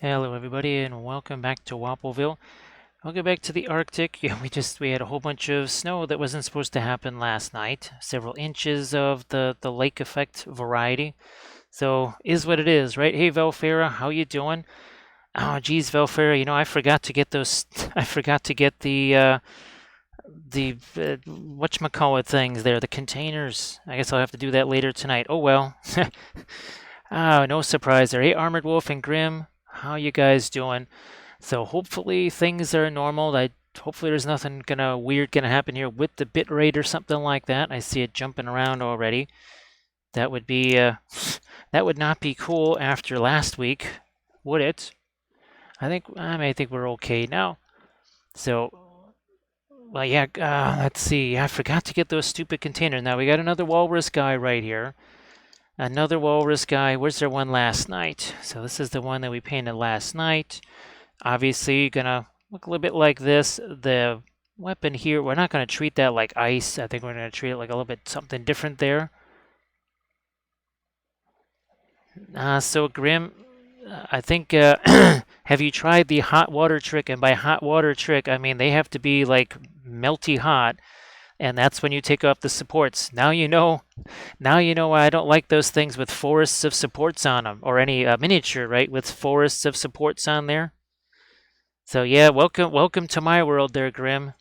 Hello everybody and welcome back to Wappelville. Welcome back to the Arctic. Yeah, we had a whole bunch of snow that wasn't supposed to happen last night. Several inches of the lake effect variety. So is what it is, right? Hey Velfera, how you doing? Oh geez, Velfera, I forgot to get those I forgot to get the whatchamacallit things there, the containers. I guess I'll have to do that later tonight. Oh well. Oh, no surprise there. Hey Armored Wolf and Grim, how you guys doing? So hopefully things are normal. Hopefully there's nothing weird gonna happen here with the bit rate or something like that. I see it jumping around already. That would be that would not be cool after last week, would it? I think we're okay now. So well yeah, let's see. I forgot to get those stupid containers. Now we got another walrus guy right here. Another walrus guy. Where's there one last night? So this is the one that we painted last night. Obviously, gonna look a little bit like this. The weapon here, we're not gonna treat that like ice. I think we're gonna treat it like a little bit something different there. So Grim, I think, have you tried the hot water trick? And by hot water trick, I mean they have to be like melty hot, and that's when you take off the supports. Now you know why I don't like those things with forests of supports on them, or any miniature, right, with forests of supports on there. So yeah, welcome to my world there, Grim.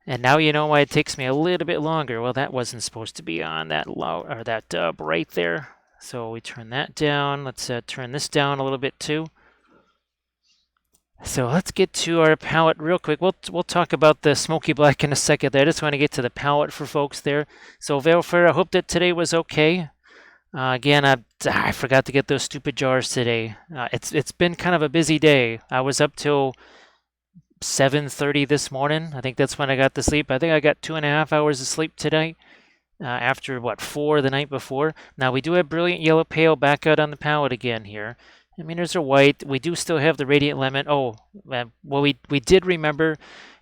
And now you know why it takes me a little bit longer. Well, that wasn't supposed to be on that low or that bright there. So we turn that down. Let's turn this down a little bit too. So let's get to our palette real quick. We'll talk about the smoky black in a second. I just want to get to the palette for folks there. So Veilfair, I hope that today was okay. Again, I forgot to get those stupid jars today. It's been kind of a busy day. I was up till 7:30 this morning. I think that's when I got to sleep. I think I got 2.5 hours of sleep tonight. After what, 4 the night before. Now we do have Brilliant Yellow Pale back out on the palette again here. I mean, there's a white. We do still have the Radiant Lemon. Oh, well, we did remember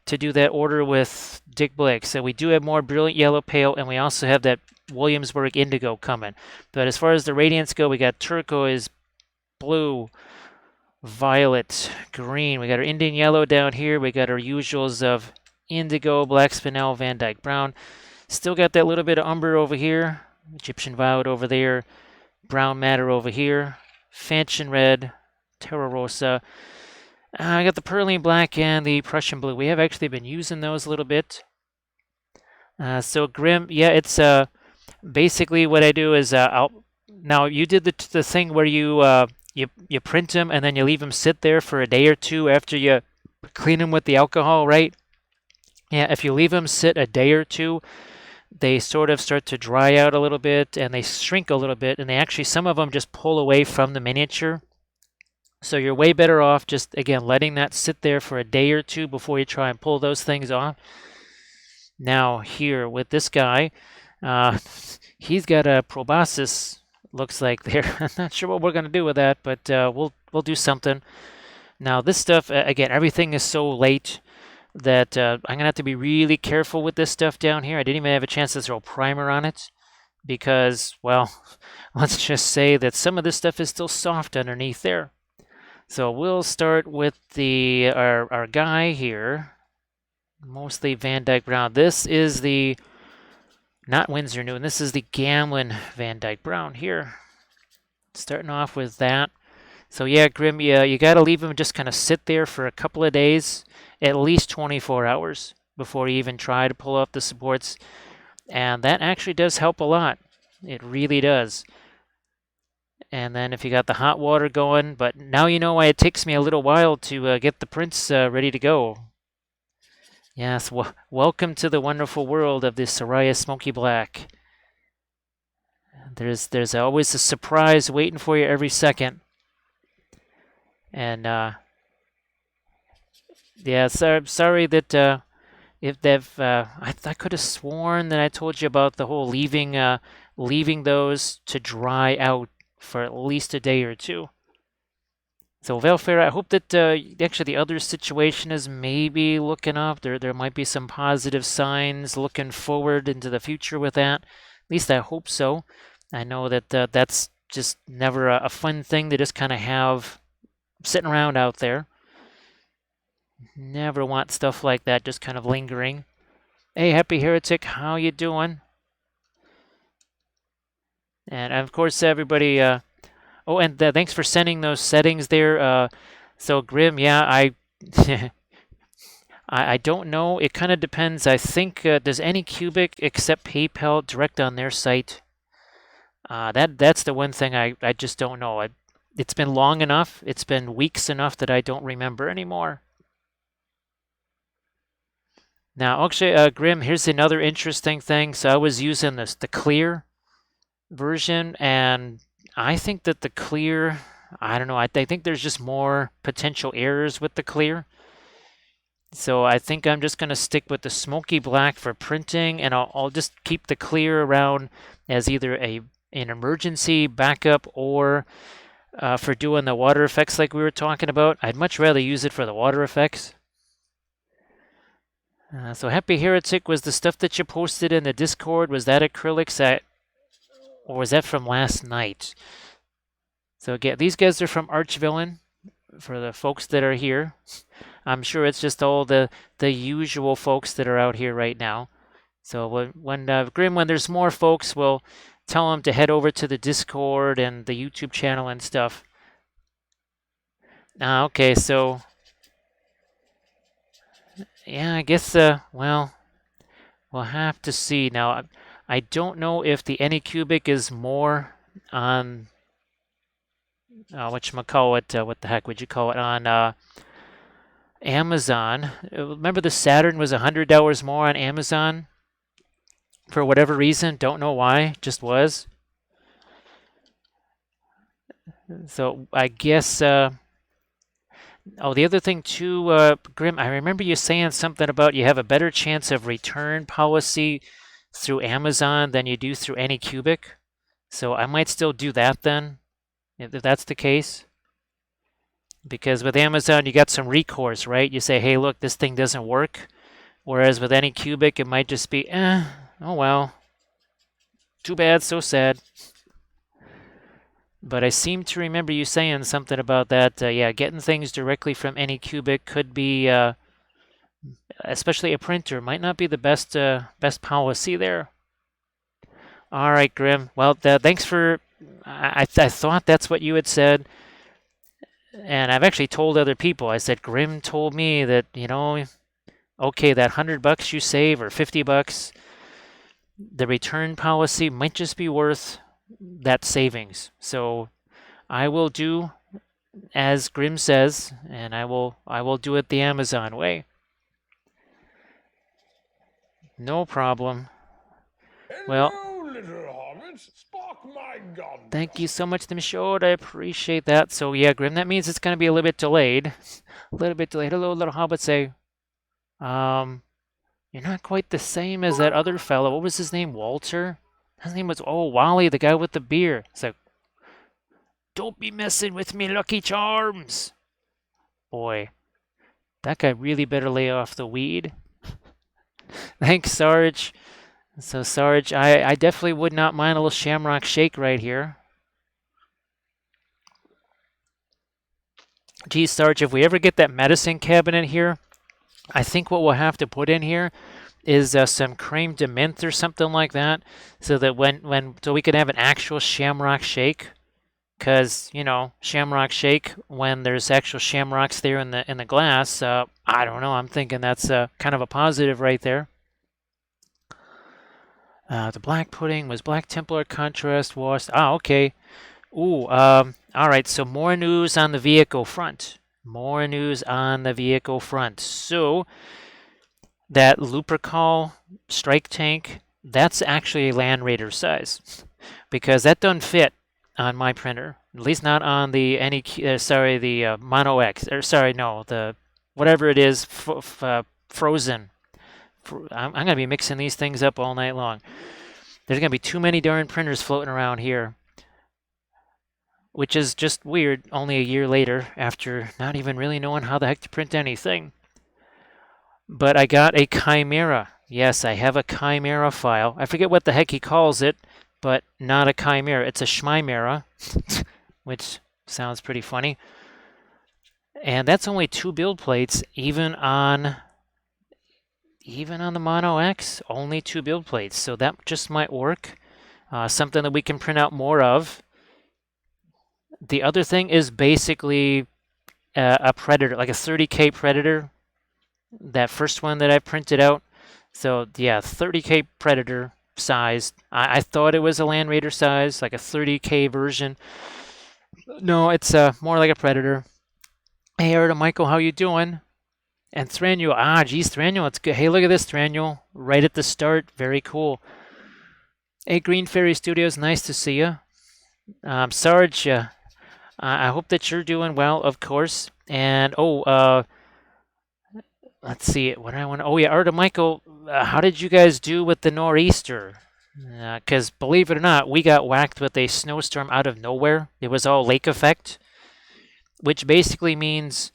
to do that order with Dick Blake. So we do have more Brilliant Yellow Pale, and we also have that Williamsburg Indigo coming. But as far as the Radiants go, we got Turquoise, Blue, Violet, Green. We got our Indian Yellow down here. We got our usuals of Indigo, Black Spinel, Van Dyke Brown. Still got that little bit of Umber over here. Egyptian Violet over there. Brown Matter over here. Fanchon Red, Terra Rosa. I got the Pearline Black and the Prussian Blue. We have actually been using those a little bit. So Grim, yeah, it's basically what I do is now you did the thing where you print them and then you leave them sit there for a day or two after you clean them with the alcohol, right? Yeah, if you leave them sit a day or two, they sort of start to dry out a little bit and they shrink a little bit, and they actually, some of them just pull away from the miniature. So you're way better off just, again, letting that sit there for a day or two before you try and pull those things off. Now here with this guy, uh, he's got a proboscis, looks like there. I'm not sure what we're going to do with that, but we'll do something. Now this stuff, again, everything is so late that I'm going to have to be really careful with this stuff down here. I didn't even have a chance to throw primer on it because, well, let's just say that some of this stuff is still soft underneath there. So we'll start with our guy here, mostly Van Dyke Brown. This is the, not Windsor Newton, this is the Gamlin Van Dyke Brown here. Starting off with that. So yeah, Grim, you got to leave them just kind of sit there for a couple of days, at least 24 hours before you even try to pull up the supports. And that actually does help a lot. It really does. And then if you got the hot water going, but now you know why it takes me a little while to get the prints ready to go. Yes, welcome to the wonderful world of the Soraya Smoky Black. There's always a surprise waiting for you every second. And yeah, sorry that if they've I could have sworn that I told you about the whole leaving those to dry out for at least a day or two. So Velfair, I hope that actually the other situation is maybe looking up. There might be some positive signs looking forward into the future with that. At least I hope so. I know that that's just never a fun thing to just kind of have sitting around out there. Never want stuff like that just kind of lingering. Hey, Happy Heretic, how you doing? And of course, everybody. Oh, and thanks for sending those settings there. So Grim, yeah, I don't know. It kind of depends. I think does Anycubic accept PayPal direct on their site? That's the one thing I just don't know. It's been long enough. It's been weeks enough that I don't remember anymore. Now, actually, Grim, here's another interesting thing. So I was using the clear version, and I think that the clear, I don't know. I think there's just more potential errors with the clear. So I think I'm just going to stick with the smoky black for printing, and I'll just keep the clear around as either an emergency backup or for doing the water effects like we were talking about. I'd much rather use it for the water effects. So Happy Heretic, was the stuff that you posted in the Discord, was that acrylics or was that from last night? So again, these guys are from Archvillain, for the folks that are here. I'm sure it's just all the usual folks that are out here right now. So when Grim, when there's more folks, we'll tell them to head over to the Discord and the YouTube channel and stuff. Okay, so yeah, I guess well, we'll have to see. Now, I don't know if the Anycubic is more on whatchamacallit, what the heck would you call it, on Amazon. Remember the Saturn was $100 more on Amazon for whatever reason. Don't know why, just was. So I guess. Oh, the other thing too, Grim, I remember you saying something about you have a better chance of return policy through Amazon than you do through Anycubic. So I might still do that then, if that's the case. Because with Amazon, you got some recourse, right? You say, hey, look, this thing doesn't work. Whereas with Anycubic, it might just be, oh well. Too bad, so sad. But I seem to remember you saying something about that. Yeah, getting things directly from Anycubic could be, especially a printer, might not be the best policy there. All right, Grim. Well, thanks for. I thought that's what you had said, and I've actually told other people. I said Grim told me that okay, that $100 you save or $50, the return policy might just be worth that savings. So I will do as Grim says, and I will do it the Amazon way. No problem. Well, thank you so much, Michaud. I appreciate that. So yeah, Grim, that means it's going to be a little bit delayed. A little bit delayed. Hello, little hobbit. Say, you're not quite the same as that other fellow. What was his name? Walter? His name was, Wally, the guy with the beer. It's like, don't be messing with me, Lucky Charms. Boy, that guy really better lay off the weed. Thanks, Sarge. So, Sarge, I definitely would not mind a little Shamrock Shake right here. Geez, Sarge, if we ever get that medicine cabinet here, I think what we'll have to put in here is some creme de menthe or something like that, so that so we can have an actual Shamrock Shake. Because Shamrock Shake, when there's actual shamrocks there in the glass, I don't know. I'm thinking that's kind of a positive right there. The black pudding was Black Templar contrast washed. Okay. Ooh. All right. So more news on the vehicle front. More news on the vehicle front. So that Lupercal strike tank, that's actually a Land Raider size, because that doesn't fit on my printer, at least not on the the Mono X, or the whatever it is, Frozen. I'm going to be mixing these things up all night long. There's going to be too many darn printers floating around here, which is just weird only a year later after not even really knowing how the heck to print anything. But I got a Chimera. Yes, I have a Chimera file. I forget what the heck he calls it, but not a Chimera. It's a Schmimera, which sounds pretty funny. And that's only 2 build plates, even on the Mono X, only 2 build plates. So that just might work. Something that we can print out more of. The other thing is basically a Predator, like a 30K Predator. That first one that I printed out. So yeah, 30K Predator size. I thought it was a Land Raider size, like a 30K version. No, it's more like a Predator. Hey, Arda Michael, how you doing? And Thranduil, geez, Thranduil, it's good. Hey, look at this, Thranduil, right at the start. Very cool. Hey, Green Fairy Studios, nice to see you. Sarge, I hope that you're doing well, of course. And, let's see, what I want to, oh yeah, Arda Michael, how did you guys do with the nor'easter? Because believe it or not, we got whacked with a snowstorm out of nowhere. It was all lake effect, which basically means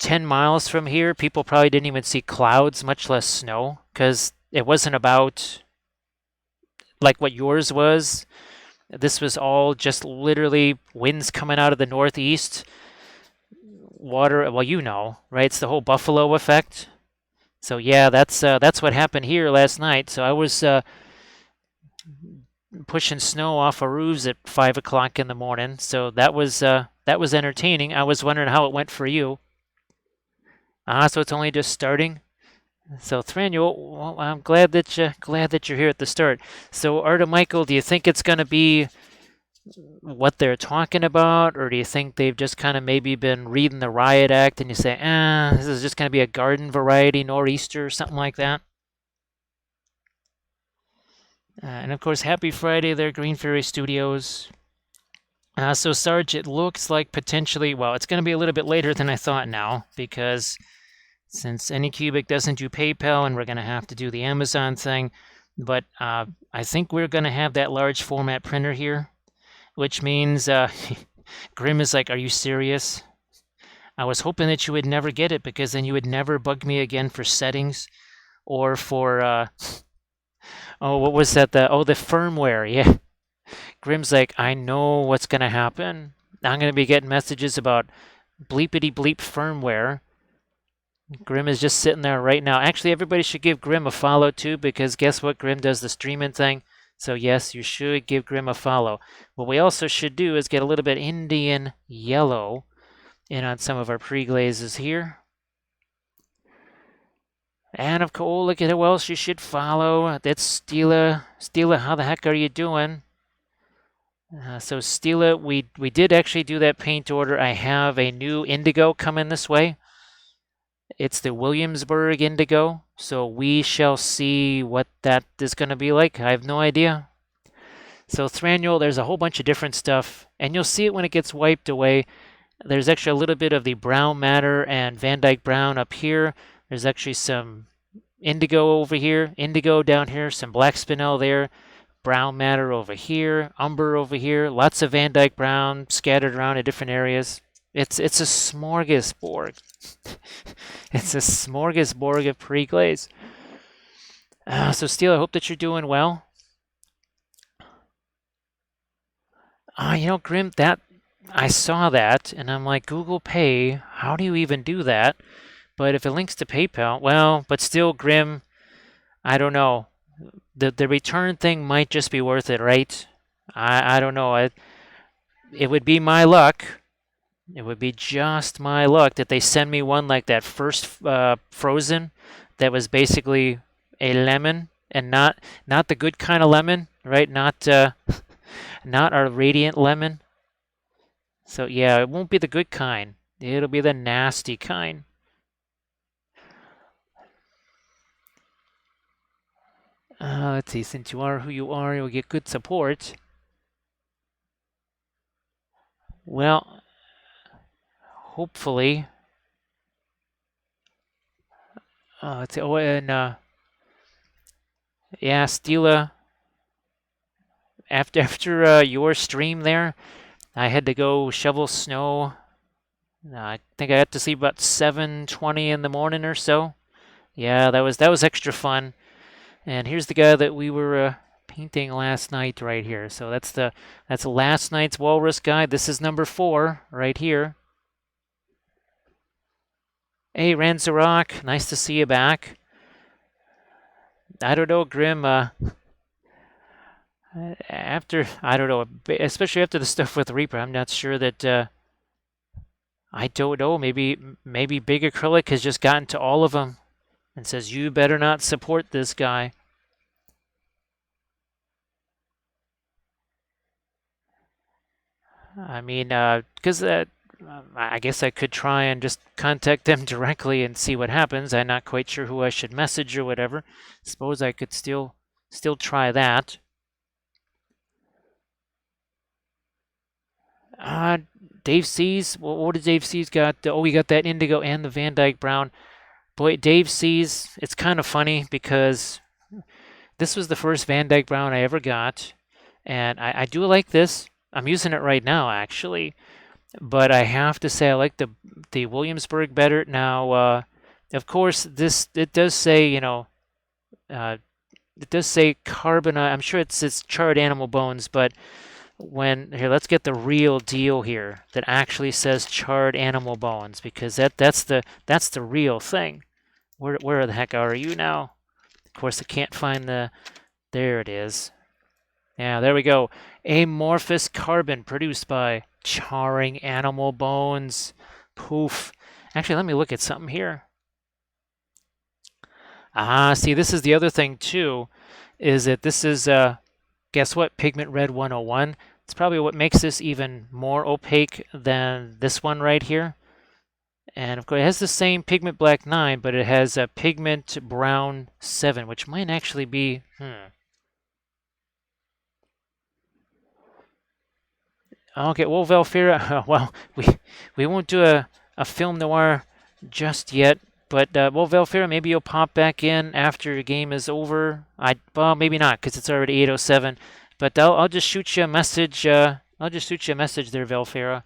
10 miles from here, people probably didn't even see clouds, much less snow, because it wasn't about like what yours was. This was all just literally winds coming out of the northeast, water. Well, you know, right? It's the whole buffalo effect. So yeah, that's what happened here last night. So I was pushing snow off of roofs at 5 o'clock in the morning. So that was entertaining. I was wondering how it went for you. So it's only just starting. So Thranduil, well, I'm glad that you're here at the start. So Arda Michael, do you think it's going to be what they're talking about, or do you think they've just kind of maybe been reading the Riot Act and you say, this is just going to be a garden variety nor'easter or something like that? And of course, happy Friday there, Green Fairy Studios. So Sarge, it looks like potentially, well, it's going to be a little bit later than I thought now, because since Anycubic doesn't do PayPal and we're going to have to do the Amazon thing, but I think we're going to have that large format printer here, which means Grim is like, are you serious? I was hoping that you would never get it, because then you would never bug me again for settings or for, what was that? The firmware. Yeah. Grim's like, I know what's going to happen. I'm going to be getting messages about bleepity bleep firmware. Grim is just sitting there right now. Actually, everybody should give Grim a follow too, because guess what? Grim does the streaming thing. So yes, you should give Grim a follow. What we also should do is get a little bit Indian yellow in on some of our pre-glazes here. And of course, look at who else you should follow. That's Stila. Stila, how the heck are you doing? So Stila, we did actually do that paint order. I have a new indigo coming this way. It's the Williamsburg indigo, so we shall see what that is going to be like. I have no idea. So Thranduil, there's a whole bunch of different stuff, and you'll see it when it gets wiped away. There's actually a little bit of the brown matter and Van Dyke brown up here. There's actually some indigo over here, indigo down here, some black spinel there, brown matter over here, umber over here, lots of Van Dyke brown scattered around in different areas. It's a smorgasbord. It's a smorgasbord of pre-glaze. So Steel, I hope that you're doing well. Grim, that I saw that, and I'm like, Google Pay, how do you even do that? But if it links to PayPal, well, but still, Grim, I don't know. The return thing might just be worth it, right? I don't know. It would be my luck. It would be just my luck that they send me one like that first Frozen that was basically a lemon, and not the good kind of lemon, right? Not our radiant lemon. So yeah, it won't be the good kind. It'll be the nasty kind. Let's see, since you are who you are, you'll get good support. Well, hopefully. Let's see. Oh, and yeah, Stila. After your stream there, I had to go shovel snow. I think I had to sleep about 7:20 in the morning or so. Yeah, that was extra fun. And here's the guy that we were painting last night right here. So that's last night's Walrus guy. This is number 4 right here. Hey, Ranzarok, nice to see you back. I don't know, Grim. After I don't know, especially after the stuff with Reaper, I'm not sure that. I don't know. Maybe Big Acrylic has just gotten to all of them and says you better not support this guy. I mean, because I guess I could try and just contact them directly and see what happens. I'm not quite sure who I should message or whatever. Suppose I could still try that. Uh, Dave C's. What did Dave C's got? Oh, he got that Indigo and the Van Dyke Brown. Boy, Dave C's. It's kind of funny because this was the first Van Dyke Brown I ever got, and I do like this. I'm using it right now, actually. But I have to say I like the Williamsburg better. Now, of course, this it does say uh, it does say carbonite. I'm sure it's charred animal bones, but when here, let's get the real deal here that actually says charred animal bones because that's the real thing. Where the heck are you now? Of course, I can't find the. There it is. Yeah, there we go. Amorphous carbon produced by charring animal bones. Poof. Actually, let me look at something here. Ah, see, this is the other thing too, is that this is, guess what, Pigment Red 101. It's probably what makes this even more opaque than this one right here. And of course, it has the same Pigment Black 9, but it has a Pigment Brown 7, which might actually be, Okay, well, Valfira, well, we won't do a film noir just yet, but well, Valfira, maybe you'll pop back in after your game is over. Well, maybe not because it's already 8:07, but I'll just shoot you a message. I'll just shoot you a message there, Valfira.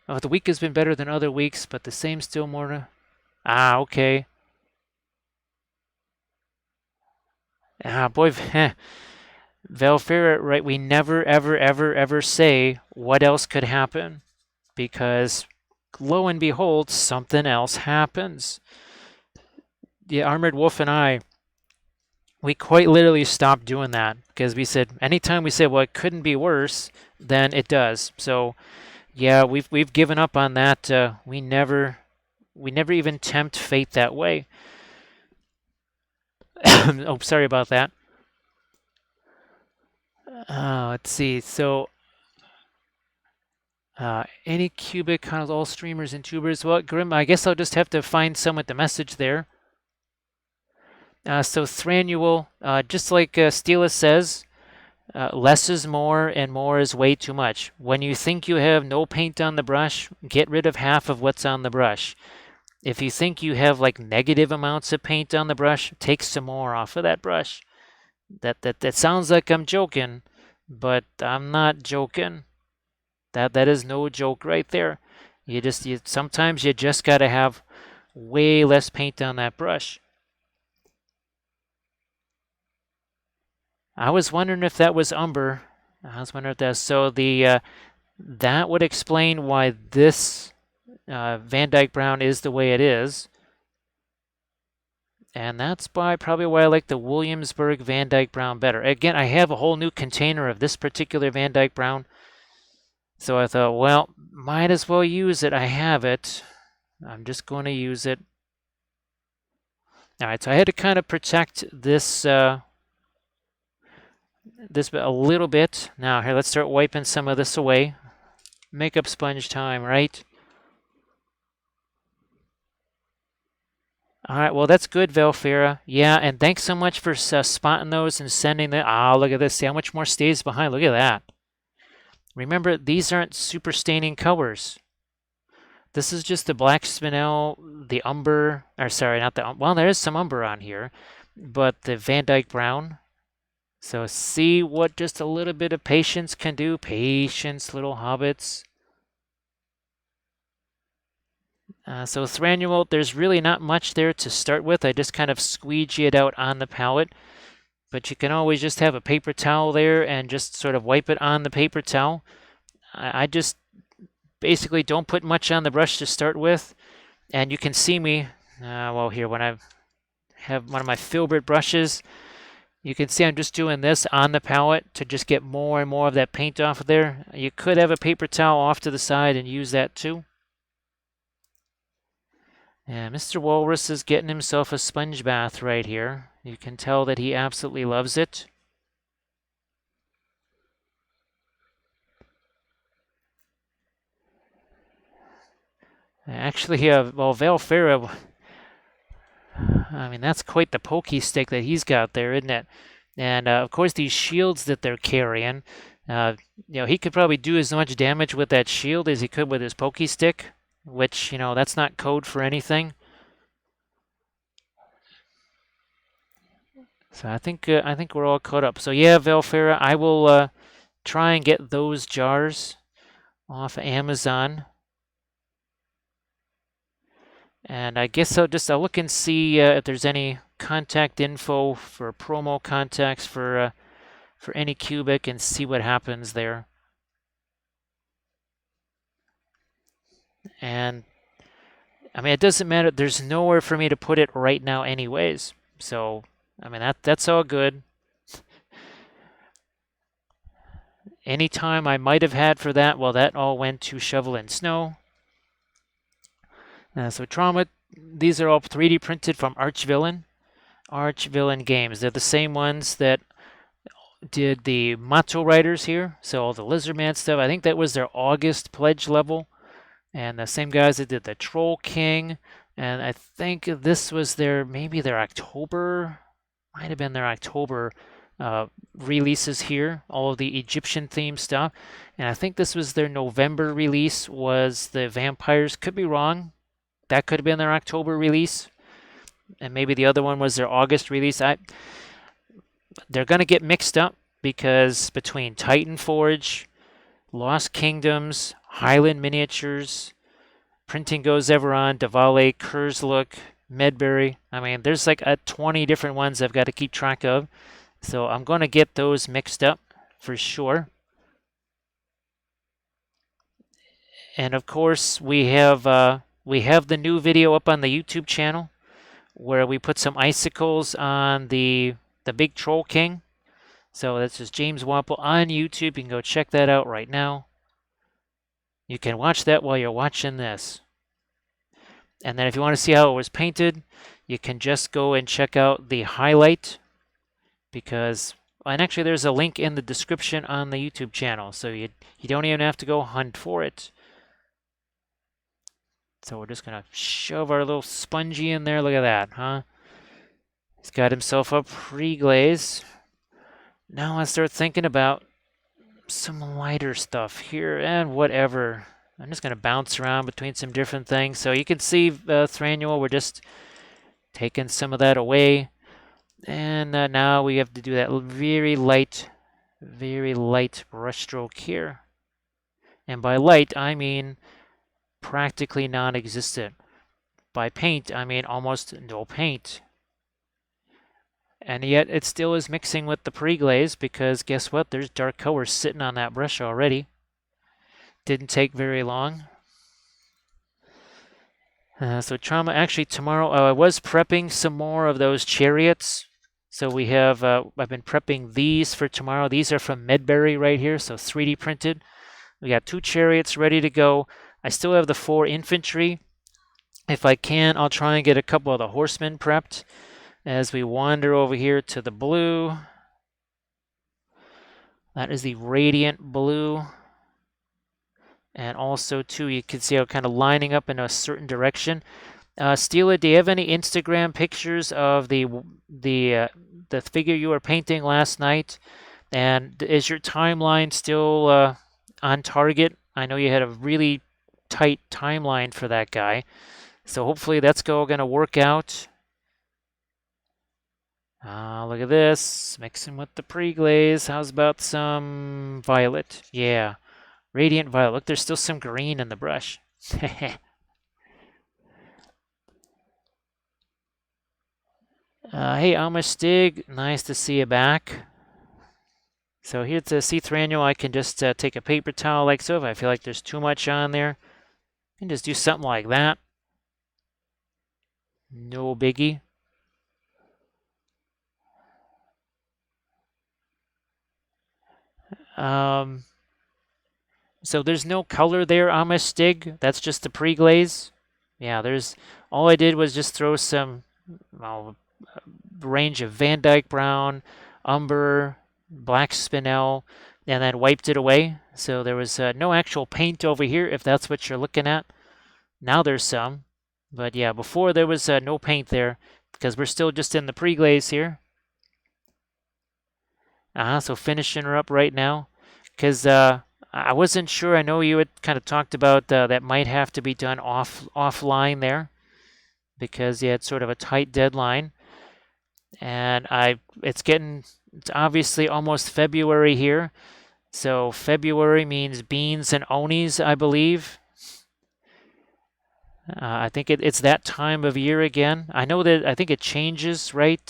Oh, the week has been better than other weeks, but the same still more. Okay. Boy, Valfira, right? We never, ever, ever, ever say what else could happen because lo and behold, something else happens. The Armored Wolf and I, we quite literally stopped doing that because we said anytime we say, well, it couldn't be worse, then it does. So yeah, we've given up on that. We never even tempt fate that way. Oh, sorry about that. Let's see. So any cubic kind of all streamers and tubers. Well, Grim, I guess I'll just have to find some with the message there. So Thrannual, just like Steelus says, less is more and more is way too much. When you think you have no paint on the brush, get rid of half of what's on the brush. If you think you have like negative amounts of paint on the brush, take some more off of that brush. That sounds like I'm joking, but I'm not joking. That is no joke right there. Sometimes you just gotta have way less paint on that brush. I was wondering if that was umber. I was wondering if that's so that would explain why this Van Dyke Brown is the way it is. And that's probably why I like the Williamsburg Van Dyke Brown better. Again, I have a whole new container of this particular Van Dyke Brown. So I thought, well, might as well use it. I have it. I'm just going to use it. All right, so I had to kind of protect this this a little bit. Now here, let's start wiping some of this away. Makeup sponge time, right? All right, well, that's good, Valfira. Yeah, and thanks so much for spotting those and sending them. Look at this. See how much more stays behind. Look at that. Remember, these aren't super staining colors. This is just the black spinel, the umber, or sorry, not the, well, there is some umber on here, but the Van Dyke Brown. So see what just a little bit of patience can do. Patience, little hobbits. So Thrannual, there's really not much there to start with. I just kind of squeegee it out on the palette. But you can always just have a paper towel there and just sort of wipe it on the paper towel. I just basically don't put much on the brush to start with. And you can see me, well here, when I have one of my filbert brushes, you can see I'm just doing this on the palette to just get more and more of that paint off of there. You could have a paper towel off to the side and use that too. And Mr. Walrus is getting himself a sponge bath right here. You can tell that he absolutely loves it. Actually, well, Valfera, I mean, that's quite the pokey stick that he's got there, isn't it? And of course, these shields that they're carrying, uh, he could probably do as much damage with that shield as he could with his pokey stick, which, that's not code for anything. So I think we're all caught up. So yeah, Valfera, I will try and get those jars off Amazon. And I guess I'll look and see if there's any contact info for promo contacts for Anycubic and see what happens there. And I mean, it doesn't matter. There's nowhere for me to put it right now, anyways. So I mean, that's all good. Any time I might have had for that, well, that all went to Shovel and Snow. So Trauma, these are all 3D printed from Archvillain. Archvillain Games. They're the same ones that did the Macho Riders here. So all the Lizardman stuff. I think that was their August pledge level. And the same guys that did the Troll King. And I think this was maybe their October, might have been their October releases here. All of the Egyptian themed stuff. And I think this was their November release, was the Vampires. Could be wrong. That could have been their October release. And maybe the other one was their August release. They're going to get mixed up because between Titan Forge, Lost Kingdoms, Highland Miniatures, Printing Goes Ever On, Davale, Kurzlook, Medbury. I mean, there's like 20 different ones I've got to keep track of. So I'm going to get those mixed up for sure. And of course, we have the new video up on the YouTube channel where we put some icicles on the big Troll King. So that's just James Wappel on YouTube. You can go check that out right now. You can watch that while you're watching this. And then if you want to see how it was painted, you can just go and check out the highlight and actually there's a link in the description on the YouTube channel, so you don't even have to go hunt for it. So we're just going to shove our little spongy in there. Look at that, huh? He's got himself a pre-glaze. Now let's start thinking about some lighter stuff here and whatever. I'm just going to bounce around between some different things. So you can see Thranduil, we're just taking some of that away. And now we have to do that very light brush stroke here. And by light, I mean practically non-existent. By paint, I mean almost no paint. And yet it still is mixing with the pre-glaze because guess what? There's dark color sitting on that brush already. Didn't take very long. So Trauma, actually tomorrow, I was prepping some more of those chariots. So we have, I've been prepping these for tomorrow. These are from Medbury right here, so 3D printed. We got 2 chariots ready to go. I still have the 4 infantry. If I can, I'll try and get a couple of the horsemen prepped as we wander over here to the blue. That is the radiant blue. And also, too, you can see how kind of lining up in a certain direction. Steela, do you have any Instagram pictures of the figure you were painting last night? And is your timeline still on target? I know you had a really tight timeline for that guy. So hopefully that's all going to work out. Look at this. Mixing with the pre-glaze. How's about some violet? Yeah. Radiant violet. Look, there's still some green in the brush. Hey, Alma Stig. Nice to see you back. So here's the C3 annual. I can just take a paper towel like so if I feel like there's too much on there. And just do something like that. No biggie. So there's no color there on my stig. That's just the pre-glaze. Yeah, there's all I did was just throw some well, range of Van Dyke brown, umber, black spinel, and then wiped it away. So there was no actual paint over here, if that's what you're looking at. Now there's some, but yeah, before there was no paint there because we're still just in the pre-glaze here. So finishing her up right now because I wasn't sure. I know you had kind of talked about that might have to be done offline there because you had sort of a tight deadline. And it's obviously almost February here. So February means beans and onis, I believe. I think it's that time of year again. I know that I think it changes, right?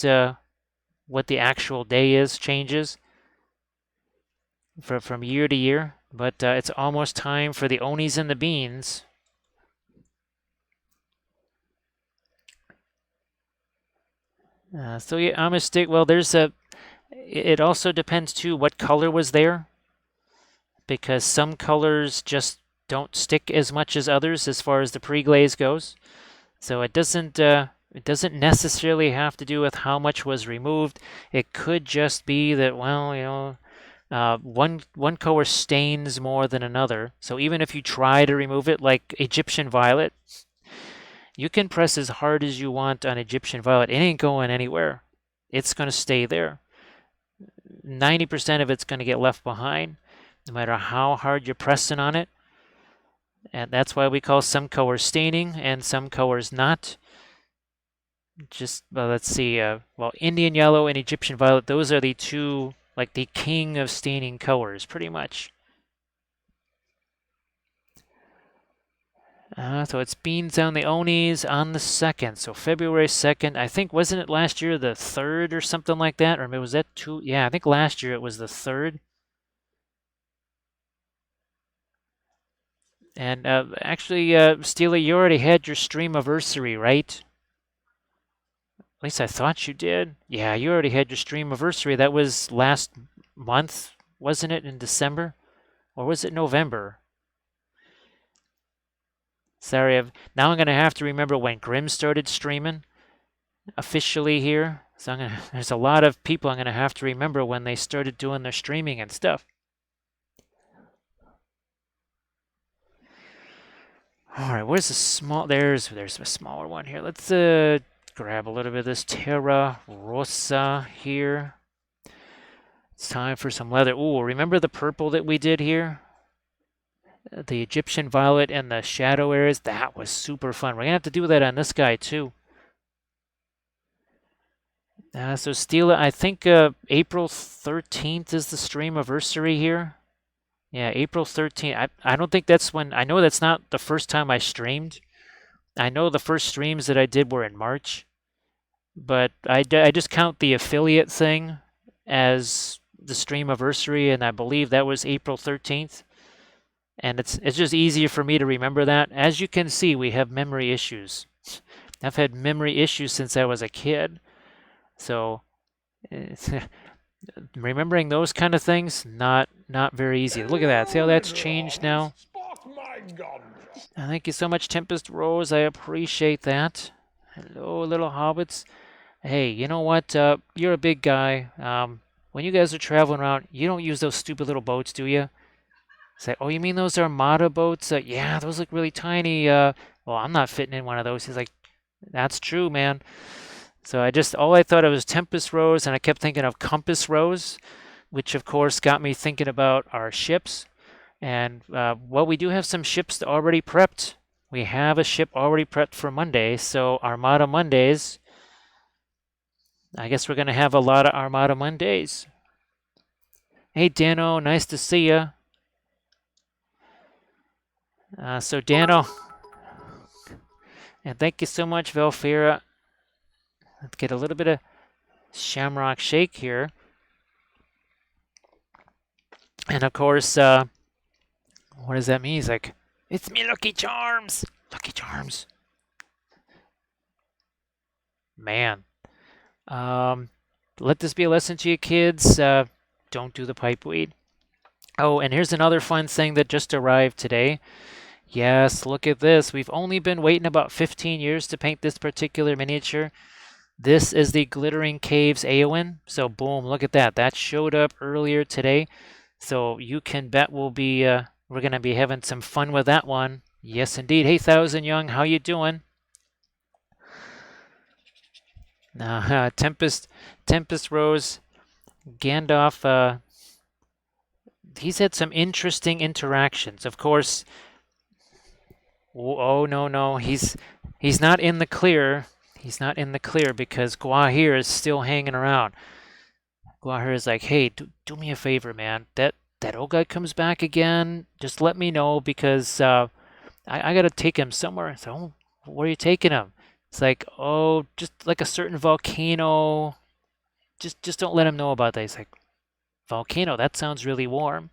What the actual day is changes from year to year, but it's almost time for the onis and the beans. So yeah, I'm gonna stick. Well, it also depends too what color was there, because some colors just don't stick as much as others as far as the pre-glaze goes. So it doesn't necessarily have to do with how much was removed. It could just be that, well, one color stains more than another. So even if you try to remove it, like Egyptian violet, you can press as hard as you want on Egyptian violet. It ain't going anywhere. It's going to stay there. 90% of it's going to get left behind, no matter how hard you're pressing on it. And that's why we call some colors staining and some colors not. Just, well, let's see. Well, Indian yellow and Egyptian violet, those are the two, like the king of staining colors, pretty much. So it's beans on the onis on the 2nd. So February 2nd. I think, wasn't it last year the 3rd or something like that? Or was that two? Yeah, I think last year it was the 3rd. And actually, Steely, you already had your streamiversary, right? At least I thought you did. Yeah, you already had your streamiversary. That was last month, wasn't it, in December? Or was it November? Sorry, now I'm going to have to remember when Grimm started streaming officially here. So there's a lot of people I'm going to have to remember when they started doing their streaming and stuff. All right, where's the small? There's a smaller one here. Let's grab a little bit of this Terra Rosa here. It's time for some leather. Ooh, remember the purple that we did here? The Egyptian violet and the shadow areas? That was super fun. We're going to have to do that on this guy too. So Stila, I think April 13th is the streamiversary here. Yeah, April 13th. I don't think that's when, I know that's not the first time I streamed. I know the first streams that I did were in March, but I just count the affiliate thing as the streamiversary, and I believe that was April 13th. And it's just easier for me to remember that. As you can see, we have memory issues. I've had memory issues since I was a kid. So remembering those kind of things, not very easy. Look at that. See how that's changed now? Thank you so much, Tempest Rose. I appreciate that. Hello, little hobbits. Hey, you know what? You're a big guy. When you guys are traveling around, you don't use those stupid little boats, do you? Say, oh, you mean those Armada boats? Yeah, those look really tiny. Well, I'm not fitting in one of those. He's like, that's true, man. So all I thought of was Tempest Rose, and I kept thinking of Compass Rose, which of course got me thinking about our ships. And well, we do have some ships already prepped. We have a ship already prepped for Monday, so Armada Mondays. I guess we're going to have a lot of Armada Mondays. Hey, Dano, nice to see you. So Dano, and thank you so much, Velfira. Let's get a little bit of Shamrock Shake here. And of course, what does that mean? He's like, it's me, Lucky Charms. Lucky Charms. Man. Um, Let this be a lesson to you kids. Don't do the pipe weed. Oh, and here's another fun thing that just arrived today. Yes, look at this. We've only been waiting about 15 years to paint this particular miniature. This is the Glittering Caves Eowyn. So boom, look at that. That showed up earlier today. So you can bet we're gonna be having some fun with that one. Yes, indeed. Hey, Thousand Young, how you doing? Tempest Rose, Gandalf. He's had some interesting interactions. Of course. Oh no no, he's not in the clear. He's not in the clear because Guahir is still hanging around. Guahir is like, hey, do me a favor, man. That old guy comes back again. Just let me know because I gotta take him somewhere. So, oh, where are you taking him? It's like, oh, just like a certain volcano. Just don't let him know about that. He's like, volcano. That sounds really warm.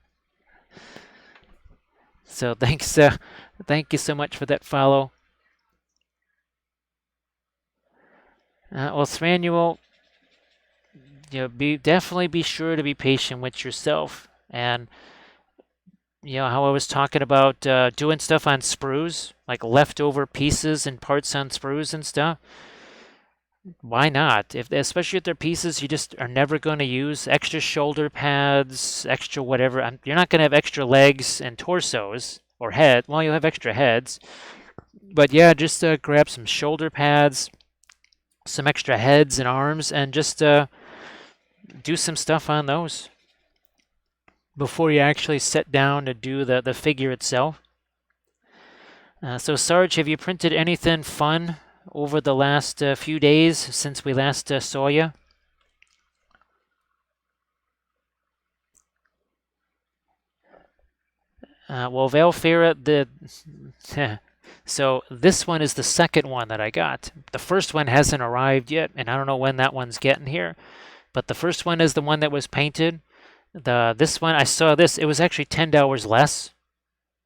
So thank you so much for that follow. Well, Thranuel, definitely be sure to be patient with yourself. And how I was talking about doing stuff on sprues, like leftover pieces and parts on sprues and stuff. Why not? Especially if they're pieces you just are never going to use, extra shoulder pads, extra whatever. You're not going to have extra legs and torsos or head. Well, you'll have extra heads, but yeah, just grab some shoulder pads, some extra heads and arms, and just do some stuff on those before you actually sit down to do the figure itself. So Sarge, have you printed anything fun over the last few days since we last saw you? Well, Valfera, so this one is the second one that I got. The first one hasn't arrived yet, and I don't know when that one's getting here. But the first one is the one that was painted. This one, I saw this. It was actually $10 less.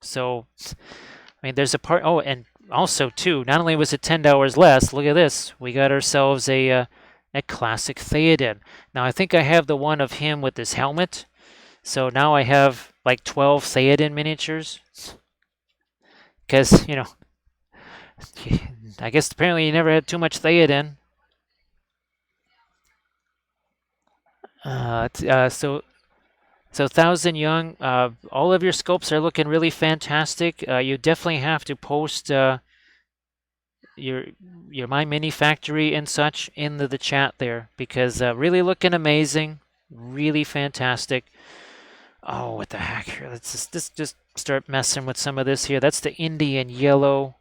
So, I mean, there's a part. Oh, and also too, not only was it $10 less. Look at this. We got ourselves a classic Theoden. Now I think I have the one of him with his helmet. So now I have like 12 Theoden miniatures. Because I guess apparently you never had too much Theoden. So Thousand Young, all of your sculpts are looking really fantastic. You definitely have to post your My Mini Factory and such into the chat there because really looking amazing, really fantastic. Oh, what the heck here? Let's just start messing with some of this here. That's the Indian yellow.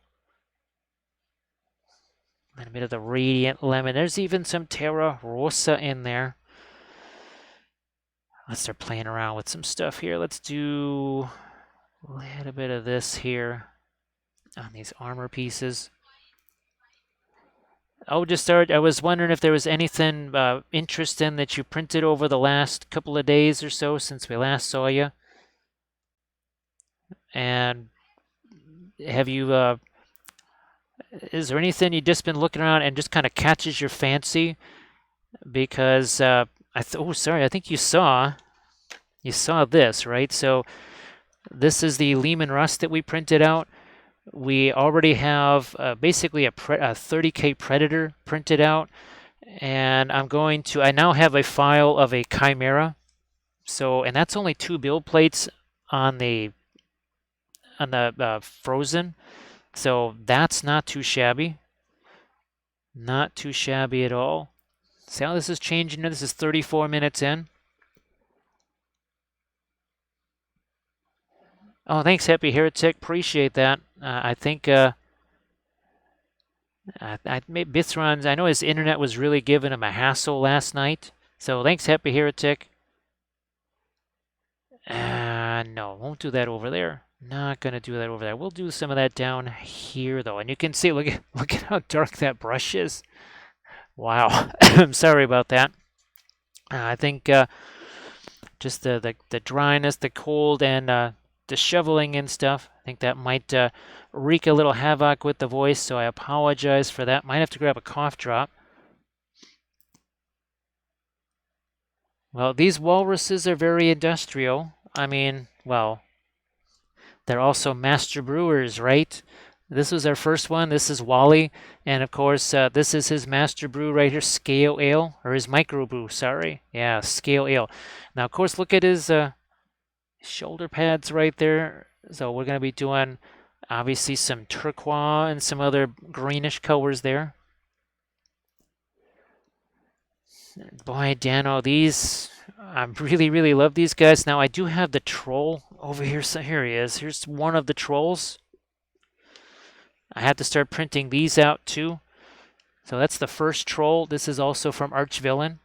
And a bit of the radiant lemon. There's even some Terra Rosa in there. Let's start playing around with some stuff here. Let's do a little bit of this here on these armor pieces. I was wondering if there was anything interesting that you printed over the last couple of days or so since we last saw you. And have you, is there anything you've just been looking around and just kind of catches your fancy? Because, oh, sorry, I think you saw this, right? So this is the Lehman Rust that we printed out. We already have basically a 30K Predator printed out, and I now have a file of a Chimera. So, and that's only 2 build plates on the Frozen. So that's not too shabby. Not too shabby at all. See how this is changing? This is 34 minutes in. Oh, thanks, Happy Heretic. Appreciate that. I think Bithron's, I know his internet was really giving him a hassle last night. So thanks, Happy Heretic. No, won't do that over there. Not gonna do that over there. We'll do some of that down here though, and you can see. Look at how dark that brush is. Wow. I'm sorry about that. I think just the dryness, the cold, and the shoveling and stuff. I think that might wreak a little havoc with the voice, so I apologize for that. Might have to grab a cough drop. Well, these walruses are very industrial. I mean, well, they're also master brewers, right? This was our first one. This is Wally, and of course, this is his master brew right here, Scale Ale, or his micro brew. Sorry, yeah, Scale Ale. Now, of course, look at his shoulder pads right there. So we're gonna be doing obviously some turquoise and some other greenish colors there. Boy, Dano, these I really love these guys. Now I do have the troll over here. So here he is. Here's one of the trolls. I have to start printing these out too. So that's the first troll. This is also from Archvillain.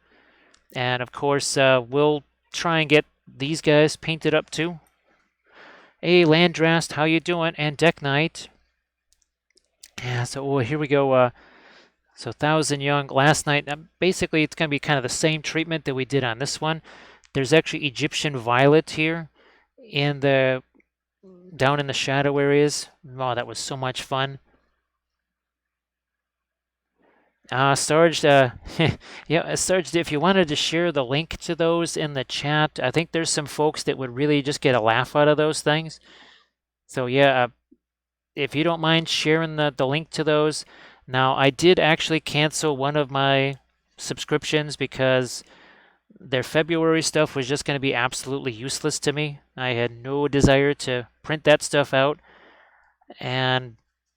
And of course, we'll try and get these guys painted up too. Hey, Landrast, how you doing? And Deck Knight. Yeah, so here we go. So 1,000 Young last night. Basically, it's going to be kind of the same treatment that we did on this one. There's actually Egyptian Violet here in the down in the shadow areas. Oh, that was so much fun. Sarge, yeah, Sarge, if you wanted to share the link to those in the chat, I think there's some folks that would really just get a laugh out of those things. So yeah, if you don't mind sharing the link to those. Now, I did actually cancel one of my subscriptions because their February stuff was just going to be absolutely useless to me. I had no desire to print that stuff out. And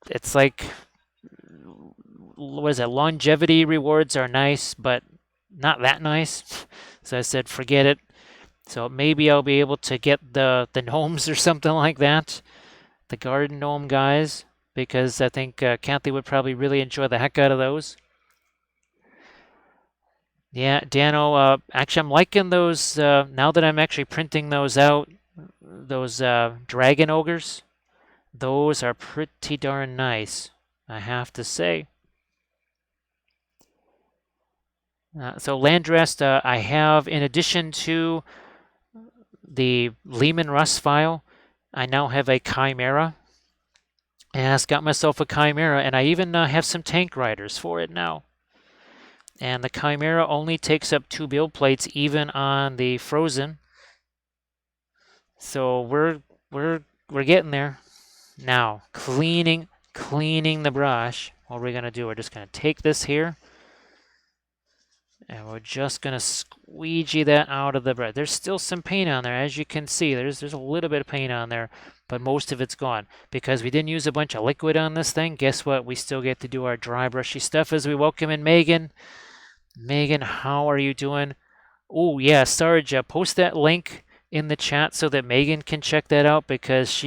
it's like, what is it? Longevity rewards are nice, but not that nice. So I said, forget it. So maybe I'll be able to get the gnomes or something like that. The garden gnome guys, because I think Kathy would probably really enjoy the heck out of those. Yeah, Dano, actually I'm liking those, now that I'm actually printing those out, those dragon ogres. Those are pretty darn nice, I have to say. So Landrest, I have, in addition to the Lehman Russ file, I now have a Chimera. And I've got myself a Chimera, and I even have some tank riders for it now. And the Chimera only takes up 2 build plates, even on the Frozen. So we're getting there. Now cleaning the brush. What are we gonna do? We're just gonna take this here, and we're just gonna squeegee that out of the brush. There's still some paint on there, as you can see. There's a little bit of paint on there, but most of it's gone. Because we didn't use a bunch of liquid on this thing, guess what? We still get to do our dry brushy stuff as we welcome in Megan. Megan, how are you doing? Oh, yeah, Sarge, post that link in the chat so that Megan can check that out, because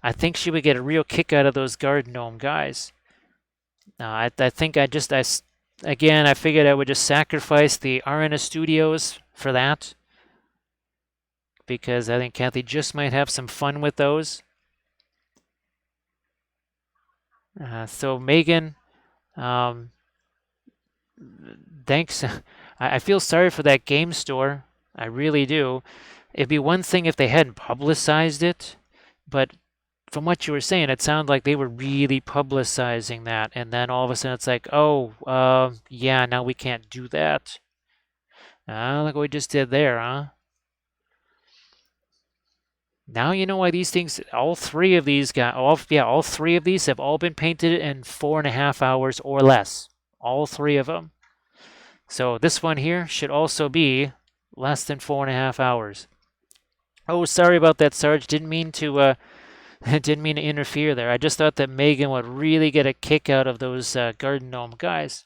I think she would get a real kick out of those garden gnome guys. I think again, I figured I would just sacrifice the RNA Studios for that, because I think Kathy just might have some fun with those. So Megan, thanks. I feel sorry for that game store. I really do. It'd be one thing if they hadn't publicized it, but from what you were saying, it sounded like they were really publicizing that, and then all of a sudden it's like, oh, yeah, now we can't do that. Look what we just did there, huh? Now you know why these things, all three of these all three of these have all been painted in 4.5 hours or less. All three of them. So this one here should also be less than 4.5 hours. Oh, sorry about that, Sarge. Didn't mean to interfere there. I just thought that Megan would really get a kick out of those garden gnome guys.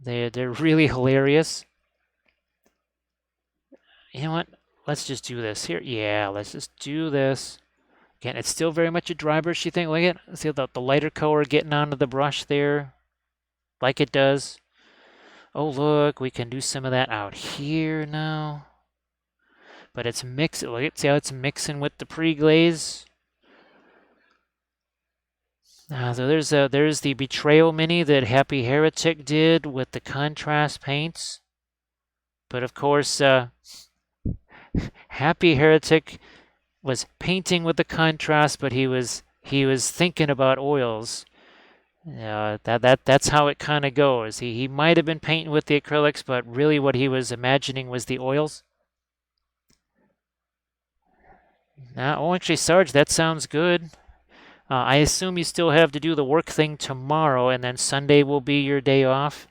They're really hilarious. You know what? Let's just do this here. Yeah, let's just do this. Again, it's still very much a dry brushy thing. Look at it. See the lighter color getting onto the brush there, like it does. Oh, look, we can do some of that out here now. But it's mixed. Look, see how it's mixing with the pre-glaze. So there's the Betrayal mini that Happy Heretic did with the contrast paints. But of course, Happy Heretic was painting with the contrast, but he was thinking about oils. That's how it kind of goes. He might have been painting with the acrylics, but really what he was imagining was the oils. Oh, actually, Sarge, that sounds good. I assume you still have to do the work thing tomorrow, and then Sunday will be your day off,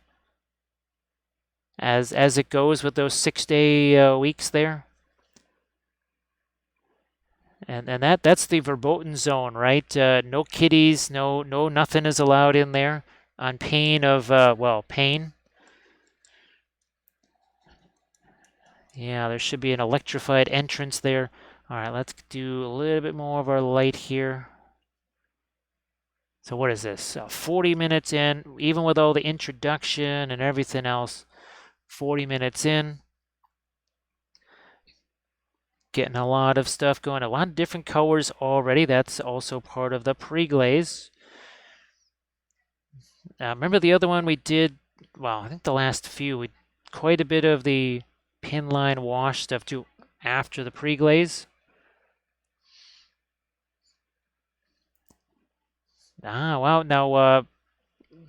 as it goes with those 6-day weeks there. And that's the verboten zone, right? No kiddies, no nothing is allowed in there, on pain of pain. Yeah, there should be an electrified entrance there. All right, let's do a little bit more of our light here. So what is this? 40 minutes in, even with all the introduction and everything else. 40 minutes in. Getting a lot of stuff going, a lot of different colors already. That's also part of the pre-glaze. Remember the other one we did, well, I think the last few, we quite a bit of the pin line wash stuff too after the pre-glaze. Wow. Now,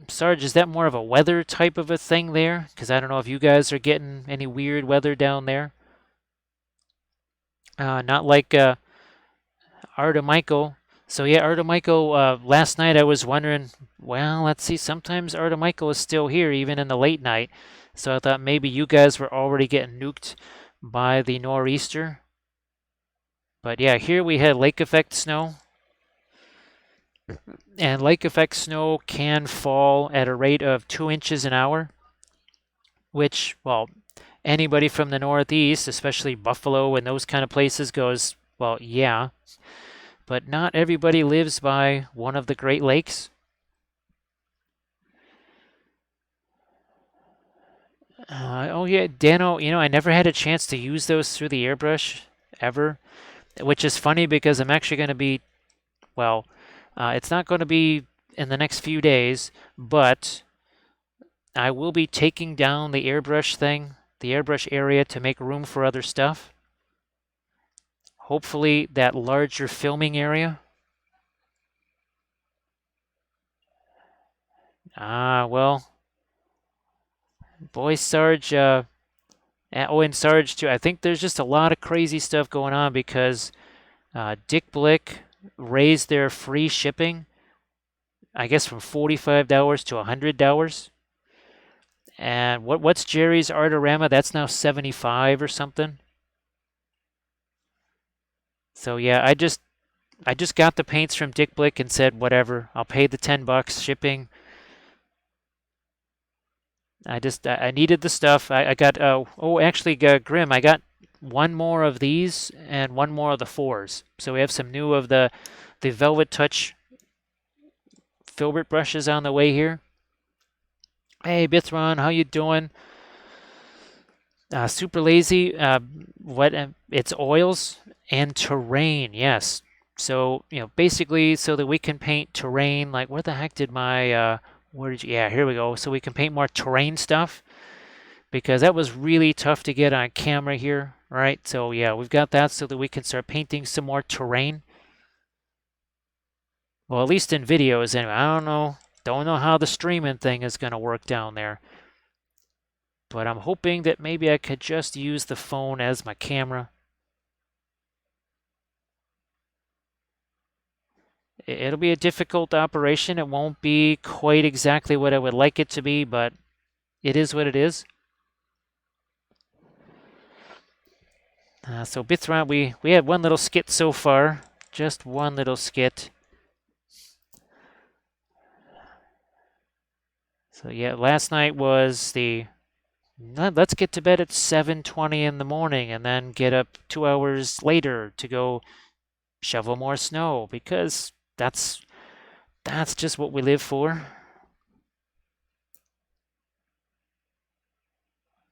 Sarge, is that more of a weather type of a thing there? Because I don't know if you guys are getting any weird weather down there. Not like Artemichael. So yeah, Artemichael, last night I was wondering, well, let's see, sometimes Artemichael is still here even in the late night. So I thought maybe you guys were already getting nuked by the nor'easter. But yeah, here we had lake effect snow. And lake effect snow can fall at a rate of 2 inches an hour, which, well, anybody from the Northeast, especially Buffalo and those kind of places, goes, well, yeah. But not everybody lives by one of the Great Lakes. Oh yeah, Dano, I never had a chance to use those through the airbrush ever, which is funny because I'm actually going to be, well, it's not going to be in the next few days, but I will be taking down the airbrush thing, the airbrush area, to make room for other stuff. Hopefully that larger filming area. Well, boy, Sarge, and Sarge too. I think there's just a lot of crazy stuff going on because Dick Blick raised their free shipping, I guess from $45 to $100. And what's Jerry's Artorama? That's now 75 or something. So yeah, I just got the paints from Dick Blick and said whatever. I'll pay the $10 shipping. I needed the stuff. I got actually Grim, I got one more of these and one more of the 4s. So we have some new of the Velvet Touch filbert brushes on the way here. Hey Bithron, how you doing? Super lazy. It's oils and terrain. Yes. So basically, so that we can paint terrain. Like, where the heck did my where did you? Yeah, here we go. So we can paint more terrain stuff because that was really tough to get on camera here, right? So yeah, we've got that so that we can start painting some more terrain. Well, at least in videos anyway. I don't know how the streaming thing is going to work down there. But I'm hoping that maybe I could just use the phone as my camera. It'll be a difficult operation. It won't be quite exactly what I would like it to be, but it is what it is. So Bithron, we had one little skit so far. Just one little skit. So yeah, last night was let's get to bed at 7:20 in the morning and then get up 2 hours later to go shovel more snow because that's just what we live for.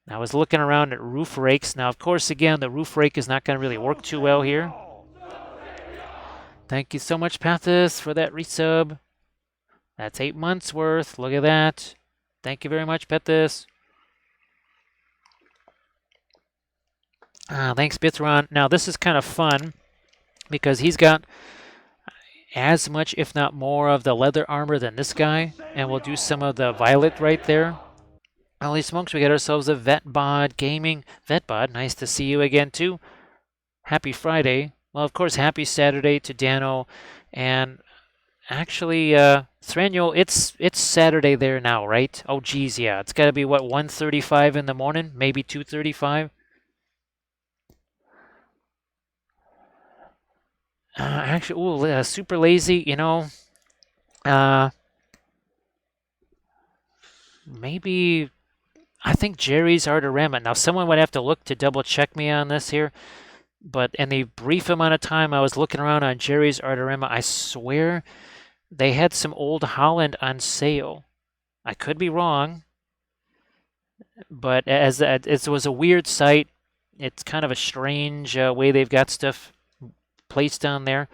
I was looking around at roof rakes. Now, of course, again, the roof rake is not going to really work too well here. Thank you so much, Pathis, for that resub. That's 8 months worth. Look at that. Thank you very much, Pathis. Thanks, Bithron. Now, this is kind of fun because he's got as much, if not more, of the leather armor than this guy, and we'll do some of the violet right there. Holy smokes, we got ourselves a Vetbod Gaming. Vetbod, nice to see you again, too. Happy Friday. Well, of course, happy Saturday to Dano. And actually, Thranul, it's Saturday there now, right? Oh, geez, yeah. It's got to be, what, 1:35 in the morning? Maybe 2:35? Actually, ooh, super lazy, Uh, maybe I think Jerry's Artorama. Now, someone would have to look to double check me on this here, but in the brief amount of time I was looking around on Jerry's Artorama, I swear they had some Old Holland on sale. I could be wrong, but as it was a weird site, it's kind of a strange way they've got stuff placed on there,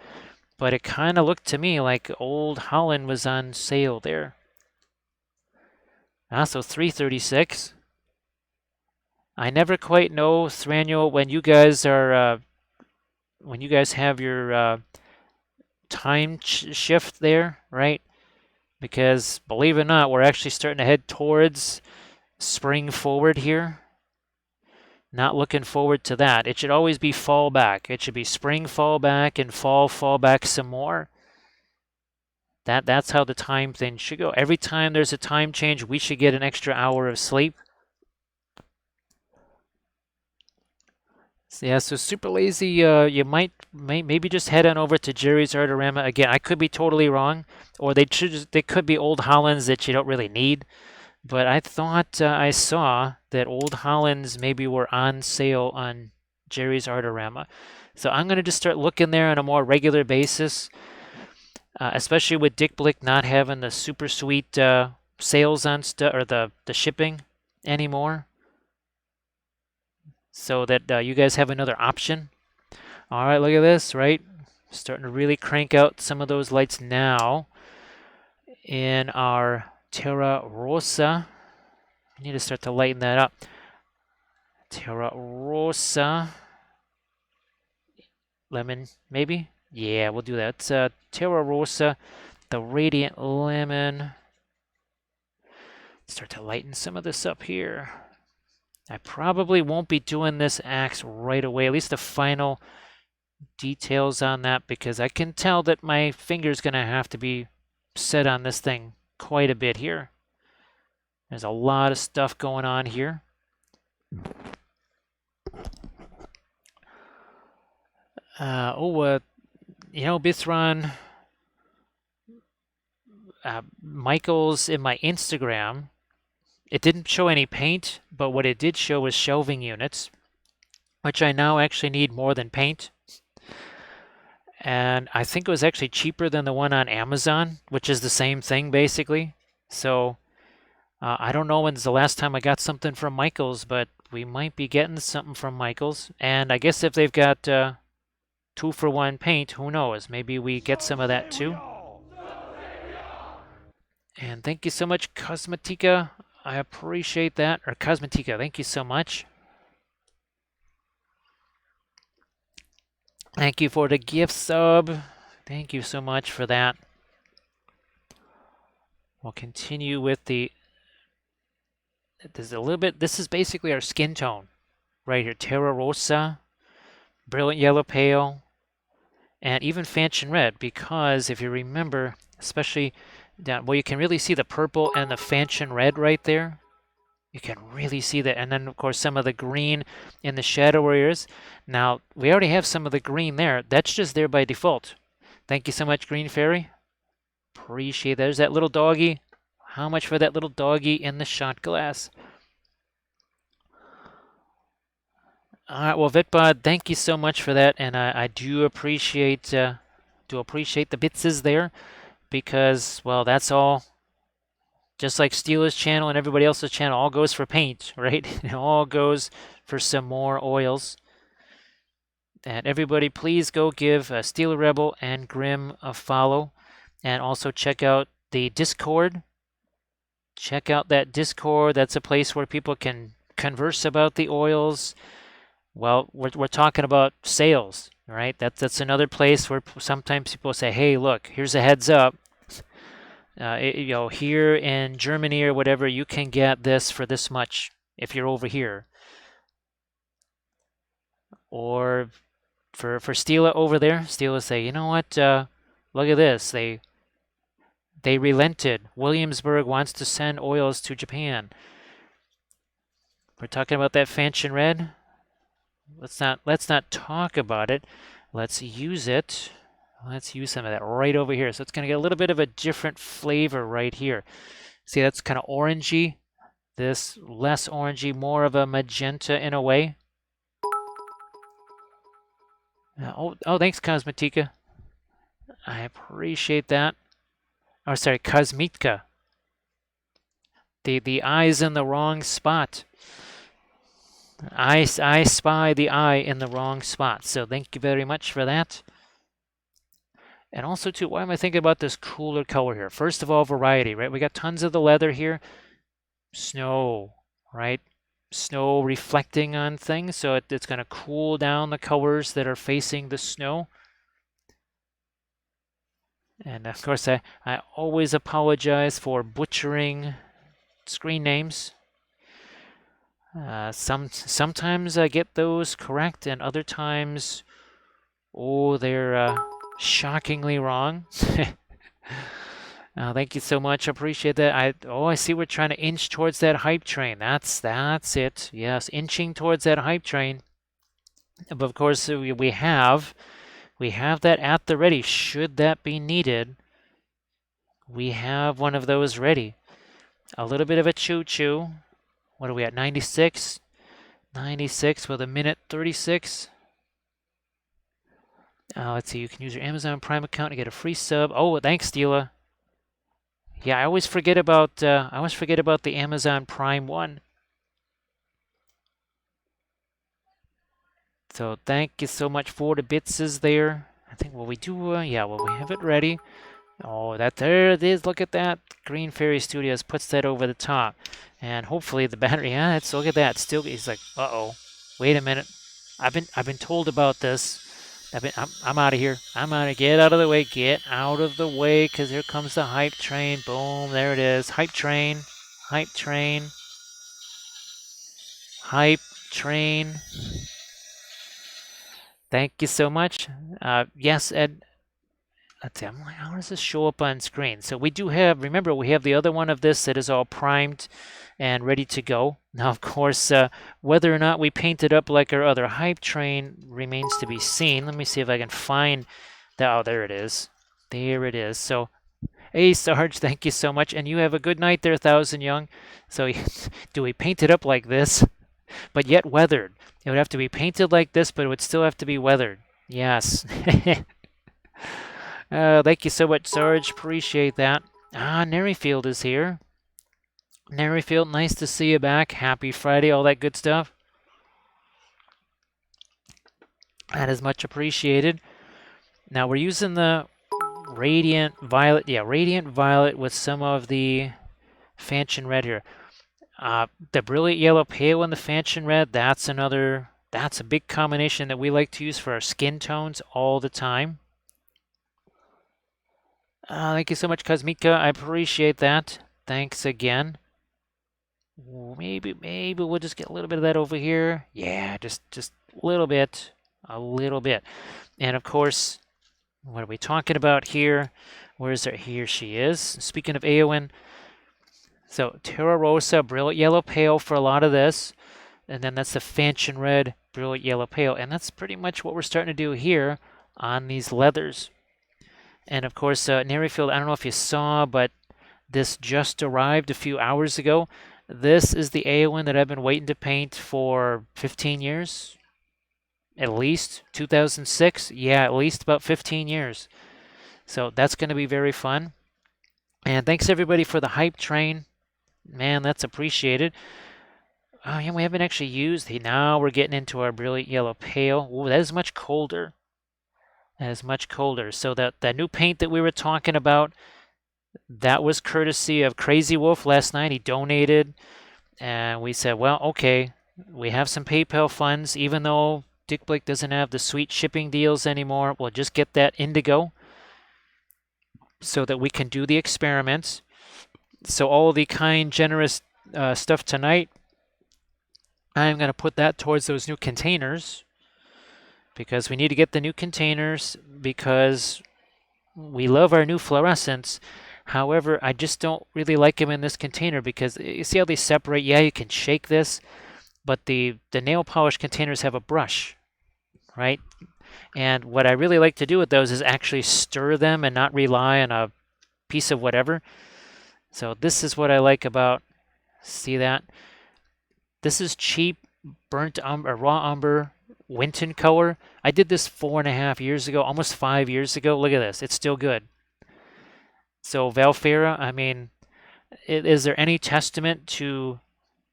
but it kind of looked to me like Old Holland was on sale there. So 336. I never quite know, Thranul, when you guys have your time shift there, right? Because believe it or not, we're actually starting to head towards spring forward here. Not looking forward to that. It should always be fall back. It should be spring fall back and fall back some more. That's how the time thing should go. Every time there's a time change, we should get an extra hour of sleep. So yeah, so super lazy. You might maybe just head on over to Jerry's Artorama again. I could be totally wrong, or they could be Old Hollands that you don't really need. But I thought I saw that Old Hollands maybe were on sale on Jerry's Artorama. So I'm gonna just start looking there on a more regular basis, especially with Dick Blick not having the super sweet sales on stuff or the shipping anymore, so that you guys have another option. All right, look at this, right? Starting to really crank out some of those lights now in our Terra Rosa. We need to start to lighten that up. Terra Rosa. Lemon, maybe? Yeah, we'll do that. It's Terra Rosa, the Radiant Lemon. Start to lighten some of this up here. I probably won't be doing this axe right away, at least the final details on that, because I can tell that my finger's going to have to be set on this thing quite a bit here. There's a lot of stuff going on here. Bithron, Michael's in my Instagram. It didn't show any paint, but what it did show was shelving units, which I now actually need more than paint. And I think it was actually cheaper than the one on Amazon, which is the same thing basically. So I don't know when's the last time I got something from Michael's, but we might be getting something from Michael's. And I guess if they've got 2-for-1 paint, who knows? Maybe we get some of that too. And thank you so much, Cosmetica. I appreciate that. Or Cosmetica, thank you so much. Thank you for the gift sub. Thank you so much for that. We'll continue with this is basically our skin tone right here. Terra Rosa, Brilliant Yellow Pale, and even Fanchon Red, because if you remember, especially down, well, you can really see the purple and the Fanchon Red right there. You can really see that. And then, of course, some of the green in the shadow areas. Now, we already have some of the green there. That's just there by default. Thank you so much, Green Fairy. Appreciate that. There's that little doggy. How much for that little doggy in the shot glass? All right, well, Vitbod, thank you so much for that. And I do appreciate the bitses there, because, well, that's all. Just like Steela's channel and everybody else's channel, all goes for paint, right? It all goes for some more oils. And everybody, please go give Steela Rebel and Grim a follow. And also check out the Discord. Check out that Discord. That's a place where people can converse about the oils. Well, we're talking about sales, right? That's another place where sometimes people say, "Hey, look, here's a heads up. Here in Germany or whatever, you can get this for this much if you're over here." Or for Stila over there, Stila say, "You know what? Look at this. They relented. Williamsburg wants to send oils to Japan." We're talking about that Fanchon Red. Let's not talk about it. Let's use it. Let's use some of that right over here. So it's going to get a little bit of a different flavor right here. See, that's kind of orangey. This less orangey, more of a magenta in a way. Oh, thanks, Cosmetica. I appreciate that. Oh, sorry, Cosmetka. The eye's in the wrong spot. I spy the eye in the wrong spot. So thank you very much for that. And also, too, why am I thinking about this cooler color here? First of all, variety, right? We got tons of the leather here. Snow, right? Snow reflecting on things, so it's going to cool down the colors that are facing the snow. And of course, I always apologize for butchering screen names. Sometimes I get those correct, and other times, oh, they're shockingly wrong. Thank you so much. I appreciate that. I see we're trying to inch towards that hype train. That's it. Yes, inching towards that hype train. But of course, we have that at the ready. Should that be needed, we have one of those ready. A little bit of a choo-choo. What are we at? 96. 96 with a minute 36. Let's see. You can use your Amazon Prime account to get a free sub. Oh, thanks, Stila. Yeah, I always forget about the Amazon Prime one. So thank you so much for the bitses there. I think we do, yeah, we have it ready. Oh, there it is. Look at that. Green Fairy Studios puts that over the top. And hopefully the battery, yeah, look at that. Still, he's like, uh-oh, wait a minute. I've been told about this. I'm out of here. Get out of the way. Get out of the way, because here comes the hype train. Boom, there it is. Hype train. Hype train. Hype train. Thank you so much. Yes, Ed. Let's see, I'm like, how does this show up on screen? So we do have, remember, we have the other one of this that is all primed and ready to go. Now, of course, whether or not we paint it up like our other hype train remains to be seen. Let me see if I can find that. Oh, there it is. There it is. So, hey, Sarge, thank you so much. And you have a good night there, Thousand Young. So do we paint it up like this, but yet weathered? It would have to be painted like this, but it would still have to be weathered. Yes. Thank you so much, Sarge. Appreciate that. Nerryfield is here. Nerryfield, nice to see you back. Happy Friday, all that good stuff. That is much appreciated. Now we're using the Radiant Violet. Yeah, Radiant Violet with some of the Fanchon Red here. The Brilliant Yellow Pale and the Fanchon Red, that's a big combination that we like to use for our skin tones all the time. Thank you so much, Cosmica. I appreciate that. Thanks again. Maybe we'll just get a little bit of that over here. Yeah, just a little bit. And of course, what are we talking about here? Where is it? Here she is. Speaking of Eowyn, so Terra Rosa, Brilliant Yellow Pale for a lot of this. And then that's the Fanchon Red, Brilliant Yellow Pale. And that's pretty much what we're starting to do here on these leathers. And of course, Nerryfield, I don't know if you saw, but this just arrived a few hours ago. This is the Eowyn that I've been waiting to paint for 15 years. At least 2006. Yeah, at least about 15 years. So that's going to be very fun. And thanks everybody for the hype train. Man, that's appreciated. Oh, yeah, we haven't actually used now we're getting into our Brilliant Yellow Pale. Ooh, that is much colder. That is much colder. So that new paint that we were talking about, that was courtesy of Crazy Wolf last night. He donated, and we said, well, okay, We have some PayPal funds, even though Dick Blake doesn't have the sweet shipping deals anymore. We'll just get that indigo so that we can do the experiments. So all the kind, generous stuff tonight, I'm going to put that towards those new containers because we need to get the new containers because we love our new fluorescents. However, I just don't really like them in this container because you see how they separate? Yeah, you can shake this, but the nail polish containers have a brush, right? And what I really like to do with those is actually stir them and not rely on a piece of whatever. So this is what I like about, see that? This is cheap burnt umber, raw umber, Winton color. I did this 4.5 years ago, almost 5 years ago. Look at this, it's still good. So Valfera, I mean, is there any testament to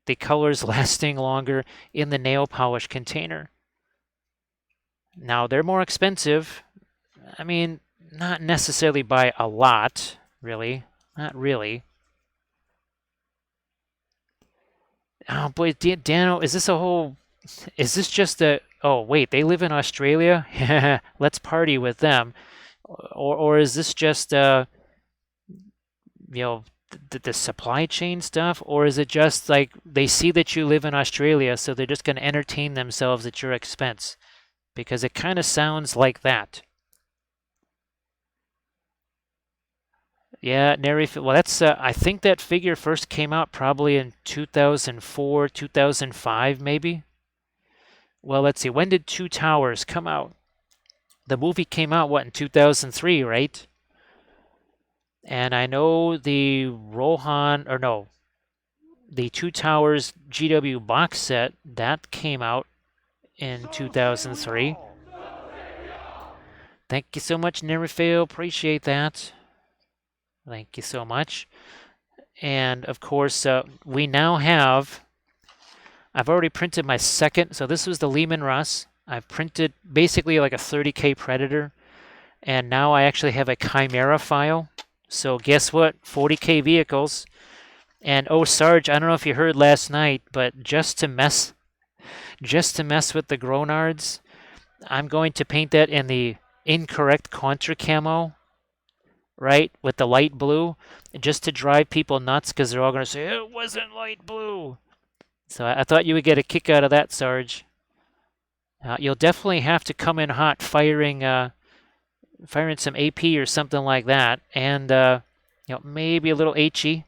the colors lasting longer in the nail polish container? Now, they're more expensive. I mean, not necessarily by a lot, really. Not really. Oh boy, Dano, is this a whole... Is this just a... Oh, wait, they live in Australia? Let's party with them. Or is this just, you know, the supply chain stuff? Or is it just like they see that you live in Australia, so they're just going to entertain themselves at your expense? Because it kind of sounds like that. Yeah, Nary. Well, that's. I think that figure first came out probably in 2004, 2005, maybe. Well, let's see. When did Two Towers come out? The movie came out what in 2003, right? And I know the Rohan or no, the Two Towers GW box set that came out in 2003. Thank you so much, Nerifeo. Appreciate that. Thank you so much. And of course, we now have, I've already printed my second. So this was the Lehman Russ. I've printed basically like a 30K Predator. And now I actually have a Chimera file. So guess what? 40K vehicles. And oh, Sarge, I don't know if you heard last night, but just to mess with the Gronards, I'm going to paint that in the incorrect contra camo, right, with the light blue, just to drive people nuts because they're all going to say, it wasn't light blue. So I thought you would get a kick out of that, Sarge. You'll definitely have to come in hot firing some AP or something like that, and you know, maybe a little HE.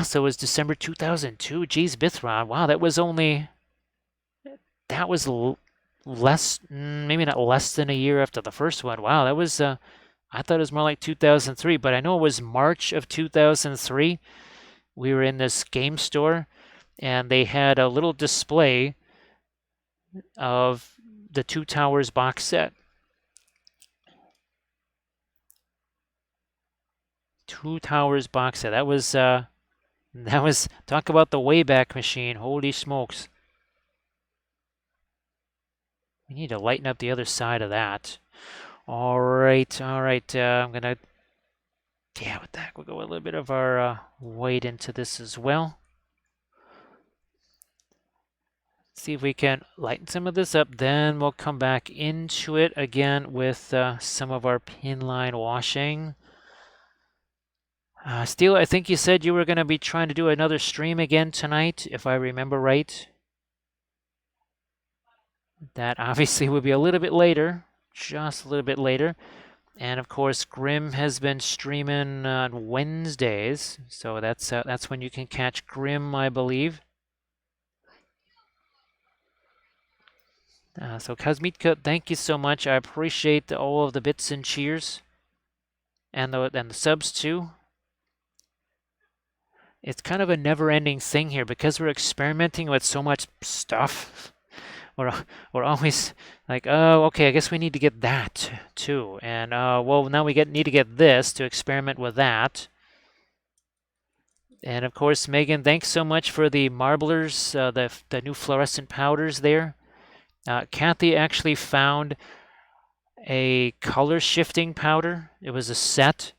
So it was December 2002. Geez, Bithron. Wow, that was less, maybe not less than a year after the first one. Wow, that was, I thought it was more like 2003, but I know it was March of 2003. We were in this game store, and they had a little display of the Two Towers box set. Two Towers box set. That was, talk about the Wayback Machine. Holy smokes. We need to lighten up the other side of that. All right. I'm going to, yeah, with that, we'll go a little bit of our white into this as well. See if we can lighten some of this up. Then we'll come back into it again with some of our pin line washing. Steele, I think you said you were going to be trying to do another stream again tonight, if I remember right. That obviously would be a little bit later, just a little bit later. And of course, Grim has been streaming on Wednesdays, so that's when you can catch Grim, I believe. So Kazmitka, thank you so much. I appreciate all of the bits and cheers, and the subs too. It's kind of a never-ending thing here because we're experimenting with so much stuff. We're always like, oh, okay, I guess we need to get that too, and well, now we need to get this to experiment with that. And of course, Megan, thanks so much for the marblers, the new fluorescent powders there. Kathy actually found a color shifting powder. It was a set,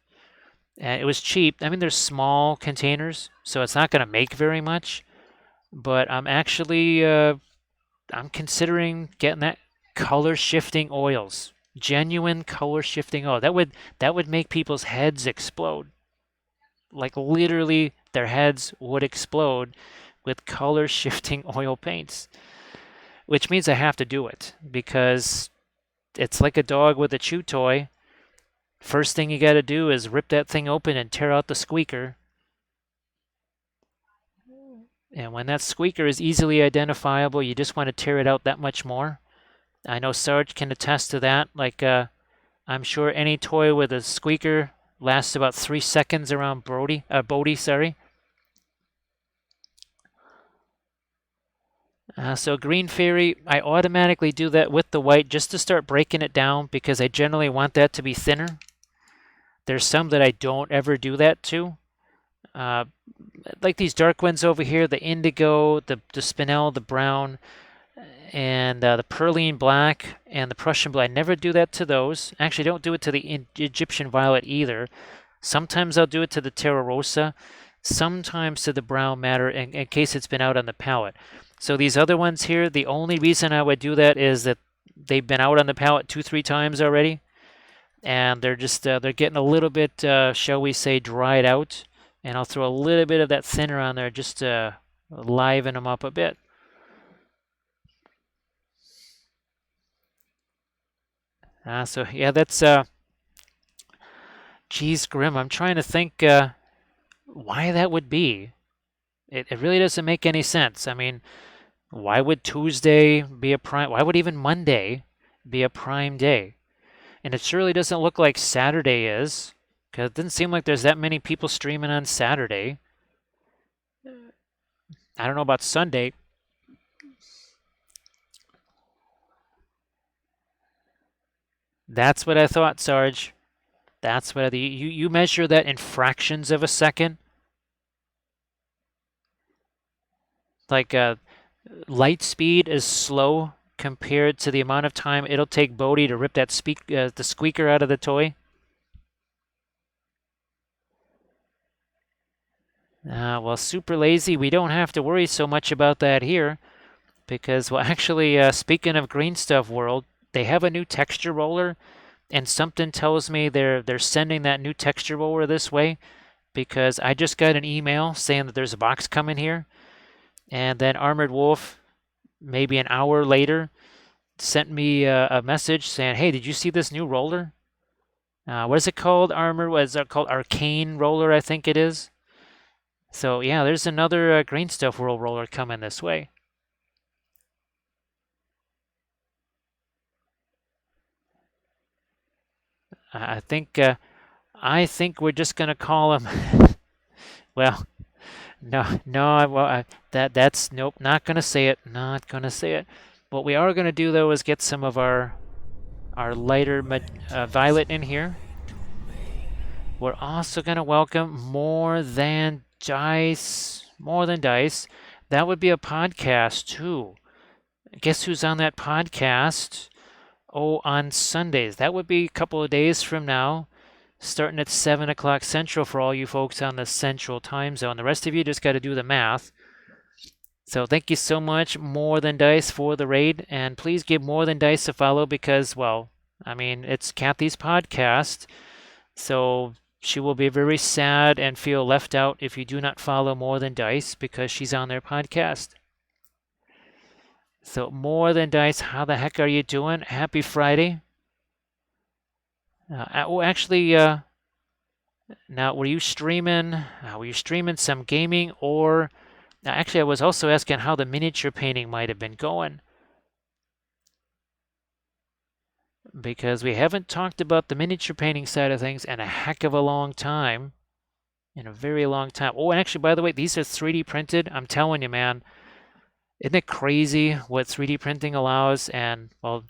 And it was cheap. I mean, they're small containers, so it's not going to make very much. But I'm considering getting that color shifting oils, genuine color shifting oil. That would make people's heads explode. Like literally, their heads would explode with color shifting oil paints, which means I have to do it because it's like a dog with a chew toy. First thing you got to do is rip that thing open and tear out the squeaker. And when that squeaker is easily identifiable, you just want to tear it out that much more. I know Sarge can attest to that. I'm sure any toy with a squeaker lasts about 3 seconds around Bodhi, sorry. So Green Fairy, I automatically do that with the white just to start breaking it down because I generally want that to be thinner. There's some that I don't ever do that to. Uh, like these dark ones over here, the indigo, the spinel, the brown, and the perline black and the Prussian blue. I never do that to those. Actually, don't do it to the Egyptian violet either. Sometimes I'll do it to the Terra Rosa, sometimes to the brown matter in case it's been out on the palette. So these other ones here, the only reason I would do that is that they've been out on the palette 2-3 times already, and they're just they're getting a little bit, shall we say, dried out. And I'll throw a little bit of that thinner on there just to liven them up a bit. So yeah, that's geez, Grim. I'm trying to think why that would be. It really doesn't make any sense. I mean, why would Tuesday be a prime? Why would even Monday be a prime day? And it surely doesn't look like Saturday is, because it doesn't seem like there's that many people streaming on Saturday. I don't know about Sunday. That's what I thought, Sarge. That's what you measure that in fractions of a second. Like light speed is slow compared to the amount of time it'll take Bodhi to rip that the squeaker out of the toy. Well, super lazy. We don't have to worry so much about that here because, well, actually, speaking of Green Stuff World, they have a new texture roller, and something tells me they're sending that new texture roller this way because I just got an email saying that there's a box coming here, and then Armored Wolf, maybe an hour later, sent me a message saying, "Hey, did you see this new roller? What is it called? What is it called? Arcane roller, I think it is." So yeah, there's another Green Stuff World roller coming this way. I think we're just gonna call him. Well, no, no. Well, that's nope. Not gonna say it. Not gonna say it. What we are gonna do though is get some of our lighter violet in here. We're also gonna welcome More Than Dice. More Than Dice. That would be a podcast too. Guess who's on that podcast? Oh, on Sundays. That would be a couple of days from now, starting at 7 o'clock Central for all you folks on the Central time zone. The rest of you just got to do the math. So thank you so much, More Than Dice, for the raid. And please give More Than Dice a follow because, well, I mean, it's Kathy's podcast. So she will be very sad and feel left out if you do not follow More Than Dice because she's on their podcast. So More Than Dice, how the heck are you doing? Happy Friday. Actually, now were you streaming? Were you streaming some gaming or? Actually, I was also asking how the miniature painting might have been going because we haven't talked about the miniature painting side of things in a heck of a long time. In a very long time. Oh, and actually, by the way, these are 3D printed. I'm telling you, man. Isn't it crazy what 3D printing allows? And, well,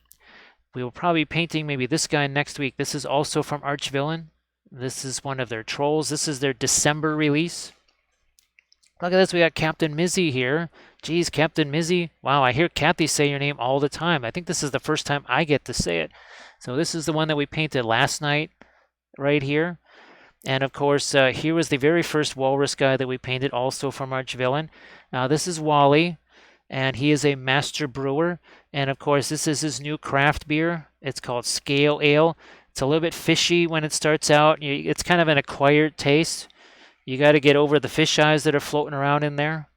we will probably be painting maybe this guy next week. This is also from Archvillain. This is one of their trolls. This is their December release. Look at this. We got Captain Mizzy here. Geez, Captain Mizzy. Wow, I hear Kathy say your name all the time. I think this is the first time I get to say it. So this is the one that we painted last night right here. And of course, here was the very first Walrus guy that we painted, also from Archvillain. This is Wally, and he is a master brewer. And of course, this is his new craft beer. It's called Scale Ale. It's a little bit fishy when it starts out. It's kind of an acquired taste. You got to get over the fish eyes that are floating around in there.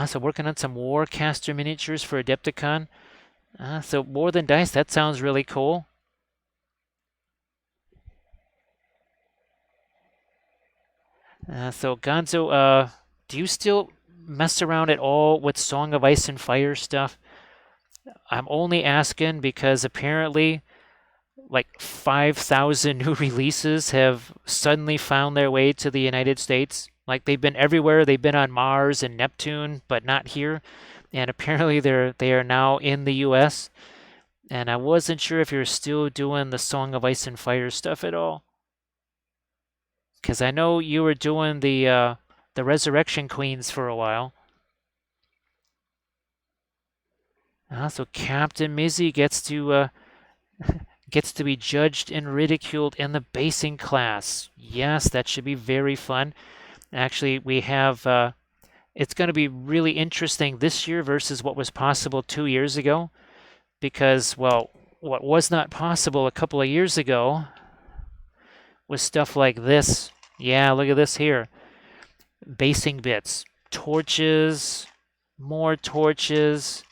So working on some Warcaster miniatures for Adepticon. So more than dice, that sounds really cool. So Gonzo, do you still mess around at all with Song of Ice and Fire stuff? I'm only asking because apparently like 5,000 new releases have suddenly found their way to the United States. Like they've been everywhere. They've been on Mars and Neptune, but not here. And apparently they are now in the US. And I wasn't sure if you're still doing the Song of Ice and Fire stuff at all. Because I know you were doing the Resurrection Queens for a while. So Captain Mizzy gets to be judged and ridiculed in the basing class. Yes, that should be very fun. Actually, we have it's going to be really interesting this year versus what was possible 2 years ago, because well, what was not possible a couple of years ago was stuff like this. Yeah, look at this here. Basing bits, torches, more torches,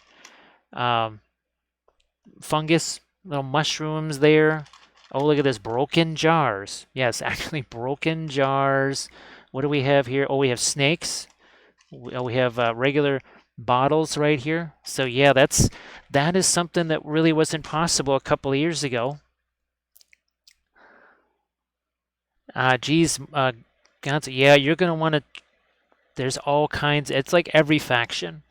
fungus, little mushrooms there. Oh, look at this, broken jars. Yes, actually broken jars. What do we have here? Oh, we have snakes. We have regular bottles right here. So yeah, that is something that really wasn't possible a couple of years ago. Geez, yeah, you're gonna want to. There's all kinds. It's like every faction,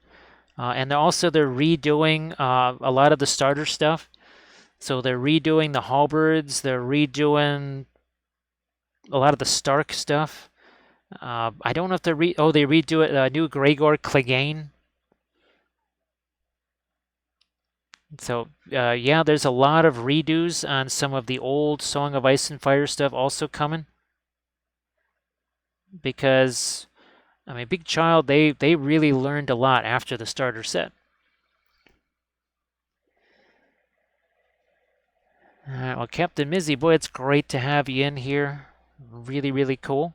and they're redoing a lot of the starter stuff. So they're redoing the halberds. They're redoing a lot of the Stark stuff. I don't know if they redo it. New Gregor Clegane. So yeah, there's a lot of redos on some of the old Song of Ice and Fire stuff also coming. Because I mean, Big Child, they really learned a lot after the starter set. Well, Captain Mizzy, boy, it's great to have you in here. Really, really cool.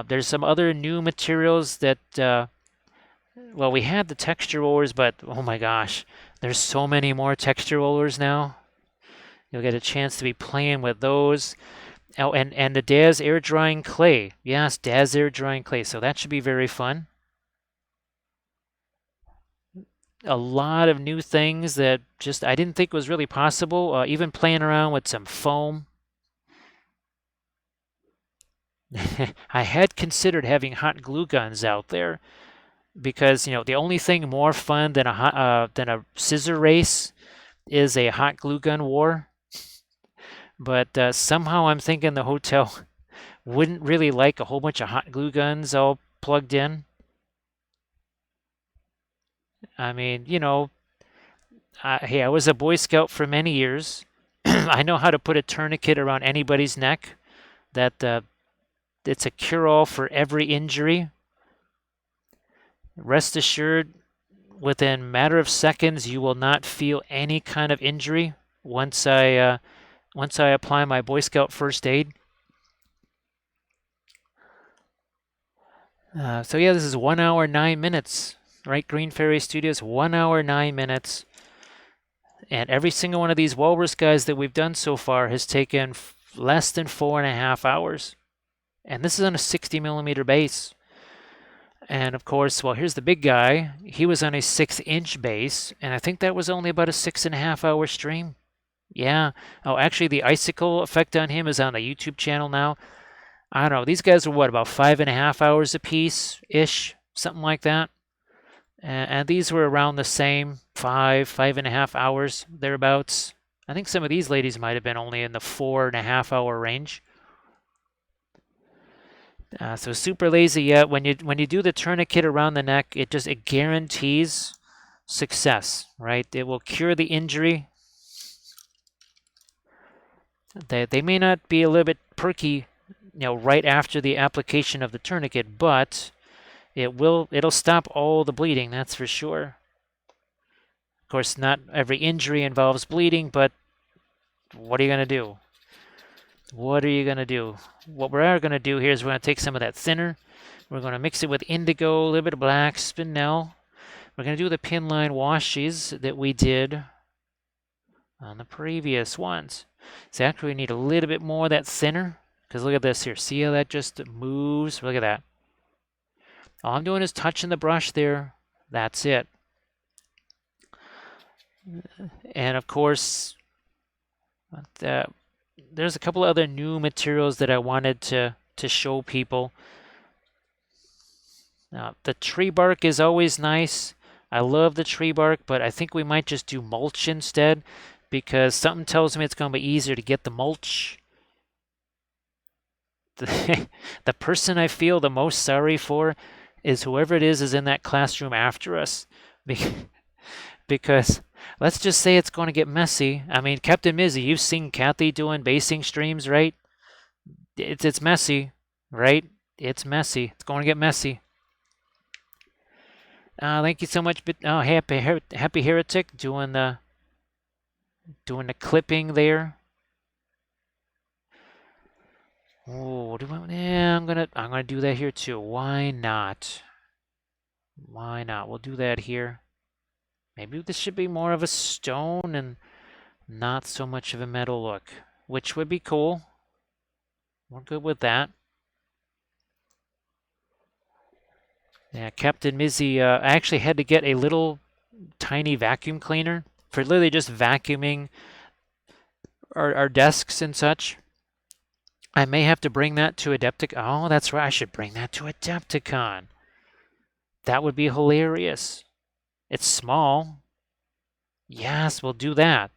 There's some other new materials that, well, we had the texture rollers, but oh my gosh, there's so many more texture rollers now. You'll get a chance to be playing with those. Oh, and the Daz air drying clay. Yes, Daz air drying clay. So that should be very fun. A lot of new things that just I didn't think was really possible. Even playing around with some foam. I had considered having hot glue guns out there because the only thing more fun than a scissor race is a hot glue gun war. But somehow I'm thinking the hotel wouldn't really like a whole bunch of hot glue guns all plugged in. I mean, hey, I was a Boy Scout for many years. I know how to put a tourniquet around anybody's neck. That it's a cure-all for every injury. Rest assured, within a matter of seconds, you will not feel any kind of injury once I apply my Boy Scout first aid. So yeah, this is 1 hour 9 minutes, right? Green Fairy Studios, 1 hour 9 minutes. And every single one of these Walrus guys that we've done so far has taken less than 4.5 hours. And this is on a 60 millimeter base. And of course, well, here's the big guy. He was on a 6-inch base, and I think that was only about a 6.5 hour stream. Yeah. Oh, actually, the icicle effect on him is on the YouTube channel now. I don't know. These guys are what, about 5.5 hours a piece ish, something like that. And these were around the same 5.5 hours thereabouts. I think some of these ladies might have been only in the 4.5 hour range. So super lazy. Yeah, when you do the tourniquet around the neck, it guarantees success, right? It will cure the injury. They may not be a little bit perky, right after the application of the tourniquet, but it'll stop all the bleeding, that's for sure. Of course, not every injury involves bleeding, but what are you going to do? What are you going to do? What we are going to do here is we're going to take some of that thinner. We're going to mix it with indigo, a little bit of black spinel. We're going to do the pin line washes that we did on the previous ones. So actually we need a little bit more of that thinner, because look at this here. See how that just moves? Look at that. All I'm doing is touching the brush there. That's it. And of course, there's a couple other new materials that I wanted to show people. The tree bark is always nice. I love the tree bark, but I think we might just do mulch instead, because something tells me it's going to be easier to get the mulch. The person I feel the most sorry for is whoever it is in that classroom after us. Because let's just say it's going to get messy. I mean, Captain Mizzy, you've seen Kathy doing basing streams, right? It's messy, right? It's messy. It's going to get messy. Thank you so much. Happy Heretic doing the clipping there. Oh, I'm gonna do that here too. Why not? Why not? We'll do that here. Maybe this should be more of a stone and not so much of a metal look, which would be cool. We're good with that. Yeah, Captain Mizzy, I actually had to get a little tiny vacuum cleaner for literally just vacuuming our desks and such. I may have to bring that to Adepticon. Oh, that's right. I should bring that to Adepticon. That would be hilarious. It's small. Yes, we'll do that.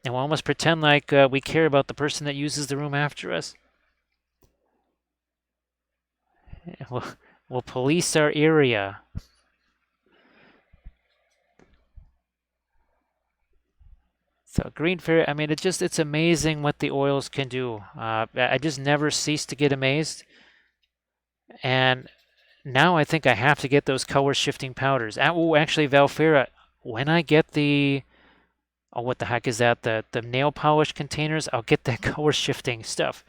And we'll almost pretend like we care about the person that uses the room after us. We'll police our area. So green fairy, I mean, it's amazing what the oils can do. I just never cease to get amazed. And now I think I have to get those color shifting powders. Oh, actually, Valfera, when I get what the heck is that? The nail polish containers, I'll get that color shifting stuff.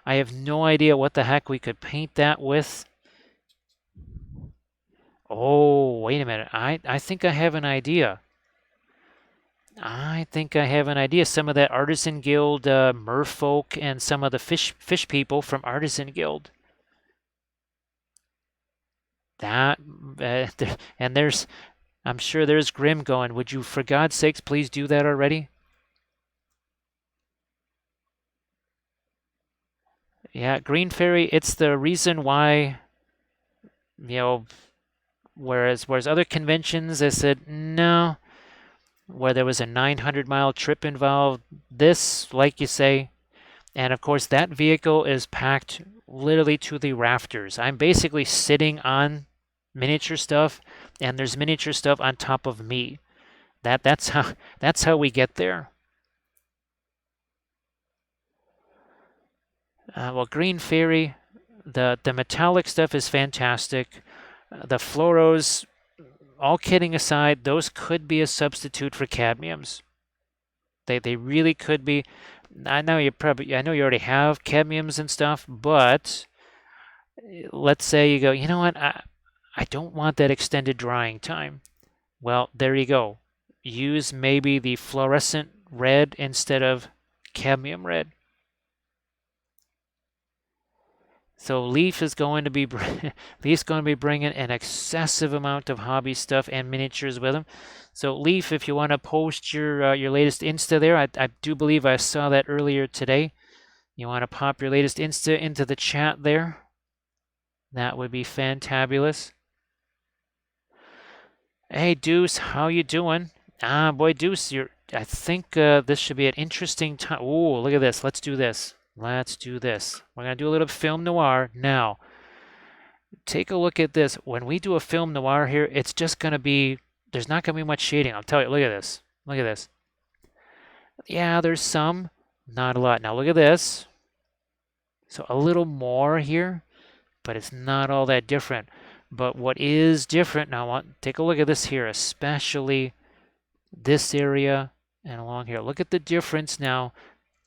I have no idea what the heck we could paint that with. Oh, wait a minute. I think I have an idea. I think I have an idea. Some of that Artisan Guild merfolk and some of the fish people from Artisan Guild. That and I'm sure there's Grim going, would you, for God's sakes, please do that already? Yeah, Green Fairy, it's the reason why, whereas other conventions, I said, no, where there was a 900-mile trip involved, this, like you say, and of course that vehicle is packed literally to the rafters. I'm basically sitting on miniature stuff, and there's miniature stuff on top of me. That's how we get there. Well, Green Fairy, the metallic stuff is fantastic. The fluoros, all kidding aside, those could be a substitute for cadmiums. They really could be. I know you already have cadmiums and stuff, but let's say you go, you know what, I don't want that extended drying time. Well, there you go. Use maybe the fluorescent red instead of cadmium red. So Leaf's going to be bringing an excessive amount of hobby stuff and miniatures with him. So Leaf, if you want to post your latest Insta there, I do believe I saw that earlier today. You want to pop your latest Insta into the chat there? That would be fantabulous. Hey Deuce, how you doing? Boy Deuce, I think this should be an interesting time. Oh, look at this. Let's do this. Let's do this. We're going to do a little film noir now. Take a look at this. When we do a film noir here, it's just going to be, there's not going to be much shading. I'll tell you, look at this. Look at this. Yeah, there's some, Not a lot. Now look at this. So a little more here, but it's not all that different. But what is different, now take a look at this here, especially this area and along here. Look at the difference now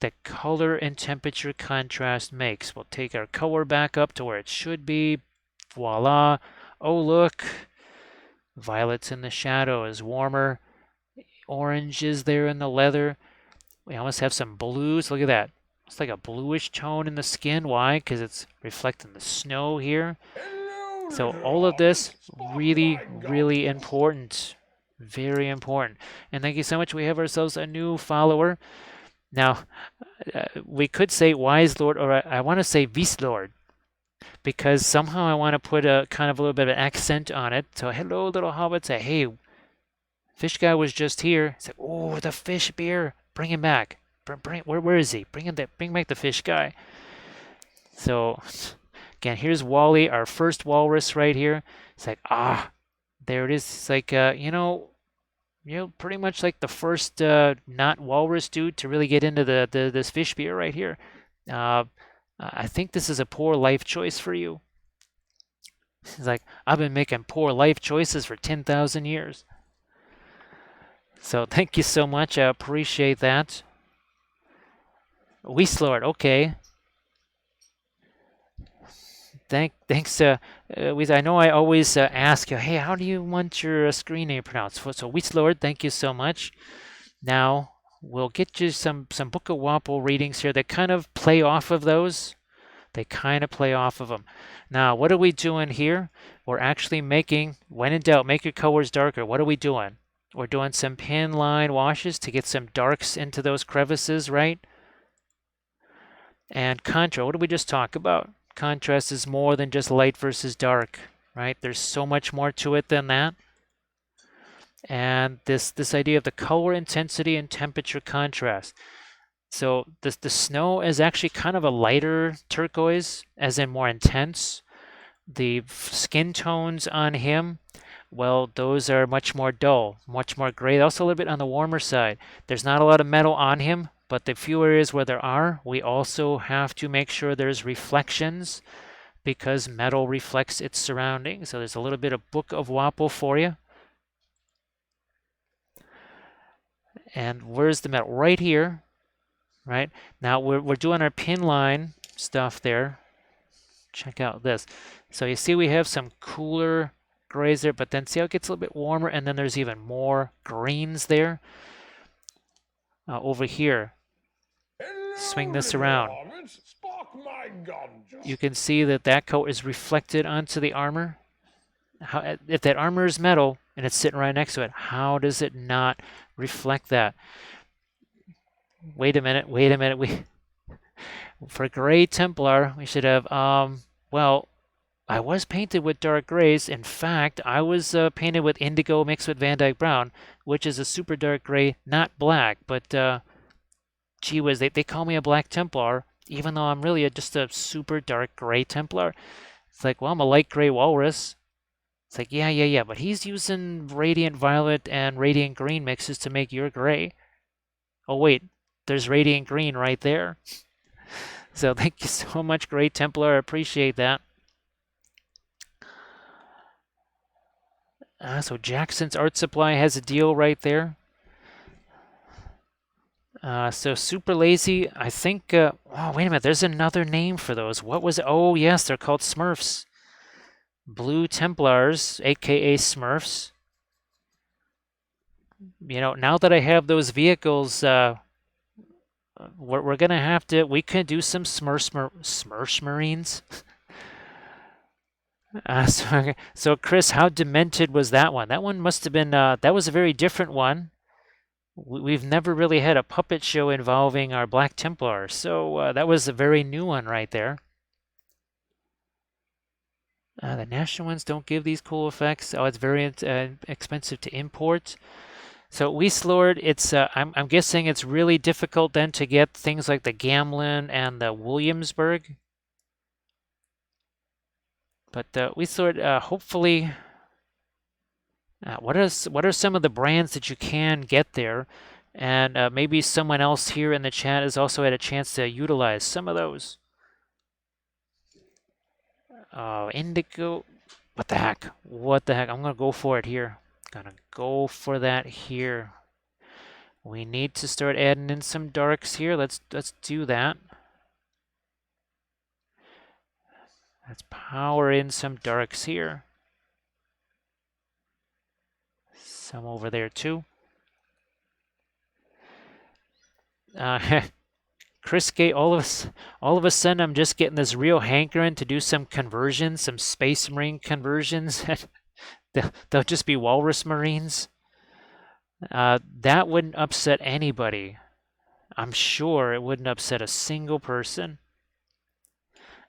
the color and temperature contrast makes. We'll take our color back up to where it should be. Voila. Oh, look. Violet's in the shadow is warmer. Orange is there in the leather. We almost have some blues. Look at that. It's like a bluish tone in the skin. Why? Because it's reflecting the snow here. So all of this really, really important. Very important. And thank you so much. We have ourselves a new follower. Now, we could say Wise Lord, or I want to say Vice Lord, because somehow I want to put a kind of a little bit of an accent on it. So hello, little hobbit. Say, hey, fish guy was just here. Say, oh, the fish beer. Bring him back. Where is he? Bring back the fish guy. So again, here's Wally, our first walrus right here. It's like, there it is. It's like, pretty much like the first not walrus dude to really get into this fish beer right here. I think this is a poor life choice for you. He's like, I've been making poor life choices for 10,000 years. So thank you so much. I appreciate that. Weaslord, okay. Thanks. I know I always ask you, hey, how do you want your screen name pronounced? So Weaslord, thank you so much. Now we'll get you some Book of Wappel readings here that kind of play off of those. They kind of play off of them. Now, what are we doing here? We're actually making, when in doubt, make your colors darker. What are we doing? We're doing some pin line washes to get some darks into those crevices, right? And contrast, what did we just talk about? Contrast is more than just light versus dark, right? There's so much more to it than that. And this idea of the color intensity and temperature contrast. So the snow is actually kind of a lighter turquoise, as in more intense. The skin tones on him, well, those are much more dull, much more gray. Also a little bit on the warmer side. There's not a lot of metal on him, but the few areas where there are, we also have to make sure there's reflections because metal reflects its surroundings. So there's a little bit of Book of Wappel for you. And where's the metal? Right here. Right now we're doing our pin line stuff there. Check out this. So you see we have some cooler grays there, but then see how it gets a little bit warmer, and then there's even more greens there. Over here, swing this around. You can see that coat is reflected onto the armor. If that armor is metal and it's sitting right next to it, how does it not reflect that? Wait a minute. For Gray Templar, we should have, well, I was painted with dark grays. In fact, I was painted with indigo mixed with Van Dyke Brown, which is a super dark gray, not black, but gee whiz, they call me a Black Templar, even though I'm really just a super dark gray Templar. It's like, well, I'm a light gray walrus. It's like, yeah, but he's using radiant violet and radiant green mixes to make your gray. Oh, wait. There's radiant green right there. So thank you so much, Great Templar. I appreciate that. So Jackson's Art Supply has a deal right there. So Super Lazy, I think, oh, wait a minute, there's another name for those. What was it? Oh, yes, they're called Smurfs. Blue Templars, aka Smurfs. You know, now that I have those vehicles, we're gonna have to. We could do some Smurf Marines. So Chris, how demented was that one? That one must have been. That was a very different one. We've never really had a puppet show involving our Black Templar, so that was a very new one right there. The national ones don't give these cool effects. Oh, it's very expensive to import. So Weaslord, it's I'm guessing it's really difficult then to get things like the Gamlin and the Williamsburg. But Weaslord, hopefully, what are some of the brands that you can get there? And maybe someone else here in the chat has also had a chance to utilize some of those. Indigo. What the heck? What the heck? I'm gonna go for it here. Gonna go for that here. We need to start adding in some darks here. Let's do that. Let's power in some darks here. Some over there too. Chris Gate, all of a sudden, I'm just getting this real hankering to do some conversions, some Space Marine conversions. They'll just be Walrus Marines. That wouldn't upset anybody. I'm sure it wouldn't upset a single person.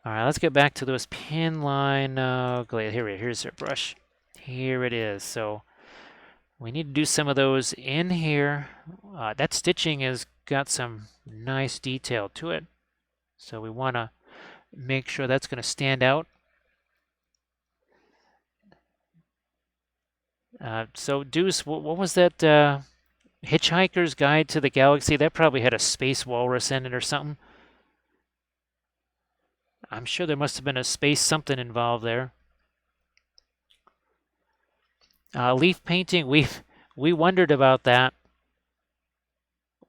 All right, let's get back to those pin line. Here's our brush. Here it is. So we need to do some of those in here. That stitching has got some nice detail to it. So we want to make sure that's going to stand out. So Deuce, what was that Hitchhiker's Guide to the Galaxy? That probably had a space walrus in it or something. I'm sure there must have been a space something involved there. Leaf painting, we wondered about that.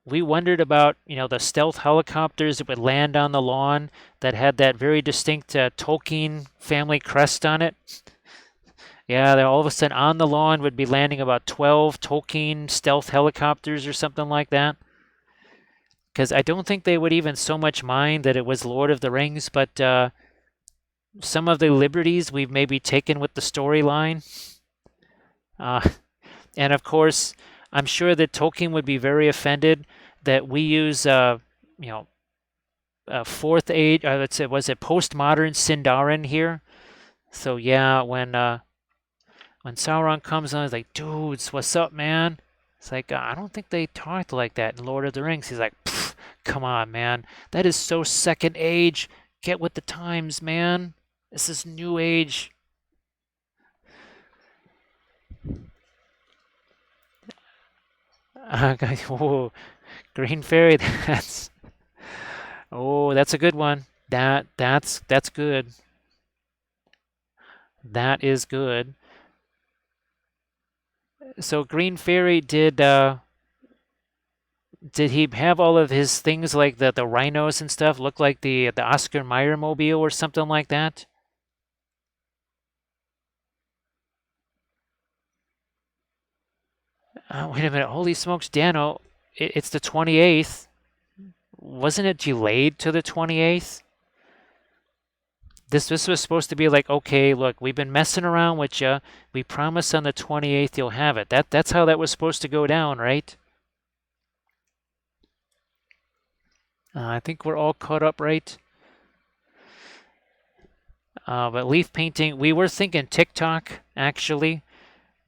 We wondered about, the stealth helicopters that would land on the lawn that had that very distinct Tolkien family crest on it. Yeah, they all of a sudden on the lawn would be landing about 12 Tolkien stealth helicopters or something like that. Because I don't think they would even so much mind that it was Lord of the Rings, but some of the liberties we've maybe taken with the storyline. And of course, I'm sure that Tolkien would be very offended that we use, Fourth Age, let's say, was it postmodern Sindarin here? So yeah, when Sauron comes on, he's like, dudes, what's up, man? It's like, I don't think they talked like that in Lord of the Rings. He's like, come on, man. That is so Second Age. Get with the times, man. This is New Age. Oh, Green Fairy, that's a good one. That's good. That is good. So Green Fairy, did he have all of his things like the rhinos and stuff look like the Oscar Mayer mobile or something like that? Wait a minute, holy smokes, Dano, it's the 28th. Wasn't it delayed to the 28th? This was supposed to be like, okay, look, we've been messing around with you. We promise on the 28th you'll have it. That's how that was supposed to go down, right? I think we're all caught up, right? But leaf painting, we were thinking TikTok, actually,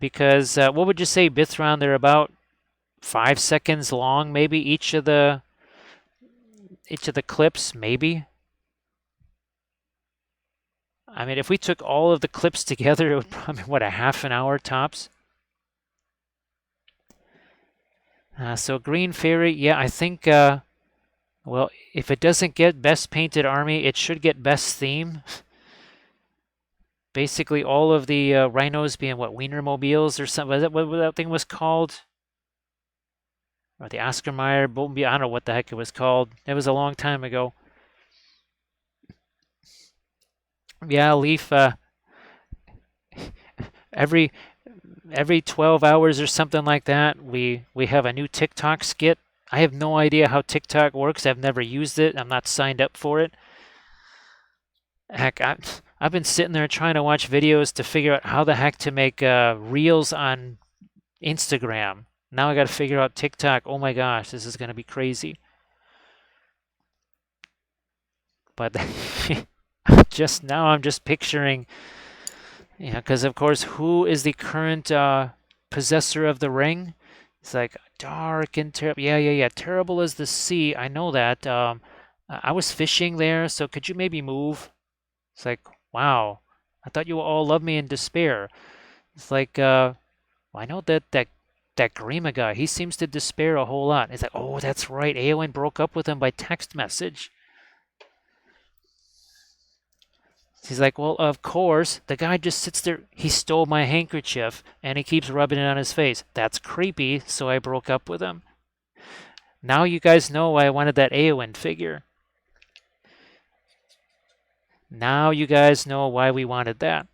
because what would you say, Bithron? They're about 5 seconds long, maybe each of the clips, maybe. I mean, if we took all of the clips together, it would probably, what, a half an hour tops? So Green Fairy, yeah, I think, well, if it doesn't get Best Painted Army, it should get Best Theme. Basically, all of the rhinos being, what, Wienermobiles or something? Was that what that thing was called? Or the Oscar Mayer Bumblebee? I don't know what the heck it was called. It was a long time ago. Yeah, Leaf, every 12 hours or something like that, we have a new TikTok skit. I have no idea how TikTok works. I've never used it. I'm not signed up for it. Heck, I've been sitting there trying to watch videos to figure out how the heck to make reels on Instagram. Now I got to figure out TikTok. Oh my gosh, this is going to be crazy. But just now I'm just picturing, because of course, who is the current possessor of the ring? It's like dark and terrible. Yeah. Terrible as the sea. I know that. I was fishing there, so could you maybe move? It's like, wow. I thought you all loved me in despair. It's like, well, I know that that Grima guy, he seems to despair a whole lot. He's like, oh, that's right, Eowyn broke up with him by text message. He's like, well, of course, the guy just sits there. He stole my handkerchief and he keeps rubbing it on his face. That's creepy, so I broke up with him. Now you guys know why I wanted that Eowyn figure. Now you guys know why we wanted that.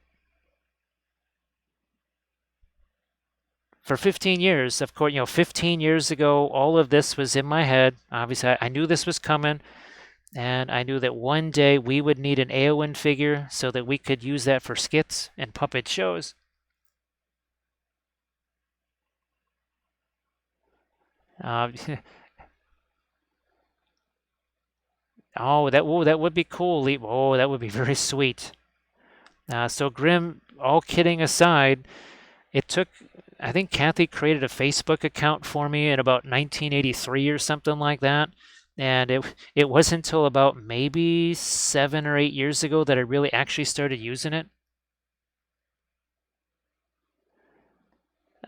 For 15 years, of course, 15 years ago, all of this was in my head. Obviously, I knew this was coming, and I knew that one day we would need an Eowyn figure so that we could use that for skits and puppet shows. Uh, that would be cool. Oh, that would be very sweet. So Grim, all kidding aside, it took, I think Kathy created a Facebook account for me in about 1983 or something like that. And it wasn't until about maybe 7 or 8 years ago that I really actually started using it.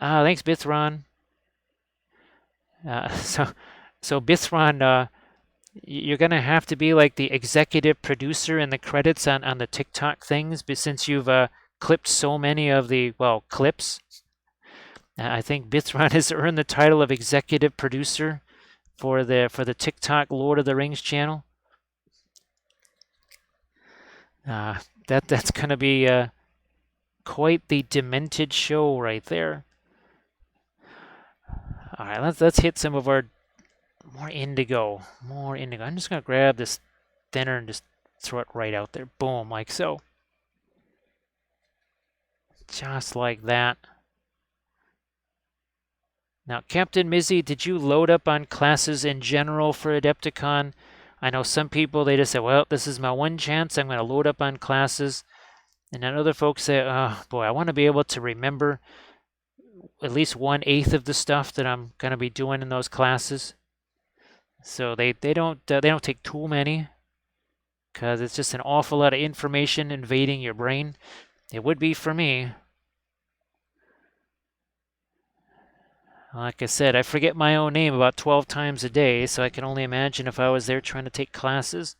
Thanks, Bithron. Uh, so, so Bithron, you're gonna have to be like the executive producer in the credits on the TikTok things, but since you've clipped so many of the clips, I think Bithron has earned the title of executive producer for the TikTok Lord of the Rings channel. That's gonna be quite the demented show right there. All right, let's hit some of our more indigo. I'm just gonna grab this thinner and just throw it right out there. Boom, like so. Just like that. Now, Captain Mizzy, did you load up on classes in general for Adepticon? I know some people, they just say, well, this is my one chance. I'm going to load up on classes. And then other folks say, oh, boy, I want to be able to remember at least 1/8 of the stuff that I'm going to be doing in those classes. So they don't take too many because it's just an awful lot of information invading your brain. It would be for me. Like I said, I forget my own name about 12 times a day, so I can only imagine if I was there trying to take classes.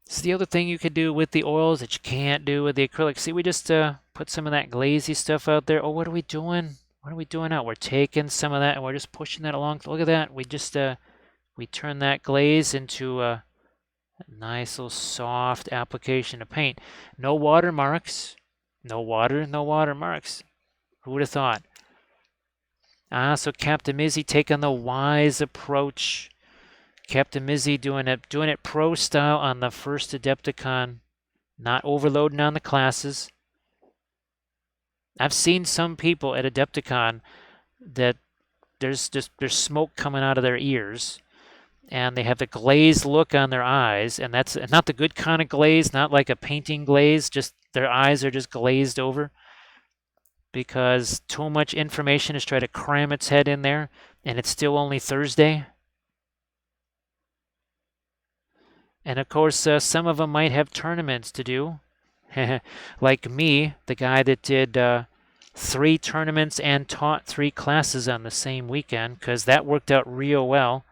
So the other thing you could do with the oils that you can't do with the acrylic. See, we just put some of that glazy stuff out there. Oh, what are we doing? What are we doing now? We're taking some of that and we're just pushing that along. Look at that. We just we turn that glaze into a nice little soft application of paint. No watermarks. No water, no watermarks. Who would have thought? So Captain Mizzy taking the wise approach. Captain Mizzy doing it pro style on the first Adepticon, not overloading on the classes. I've seen some people at Adepticon that there's smoke coming out of their ears, and they have the glazed look on their eyes, and that's not the good kind of glaze, not like a painting glaze, just their eyes are just glazed over because too much information is trying to cram its head in there, and it's still only Thursday. And of course, some of them might have tournaments to do. Like me, the guy that did 3 tournaments and taught 3 classes on the same weekend, because that worked out real well.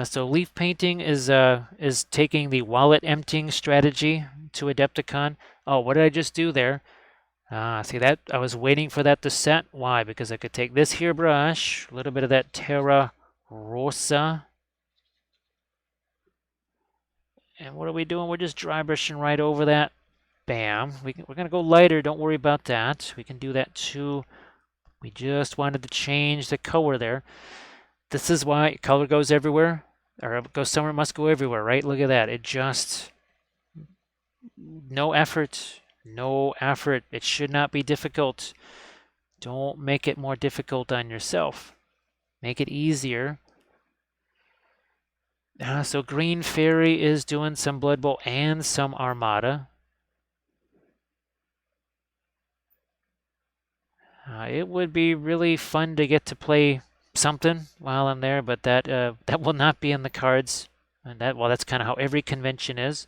So leaf painting is taking the wallet emptying strategy to Adepticon. Oh, what did I just do there? See that? I was waiting for that to set. Why? Because I could take this here brush, a little bit of that Terra Rosa. And what are we doing? We're just dry brushing right over that. Bam. We're going to go lighter. Don't worry about that. We can do that too. We just wanted to change the color there. This is why color goes everywhere. Or it goes somewhere, must go everywhere, right? Look at that. It just... No effort. No effort. It should not be difficult. Don't make it more difficult on yourself. Make it easier. So Green Fairy is doing some Blood Bowl and some Armada. It would be really fun to get to play something while I'm there, but that will not be in the cards. And that's kind of how every convention is.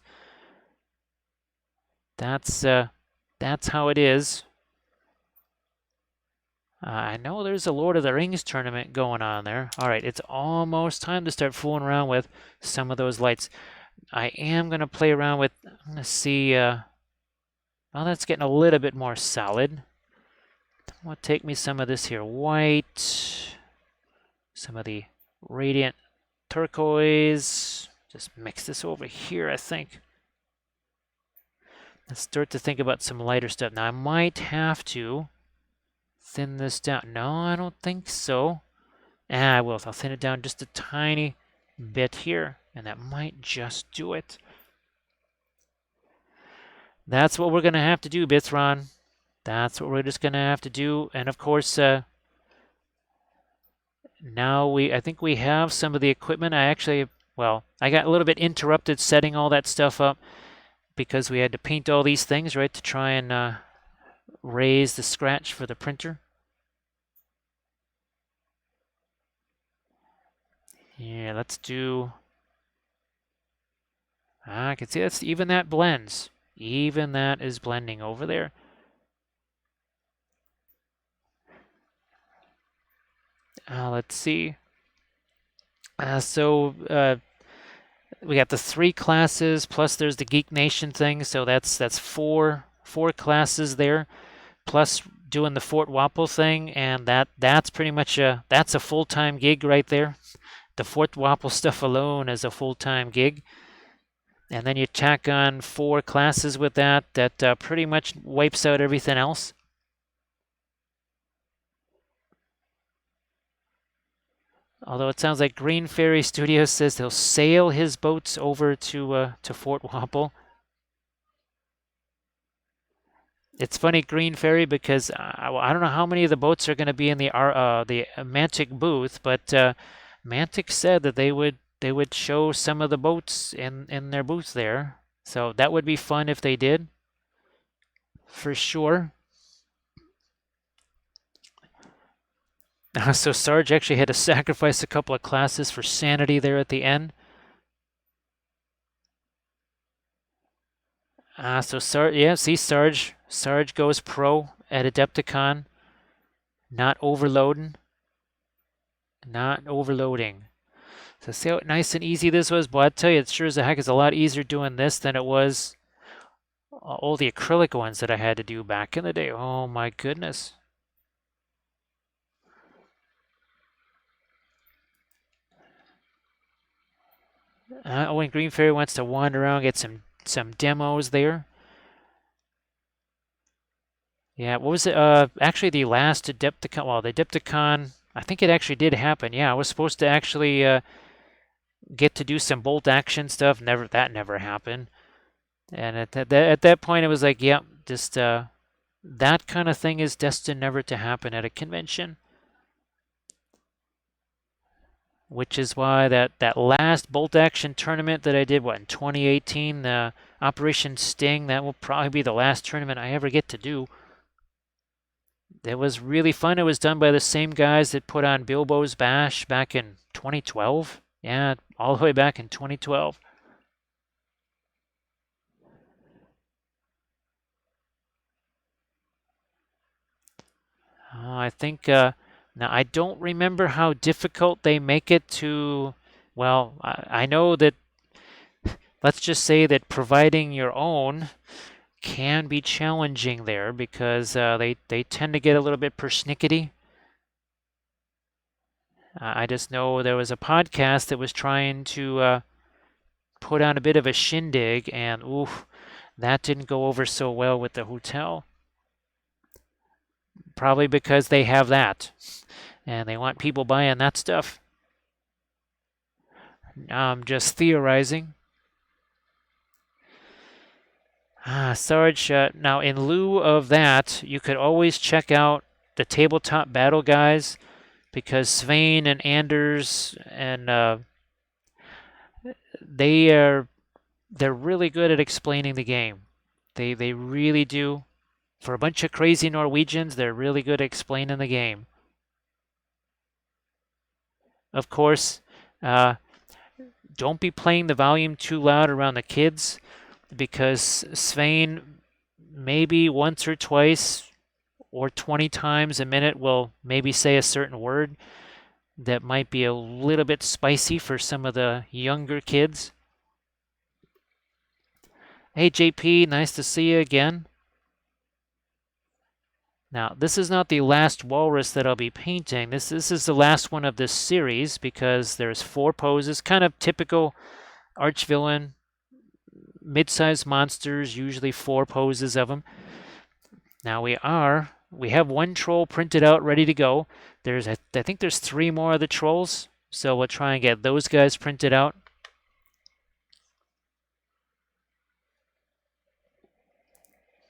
That's That's how it is. I know there's a Lord of the Rings tournament going on there. All right, it's almost time to start fooling around with some of those lights. I am going to play around with, I'm going to see, well, that's getting a little bit more solid. I'll take me some of this here white, some of the radiant turquoise. Just mix this over here, I think. Let's start to think about some lighter stuff. Now, I might have to thin this down. No, I don't think so. I will. I'll thin it down just a tiny bit here, and that might just do it. That's what we're going to have to do, Bithron. That's what we're just going to have to do. And of course, now I think we have some of the equipment. I got a little bit interrupted setting all that stuff up because we had to paint all these things, right, to try and raise the scratch for the printer. Yeah, let's do... I can see even that blends. Even that is blending over there. Let's see. We got the 3 classes, plus there's the Geek Nation thing, so that's four classes there, plus doing the Fort Wappel thing, and that's pretty much that's a full-time gig right there. The Fort Wappel stuff alone is a full-time gig. And then you tack on 4 classes with that pretty much wipes out everything else. Although it sounds like Green Fairy Studios says he'll sail his boats over to Fort Wappel. It's funny, Green Fairy, because I don't know how many of the boats are going to be in the Mantic booth, but Mantic said that they would show some of the boats in their booth there. So that would be fun if they did, for sure. So Sarge actually had to sacrifice a couple of classes for sanity there at the end. So Sarge, yeah, see Sarge goes pro at Adepticon. Not overloading. Not overloading. So see how nice and easy this was? But I tell you, it sure as the heck is a lot easier doing this than it was all the acrylic ones that I had to do back in the day. Oh my goodness. When Green Fairy wants to wander around, get some demos there. Yeah, what was it? Actually, the last Adepticon, well, the Adepticon, I think it actually did happen. Yeah, I was supposed to actually get to do some bolt action stuff. That never happened. And at that point, it was like, yeah, just that kind of thing is destined never to happen at a convention. Which is why that last bolt action tournament that I did, in 2018, the Operation Sting, that will probably be the last tournament I ever get to do. It was really fun. It was done by the same guys that put on Bilbo's Bash back in 2012. Yeah, all the way back in 2012. I think, now I don't remember how difficult they make it to, well, I know that, let's just say that providing your own can be challenging there because they tend to get a little bit persnickety. I just know there was a podcast that was trying to put on a bit of a shindig, and oof, that didn't go over so well with the hotel. Probably because they have that, and they want people buying that stuff. I'm just theorizing. Sarge, now in lieu of that, you could always check out the Tabletop Battle guys, because Svein and Anders and they're really good at explaining the game. They really do. For a bunch of crazy Norwegians, they're really good at explaining the game. Of course, don't be playing the volume too loud around the kids, because Svein maybe once or twice or 20 times a minute we'll maybe say a certain word that might be a little bit spicy for some of the younger kids. Hey JP, nice to see you again. Now, this is not the last walrus that I'll be painting. This is the last one of this series because there's 4 poses, kind of typical Archvillain, mid-sized monsters, usually 4 poses of them. Now we have 1 troll printed out, ready to go. I think there's 3 more of the trolls, so we'll try and get those guys printed out.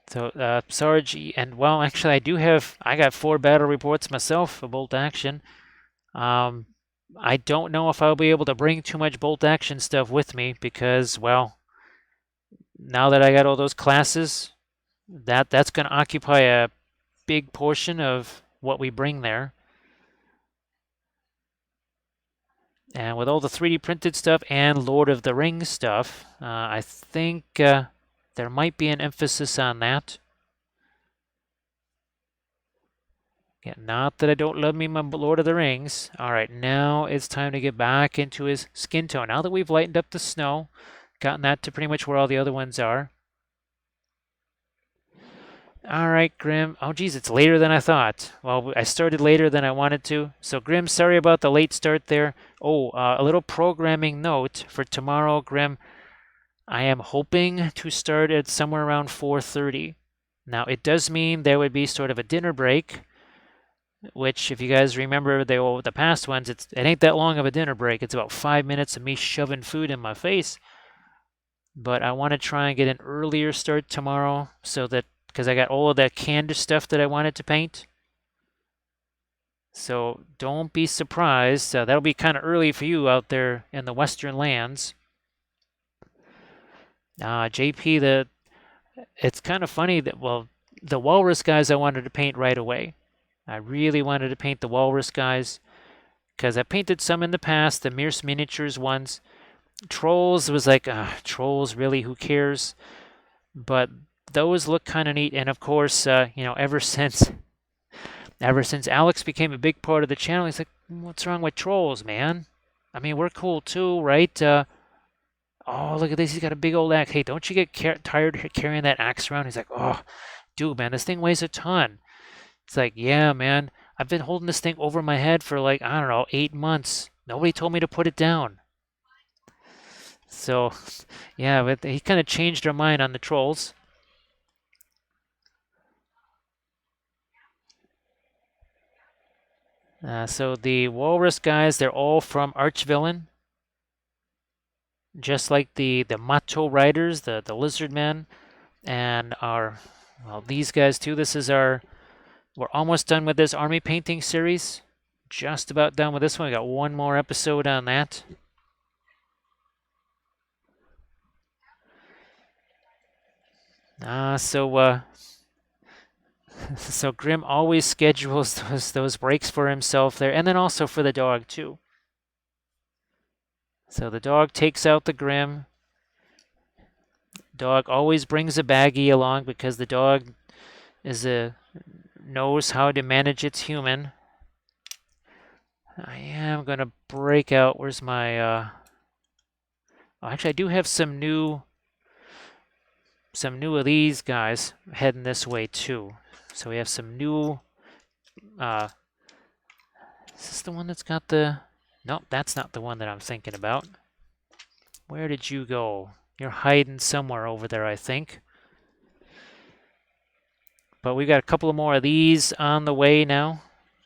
So, Sarge, and well, actually, I got 4 battle reports myself for bolt action. I don't know if I'll be able to bring too much bolt action stuff with me because, well, now that I got all those classes, that's going to occupy a big portion of what we bring there. And with all the 3D printed stuff and Lord of the Rings stuff, I think there might be an emphasis on that. Yeah, not that I don't love me my Lord of the Rings. All right, now it's time to get back into his skin tone. Now that we've lightened up the snow, gotten that to pretty much where all the other ones are. All right, Grim. Oh, geez, it's later than I thought. Well, I started later than I wanted to. So, Grim, sorry about the late start there. Oh, a little programming note for tomorrow, Grim. I am hoping to start at somewhere around 4:30. Now, it does mean there would be sort of a dinner break, which, if you guys remember the past ones, it ain't that long of a dinner break. It's about 5 minutes of me shoving food in my face. But I want to try and get an earlier start tomorrow so that because I got all of that canned stuff that I wanted to paint. So don't be surprised. That'll be kind of early for you out there in the western lands. JP, it's kind of funny that, well, the walrus guys I wanted to paint right away. I really wanted to paint the walrus guys because I painted some in the past, the Mears Miniatures ones. Trolls was like, trolls, really, who cares? But those look kind of neat, and of course, ever since Alex became a big part of the channel, he's like, "What's wrong with trolls, man? I mean, we're cool too, right?" Oh, look at this! He's got a big old axe. Hey, don't you get tired of carrying that axe around? He's like, "Oh, dude, man, this thing weighs a ton." It's like, "Yeah, man, I've been holding this thing over my head for like I don't know, 8 months. Nobody told me to put it down." So, yeah, but he kind of changed our mind on the trolls. So the Walrus guys, they're all from Archvillain. Just like the Mato Riders, the Lizard Men, and these guys too. We're almost done with this army painting series. Just about done with this one. We got 1 more episode on that. So Grim always schedules those breaks for himself there, and then also for the dog too. So the dog takes out the Grim. Dog always brings a baggie along because the dog knows how to manage its human. I am gonna break out. Where's my? Actually, I do have some new of these guys heading this way too. So we have some new. Is this the one that's got the? Nope, that's not the one that I'm thinking about. Where did you go? You're hiding somewhere over there, I think. But we got a couple of more of these on the way now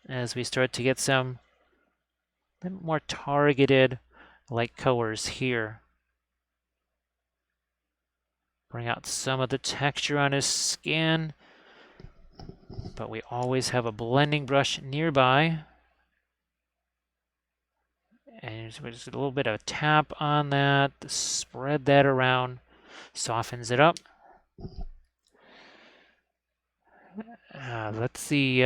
as we start to get some a bit more targeted light colors here. Bring out some of the texture on his skin. But we always have a blending brush nearby. And just a little bit of a tap on that, spread that around, softens it up. Let's see.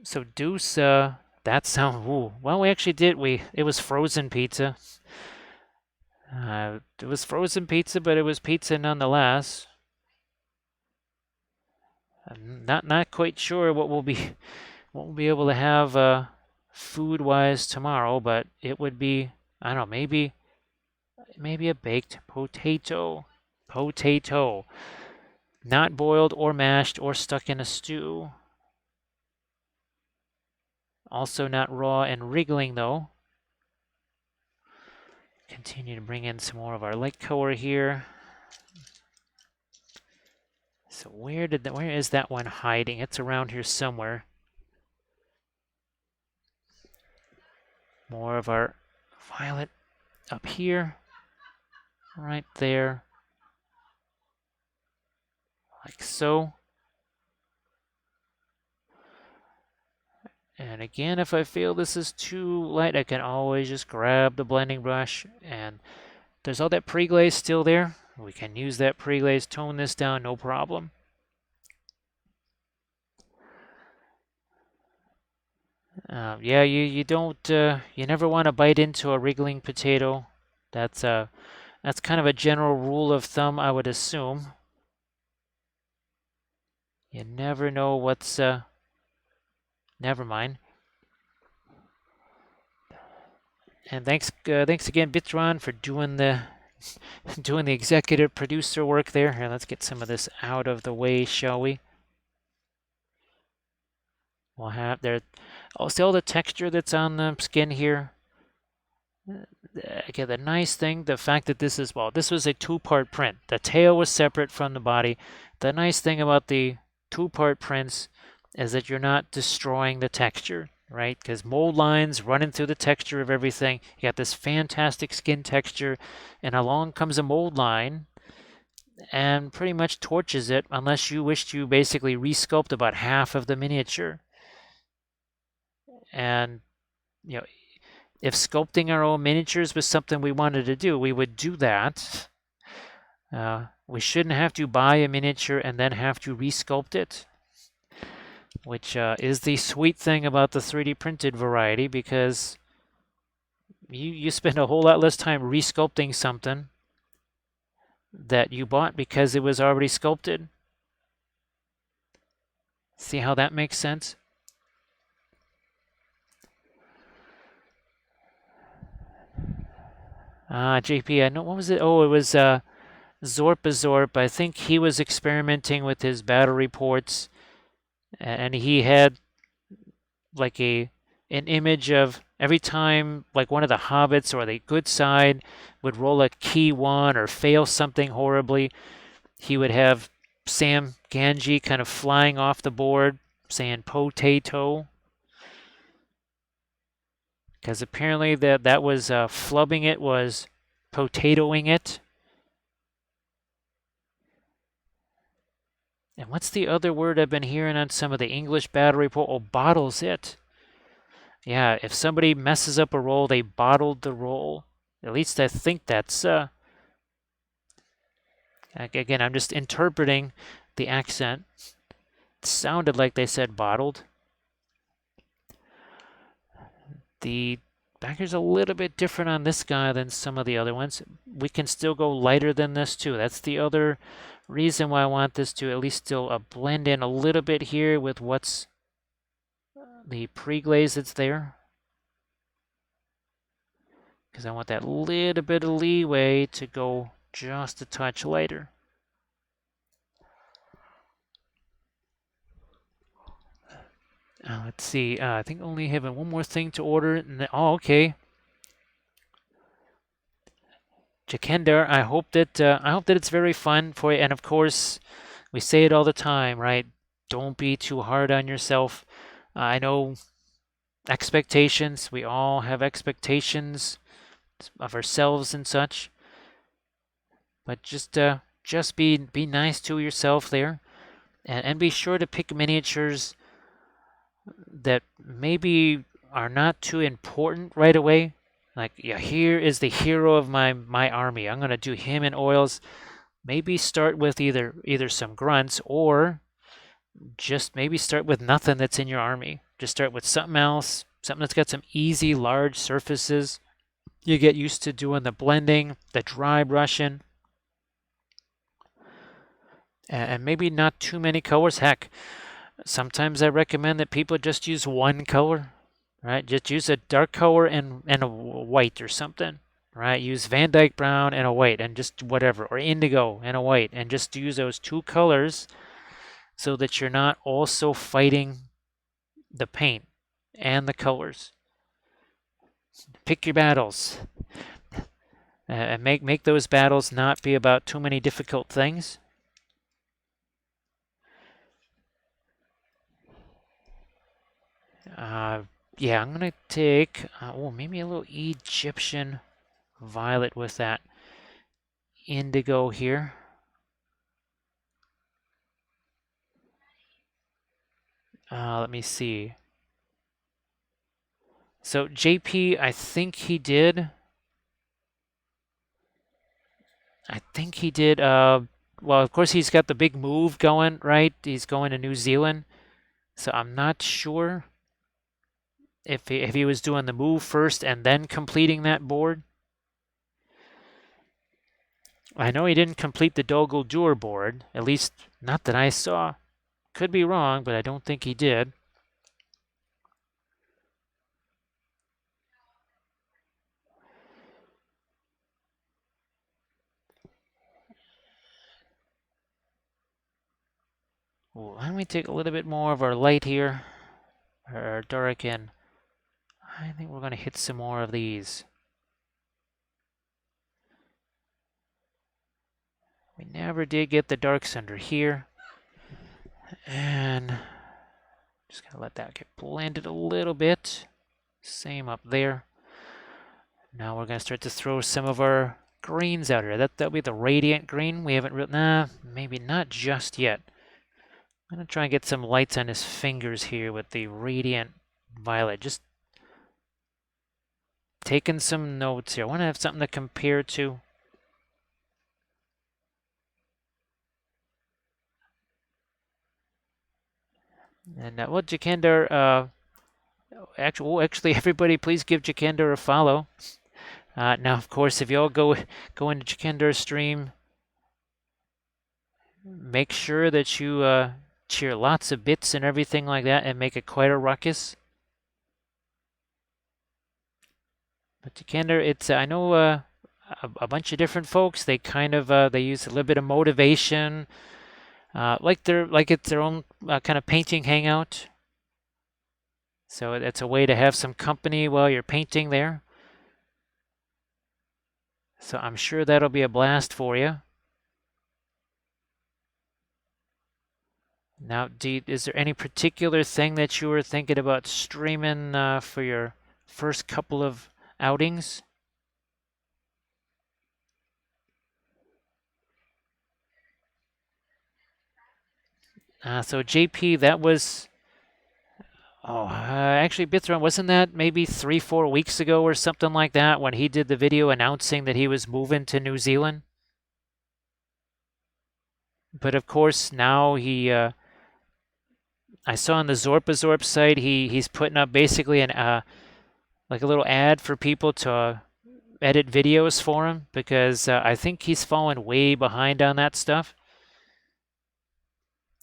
So Deuce, that sound. Ooh, well, we actually did. It was frozen pizza. It was frozen pizza, but it was pizza nonetheless. I'm not quite sure what we'll be able to have food-wise tomorrow, but it would be, I don't know, maybe a baked potato. Potato. Not boiled or mashed or stuck in a stew. Also not raw and wriggling though. Continue to bring in some more of our light color here. So where is that one hiding? It's around here somewhere. More of our violet up here. Right there. Like so. And again, if I feel this is too light, I can always just grab the blending brush, and there's all that pre-glaze still there. We can use that pre-glaze, tone this down, no problem. Yeah, you don't you never want to bite into a wriggling potato. That's kind of a general rule of thumb, I would assume. You never know what's never mind. And thanks again, Bitron, for doing the executive producer work there. Here, let's get some of this out of the way, shall we? We'll have there. Oh, see all the texture that's on the skin here. Okay, the nice thing, the fact that this was a two-part print. The tail was separate from the body. The nice thing about the two-part prints is that you're not destroying the texture, right? Because mold lines running through the texture of everything. You got this fantastic skin texture, and along comes a mold line and pretty much torches it unless you wish to basically resculpt about half of the miniature. And, you know, if sculpting our own miniatures was something we wanted to do, we would do that. We shouldn't have to buy a miniature and then have to resculpt it, which is the sweet thing about the 3D printed variety, because you spend a whole lot less time resculpting something that you bought because it was already sculpted. See how that makes sense? JP, I know, what was it? Oh, it was Zorp. I think he was experimenting with his battle reports, and he had like an image of every time like one of the hobbits or the good side would roll a key one or fail something horribly, he would have Sam Ganji kind of flying off the board saying potato. Because apparently that was flubbing it, was potatoing it. And what's the other word I've been hearing on some of the English battle report? Oh, bottles it. Yeah, if somebody messes up a roll, they bottled the roll. At least I think that's... Again, I'm just interpreting the accent. It sounded like they said bottled. The backer's a little bit different on this guy than some of the other ones. We can still go lighter than this too. That's the other reason why I want this to at least still blend in a little bit here with what's the pre-glaze that's there. Because I want that little bit of leeway to go just a touch lighter. Let's see. I think only having one more thing to order. Oh, okay. Jakender, I hope that it's very fun for you. And of course, we say it all the time, right? Don't be too hard on yourself. I know expectations. We all have expectations of ourselves and such. But just be nice to yourself there, and be sure to pick miniatures that maybe are not too important right away. Like, yeah, here is the hero of my army. I'm gonna do him in oils. Maybe start with either some grunts, or just maybe start with nothing that's in your army. Just start with something else, something that's got some easy large surfaces. You get used to doing the blending, the dry brushing, and maybe not too many colors. Heck, sometimes I recommend that people just use one color, right? Just use a dark color and a white or something, right? Use Van Dyke brown and a white and just whatever, or indigo and a white, and just use those two colors so that you're not also fighting the paint and the colors. Pick your battles. And make those battles not be about too many difficult things. Yeah, I'm gonna take maybe a little Egyptian violet with that indigo here. Let me see. So JP, I think he did. Well, of course he's got the big move going, right? He's going to New Zealand. So I'm not sure if he was doing the move first and then completing that board. I know he didn't complete the Dogul Dur board, at least not that I saw. Could be wrong, but I don't think he did. Why don't we take a little bit more of our light here, or dark, and I think we're going to hit some more of these. We never did get the darks under here. And just going to let that get blended a little bit. Same up there. Now we're going to start to throw some of our greens out here. That'll be the radiant green. We haven't really, maybe not just yet. I'm going to try and get some lights on his fingers here with the radiant violet. Just taking some notes here. I want to have something to compare to. And well, Jakender, actually, everybody, please give Jakender a follow. Now, of course, if you all go into Jakender's stream, make sure that you cheer lots of bits and everything like that, and make it quite a ruckus. But Jakender, it's I know a bunch of different folks. They kind of they use a little bit of motivation, like it's their own kind of painting hangout. So it's a way to have some company while you're painting there. So I'm sure that'll be a blast for you. Now, is there any particular thing that you were thinking about streaming for your first couple of outings? So JP, that was actually Bithron, wasn't that maybe 3-4 weeks ago or something like that when he did the video announcing that he was moving to New Zealand? But of course now I saw on the Zorp site he's putting up basically an like a little ad for people to edit videos for him because I think he's fallen way behind on that stuff.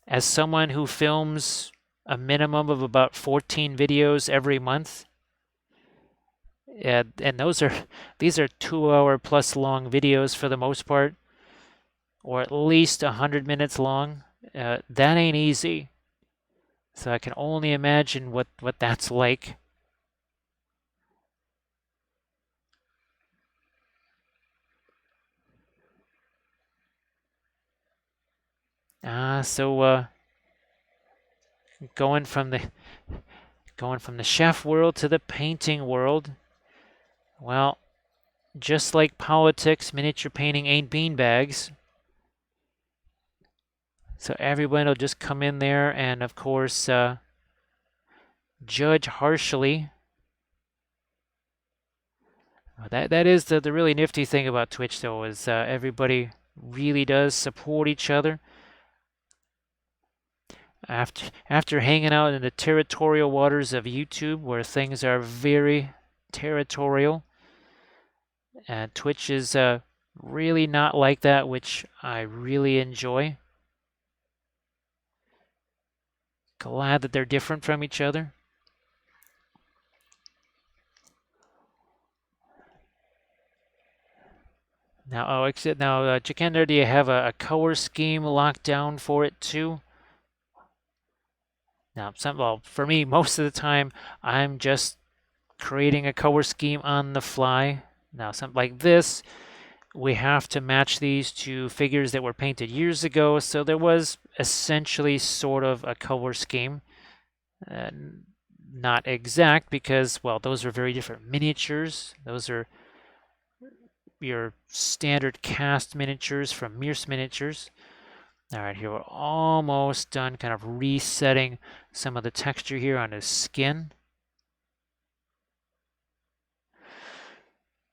As someone who films a minimum of about 14 videos every month, and these are 2-hour plus long videos for the most part, or at least 100 minutes long. That ain't easy. So I can only imagine what that's like. So going from the chef world to the painting world. Well, just like politics, miniature painting ain't beanbags. So everyone will just come in there and, of course, judge harshly. That is the really nifty thing about Twitch, though, is everybody really does support each other. After hanging out in the territorial waters of YouTube, where things are very territorial, And Twitch is really not like that, which I really enjoy. Glad that they're different from each other. Now, Jacanda, do you have a color scheme locked down for it too? Now, well, for me, most of the time, I'm just creating a color scheme on the fly. Now, something like this, we have to match these to figures that were painted years ago, so there was essentially sort of a color scheme. Not exact because, well, those are very different miniatures. Those are your standard cast miniatures from Mears Miniatures. All right, here we're almost done kind of resetting some of the texture here on his skin.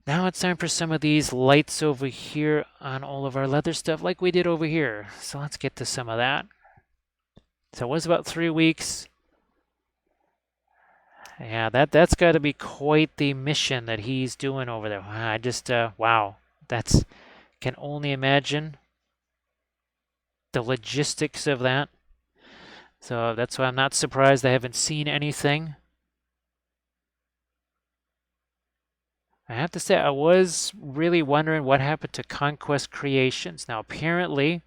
Now it's time for some of these lights over here on all of our leather stuff like we did over here. So let's get to some of that. So it was about 3 weeks. Yeah, that's got to be quite the mission that he's doing over there. I just, wow, can only imagine the logistics of that. So that's why I'm not surprised I haven't seen anything. I have to say, I was really wondering what happened to Conquest Creations. Now, apparently,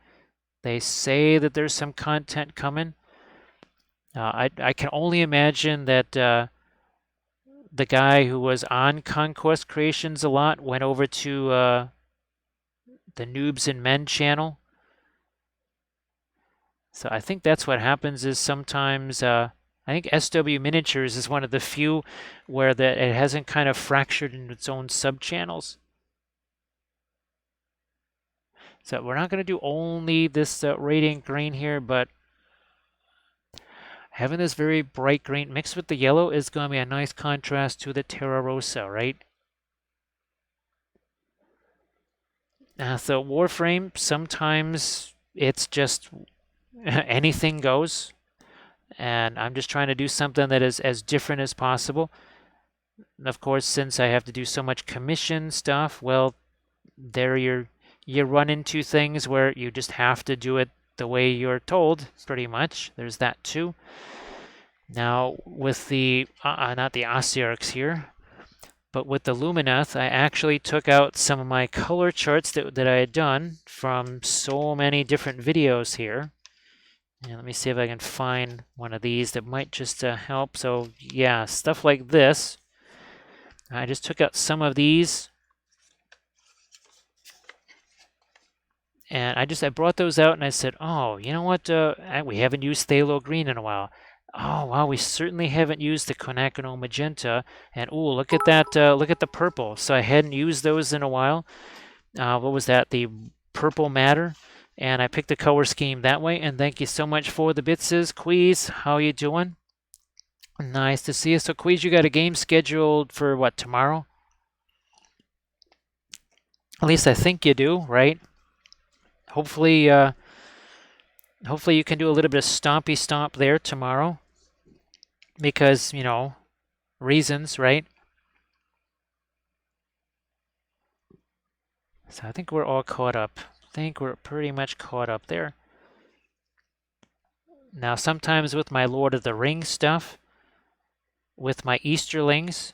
they say that there's some content coming. I can only imagine that the guy who was on Conquest Creations a lot went over to the Noobs and Men channel. So I think that's what happens is sometimes I think SW Miniatures is one of the few where it hasn't kind of fractured into its own sub-channels. So we're not going to do only this radiant green here, but having this very bright green mixed with the yellow is going to be a nice contrast to the Terra Rosa, right? So Warframe, sometimes it's just anything goes. And I'm just trying to do something that is as different as possible. And of course, since I have to do so much commission stuff, well, there you run into things where you just have to do it the way you're told, pretty much. There's that too. Now, with the, not the Osiarchs here, but with the Lumineth, I actually took out some of my color charts that I had done from so many different videos here. And let me see if I can find one of these that might just help. So yeah, stuff like this. I just took out some of these. And I brought those out and I said, oh, you know what? We haven't used Phthalo Green in a while. Oh, wow, we certainly haven't used the Quinacridone Magenta. And ooh, look at that, look at the purple. So I hadn't used those in a while. What was that? The Purple Matter. And I picked the color scheme that way. And thank you so much for the bitses. Queez, how you doing? Nice to see you. So Queez, you got a game scheduled for what, tomorrow? At least I think you do, right? Hopefully, hopefully you can do a little bit of stompy stomp there tomorrow. Because, you know, reasons, right? So I think we're all caught up. I think we're pretty much caught up there. Now, sometimes with my Lord of the Rings stuff, with my Easterlings,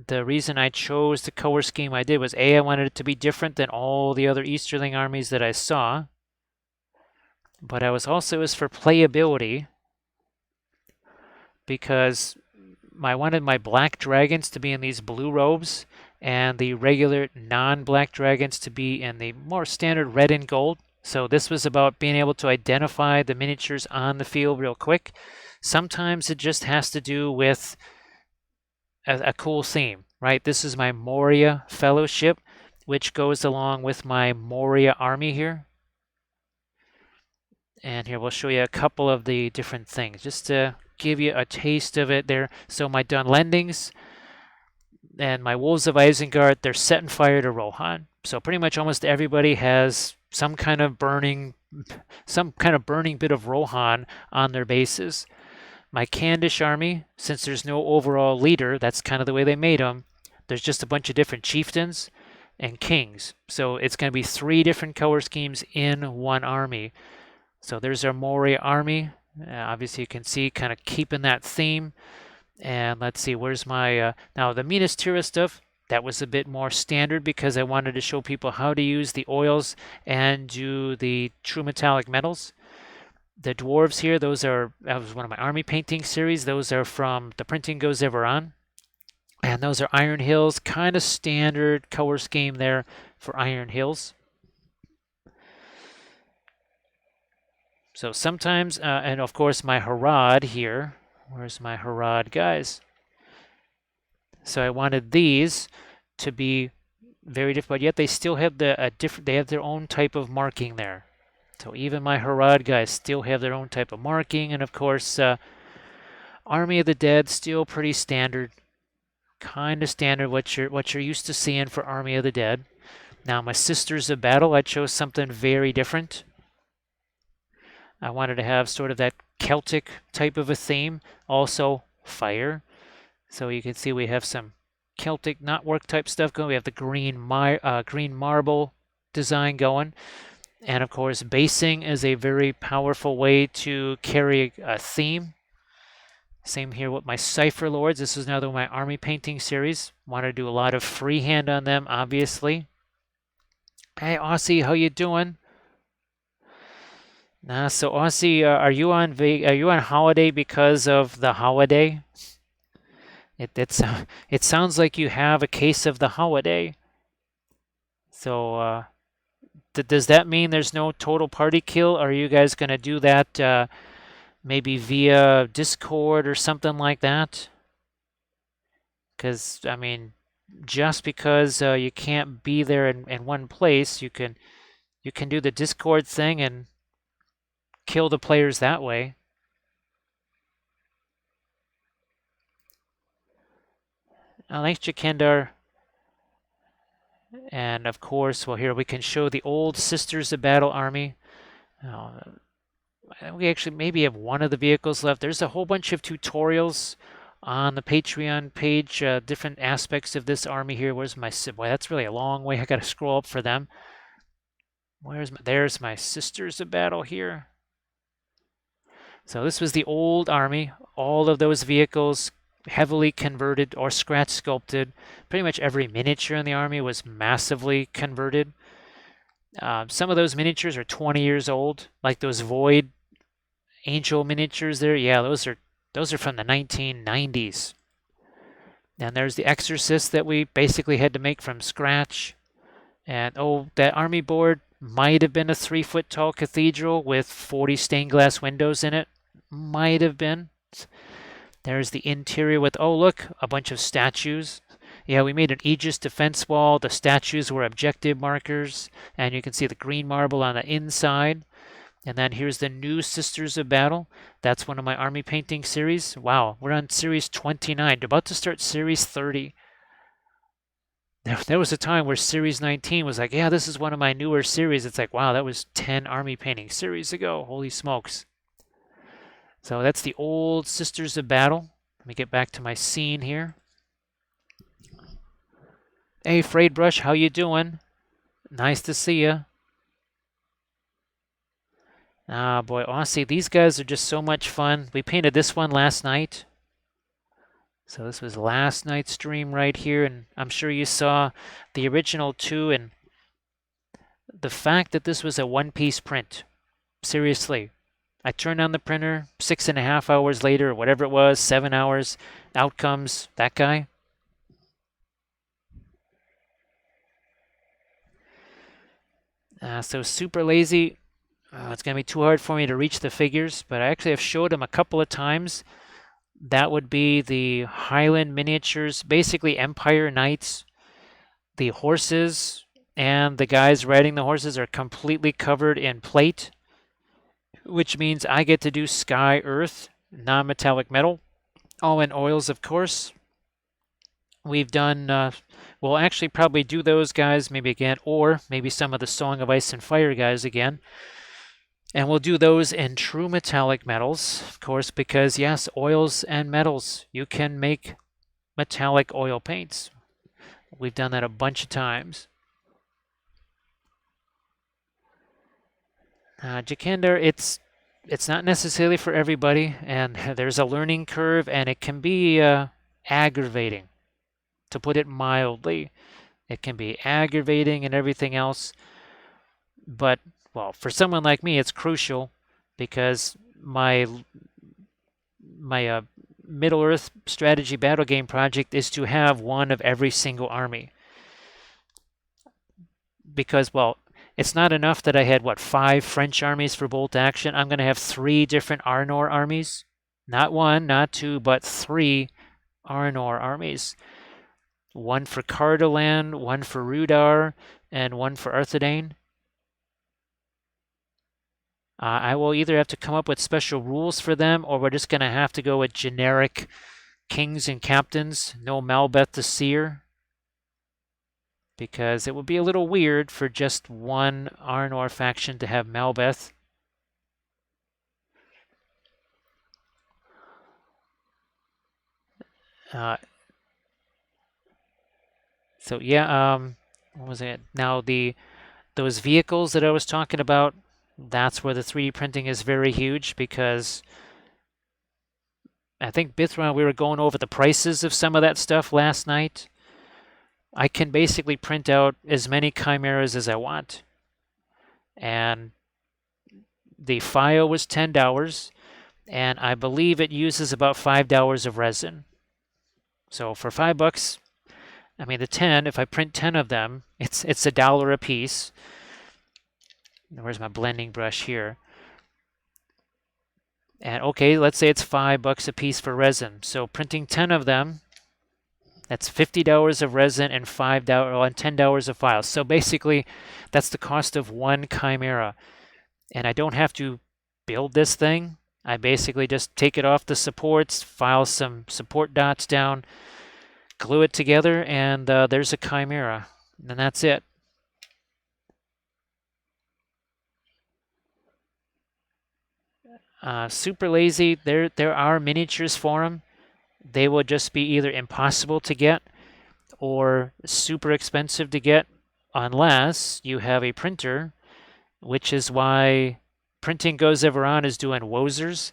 the reason I chose the color scheme I did was A, I wanted it to be different than all the other Easterling armies that I saw. But I was also for playability, because I wanted my black dragons to be in these blue robes and the regular non-black dragons to be in the more standard red and gold. So this was about being able to identify the miniatures on the field real quick. Sometimes it just has to do with a cool theme, right? This is my Moria Fellowship, which goes along with my Moria army here. And here we'll show you a couple of the different things, just to give you a taste of it there. So my Dunlendings and my Wolves of Isengard, they're setting fire to Rohan. So pretty much almost everybody has some kind of burning bit of Rohan on their bases. My Candish army, since there's no overall leader, that's kind of the way they made them. there's just a bunch of different chieftains and kings. So it's going to be 3 different color schemes in one army. So there's our Moray army. Obviously, you can see kind of keeping that theme. And let's see, where's my... now, the Minas Tirith stuff, that was a bit more standard because I wanted to show people how to use the oils and do the true metallic metals. The dwarves here, that was one of my army painting series. Those are from The Printing Goes Ever On. And those are Iron Hills, kind of standard color scheme there for Iron Hills. So sometimes, and of course my Harad here. Where's my Harad guys? So I wanted these to be very different, but yet they still have they have their own type of marking there. So even my Harad guys still have their own type of marking, and of course, Army of the Dead still pretty standard, kind of standard what you're used to seeing for Army of the Dead. Now my Sisters of Battle, I chose something very different. I wanted to have sort of that Celtic type of a theme, also fire. So you can see we have some Celtic knotwork type stuff going. We have the green marble design going. And of course, basing is a very powerful way to carry a theme. Same here with my Cipher Lords. This is another one of my army painting series. Want to do a lot of freehand on them, obviously. Hey, Aussie, how you doing? So Aussie, are you on holiday because of the holiday? It sounds like you have a case of the holiday. So does that mean there's no total party kill? Or are you guys gonna do that maybe via Discord or something like that? Because I mean, just because you can't be there in one place, you can do the Discord thing and kill the players that way. Thanks, Jakendar. And of course, well, here we can show the old Sisters of Battle army. We actually maybe have one of the vehicles left. There's a whole bunch of tutorials on the Patreon page, different aspects of this army here. Where's my... Boy, that's really a long way. I got to scroll up for them. There's my Sisters of Battle here. So this was the old army. All of those vehicles heavily converted or scratch sculpted. Pretty much every miniature in the army was massively converted. Some of those miniatures are 20 years old, like those Void Angel miniatures there. Yeah, those are from the 1990s. And there's the Exorcist that we basically had to make from scratch. And that army board might have been a 3-foot tall cathedral with 40 stained glass windows in it. Might have been. There's the interior with, look, a bunch of statues. Yeah, we made an Aegis defense wall. The statues were objective markers. And you can see the green marble on the inside. And then here's the new Sisters of Battle. That's one of my army painting series. Wow, we're on series 29. About to start series 30. There was a time where series 19 was like, yeah, this is one of my newer series. It's like, wow, that was 10 army painting series ago. Holy smokes. So that's the old Sisters of Battle. Let me get back to my scene here. Hey, Frayed Brush, how you doing? Nice to see you. Boy, Aussie, these guys are just so much fun. We painted this one last night. So this was last night's stream right here, and I'm sure you saw the original 2, and the fact that this was a one-piece print. Seriously. I turned on the printer, 6.5 hours later, or whatever it was, 7 hours, out comes that guy. So super lazy. It's going to be too hard for me to reach the figures, but I actually have showed them a couple of times. That would be the Highland miniatures, basically Empire Knights. The horses and the guys riding the horses are completely covered in plate, which means I get to do sky, earth, non-metallic metal, all in oils, of course. We've done, we'll actually probably do those guys maybe again, or maybe some of the Song of Ice and Fire guys again. And we'll do those in true metallic metals, of course, because yes, oils and metals, you can make metallic oil paints. We've done that a bunch of times. Jakender, it's not necessarily for everybody, and there's a learning curve, and it can be aggravating, to put it mildly. It can be aggravating and everything else, but well, for someone like me, it's crucial because my Middle Earth strategy battle game project is to have one of every single army. Because, well, it's not enough that I had, what, 5 French armies for bolt action. I'm going to have 3 different Arnor armies. Not 1, not 2, but 3 Arnor armies. 1 for Cardolan, 1 for Rudar, and 1 for Arthedain. I will either have to come up with special rules for them, or we're just going to have to go with generic kings and captains, no Malbeth the Seer, because it would be a little weird for just one Arnor faction to have Malbeth. So yeah, what was it? Now those vehicles that I was talking about, that's where the 3D printing is very huge, because I think Bithron, we were going over the prices of some of that stuff last night. I can basically print out as many chimeras as I want. And the file was $10, and I believe it uses about $5 of resin. So for $5, I mean the 10, if I print 10 of them, it's $1 a piece. Where's my blending brush here? And okay, let's say it's $5 a piece for resin. So printing 10 of them, that's $50 of resin and $5 and $10 of files. So basically, that's the cost of one chimera. And I don't have to build this thing. I basically just take it off the supports, file some support dots down, glue it together, and there's a chimera. And that's it. Super lazy. There are miniatures for them. They will just be either impossible to get or super expensive to get unless you have a printer, which is why Printing Goes Ever On is doing Wozers,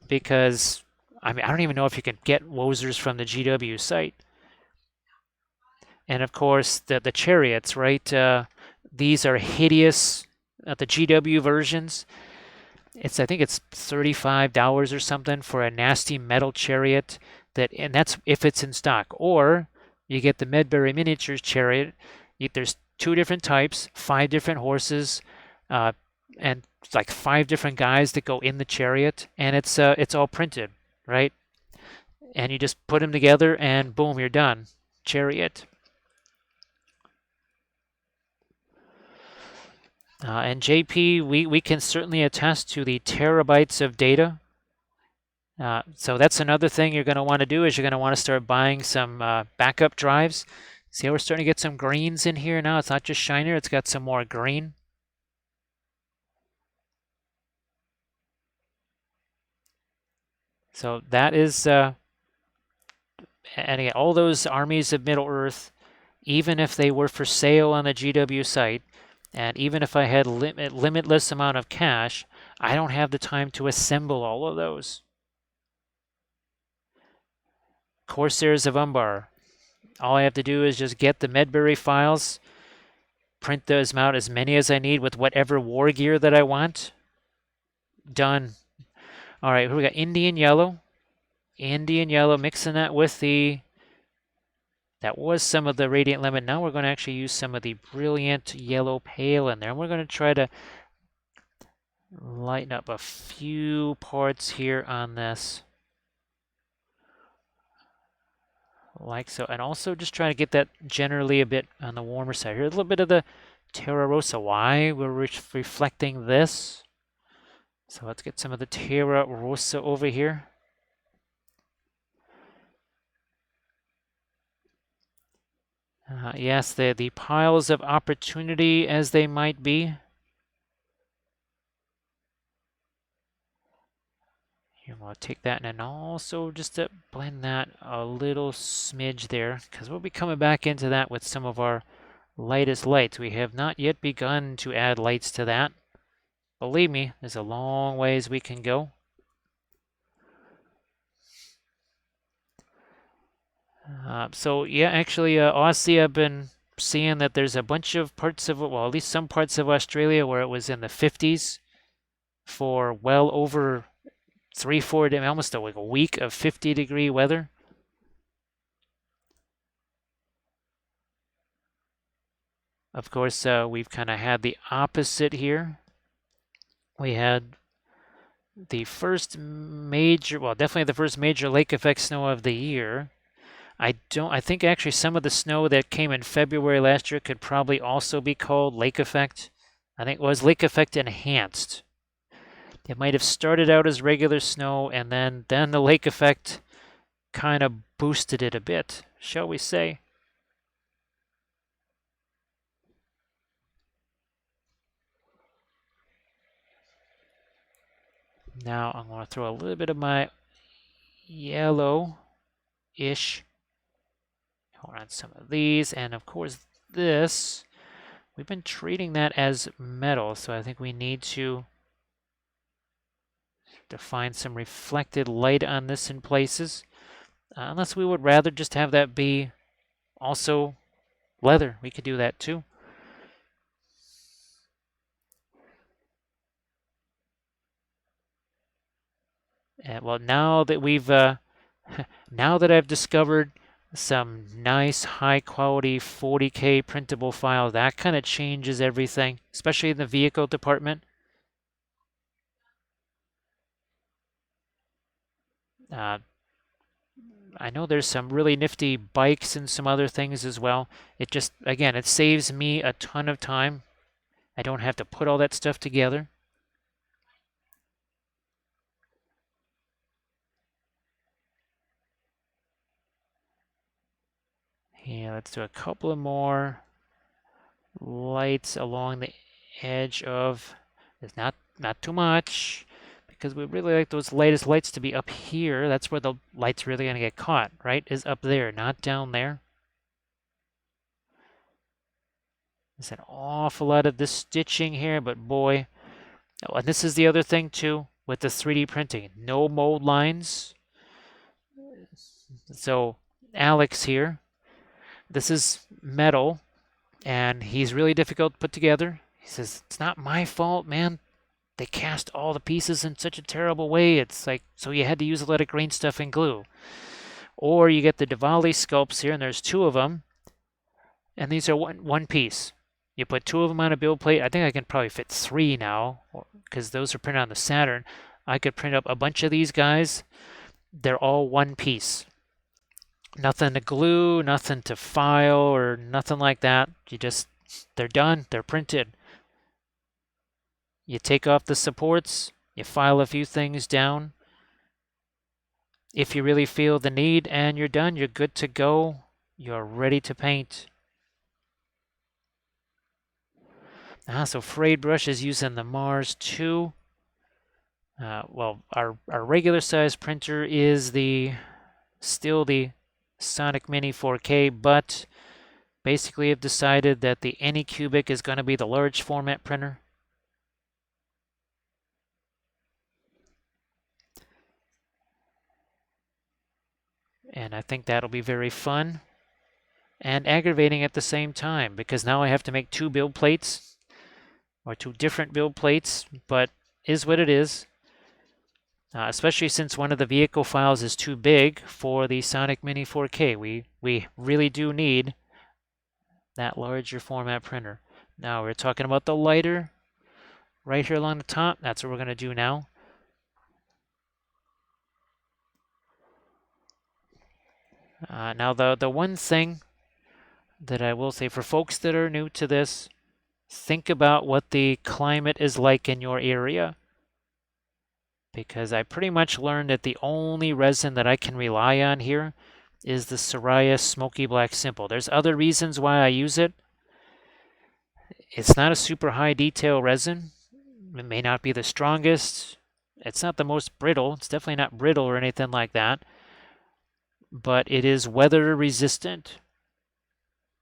because I mean, I don't even know if you can get Wozers from the GW site. And of course, the chariots, right? These are hideous. The GW versions, I think it's $35 or something for a nasty metal chariot. And that's if it's in stock. Or you get the Medbury Miniatures chariot. There's 2 different types, 5 different horses, and like 5 different guys that go in the chariot, and it's all printed, right? And you just put them together, and boom, you're done. Chariot. And JP, we can certainly attest to the terabytes of data. So that's another thing you're going to want to do, is you're going to want to start buying some backup drives. See how we're starting to get some greens in here now? It's not just shiner, it's got some more green. So that is, and again, all those armies of Middle Earth, even if they were for sale on the GW site, and even if I had limitless amount of cash, I don't have the time to assemble all of those. Corsairs of Umbar. All I have to do is just get the Medbury files, print those out, as many as I need with whatever war gear that I want. Done. All right, we got Indian yellow. Indian yellow, mixing that with that was some of the Radiant Lemon. Now we're going to actually use some of the Brilliant Yellow Pale in there. And we're going to try to lighten up a few parts here on this. Like so. And also just trying to get that generally a bit on the warmer side here. A little bit of the Terra Rosa. Why? We're reflecting this. So let's get some of the Terra Rosa over here. Yes, the piles of opportunity as they might be. Here, I'll take that and also just to blend that a little smidge there, because we'll be coming back into that with some of our lightest lights. We have not yet begun to add lights to that. Believe me, there's a long ways we can go. So yeah, actually, Aussie, I've been seeing that there's a bunch of parts of, well, at least some parts of Australia where it was in the 50s for well over 3-4 days, almost like a week of 50-degree weather. Of course, we've kind of had the opposite here. We had the first major, well, definitely the first major lake effect snow of the year. I think actually some of the snow that came in February last year could probably also be called lake effect. I think it was lake effect enhanced. It might have started out as regular snow, and then the lake effect kind of boosted it a bit, shall we say. Now I'm going to throw a little bit of my yellow-ish on some of these, and of course this. We've been treating that as metal, so I think we need to find some reflected light on this in places. Unless we would rather just have that be also leather. We could do that too. Well, now that we've now that I've discovered some nice high quality 40K printable files, that kind of changes everything, especially in the vehicle department. I know there's some really nifty bikes and some other things as well. It just, again, it saves me a ton of time. I don't have to put all that stuff together. Yeah, let's do a couple of more lights along the edge of, it's not too much, because we really like those latest lights to be up here. That's where the light's really going to get caught, right? Is up there, not down there. There's an awful lot of this stitching here, but boy. Oh, and this is the other thing too with the 3D printing. No mold lines. So Alex here, this is metal, and he's really difficult to put together. He says, it's not my fault, man. They cast all the pieces in such a terrible way. It's like, so you had to use a lot of green stuff and glue. Or you get the Diwali sculpts here, and there's two of them, and these are one piece. You put two of them on a build plate. I think I can probably fit three now, because those are printed on the Saturn. I could print up a bunch of these guys. They're all one piece. Nothing to glue, nothing to file, or nothing like that. They're done, they're printed. You take off the supports, you file a few things down. If you really feel the need, and you're done, you're good to go. You're ready to paint. So frayed brush is using the Mars 2. Well, our regular size printer is still the Sonic Mini 4K, but basically I've decided that the Anycubic is going to be the large format printer. And I think that'll be very fun and aggravating at the same time, because now I have to make two build plates, or two different build plates, but is what it is. Especially since one of the vehicle files is too big for the Sonic Mini 4K. We really do need that larger format printer. Now we're talking about the lighter right here along the top. That's what we're going to do now. Now the one thing that I will say for folks that are new to this, think about what the climate is like in your area. Because I pretty much learned that the only resin that I can rely on here is the Soraya Smoky Black Simple. There's other reasons why I use it. It's not a super high detail resin. It may not be the strongest. It's not the most brittle. It's definitely not brittle or anything like that, but it is weather resistant.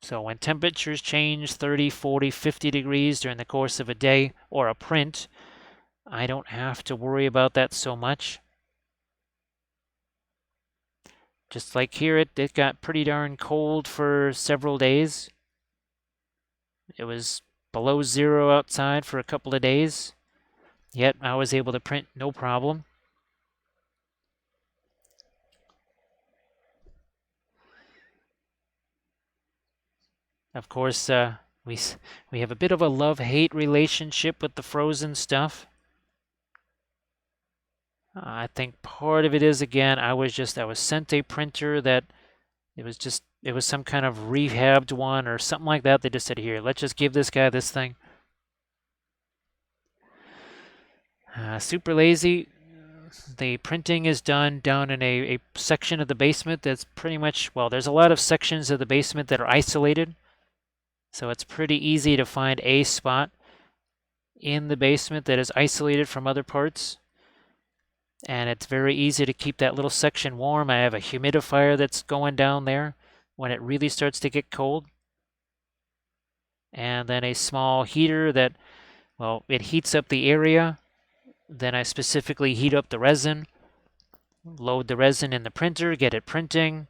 So when temperatures change 30, 40, 50 degrees during the course of a day or a print, I don't have to worry about that so much. Just like here, it got pretty darn cold for several days. It was below zero outside for a couple of days, yet I was able to print no problem. Of course, we have a bit of a love-hate relationship with the frozen stuff. I think part of it is, again, I was sent a printer that it was some kind of rehabbed one or something like that. They just said, here, let's just give this guy this thing. Super lazy. The printing is done down in a section of the basement that's pretty much, well, there's a lot of sections of the basement that are isolated. So it's pretty easy to find a spot in the basement that is isolated from other parts. And it's very easy to keep that little section warm. I have a humidifier that's going down there when it really starts to get cold. And then a small heater that, well, it heats up the area. Then I specifically heat up the resin, load the resin in the printer, get it printing,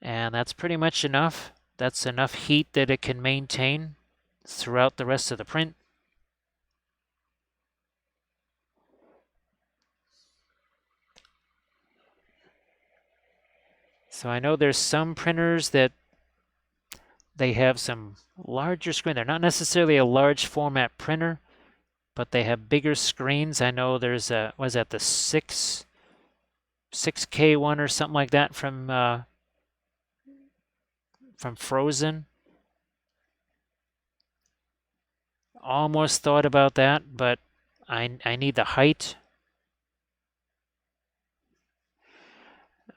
and that's pretty much enough. That's enough heat that it can maintain throughout the rest of the print. So I know there's some printers that they have some larger screen. They're not necessarily a large format printer, but they have bigger screens. I know there's was that the 6K one or something like that from Frozen. Almost thought about that, but I need the height.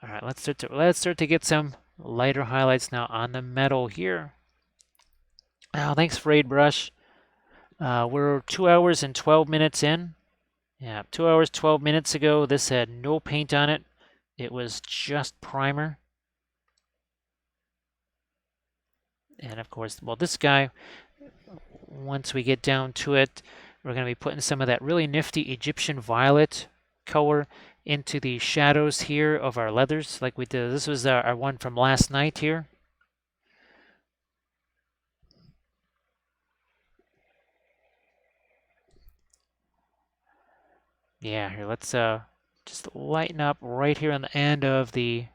All right, let's start to get some lighter highlights now on the metal here. Oh, thanks, Frayed Brush. We're 2 hours and 12 minutes in. Yeah, 2 hours, 12 minutes ago, this had no paint on it. It was just primer. And of course, well, this guy, once we get down to it, we're going to be putting some of that really nifty Egyptian violet color into the shadows here of our leathers like we did. This was our one from last night here. Yeah, here, let's just lighten up right here on the end of the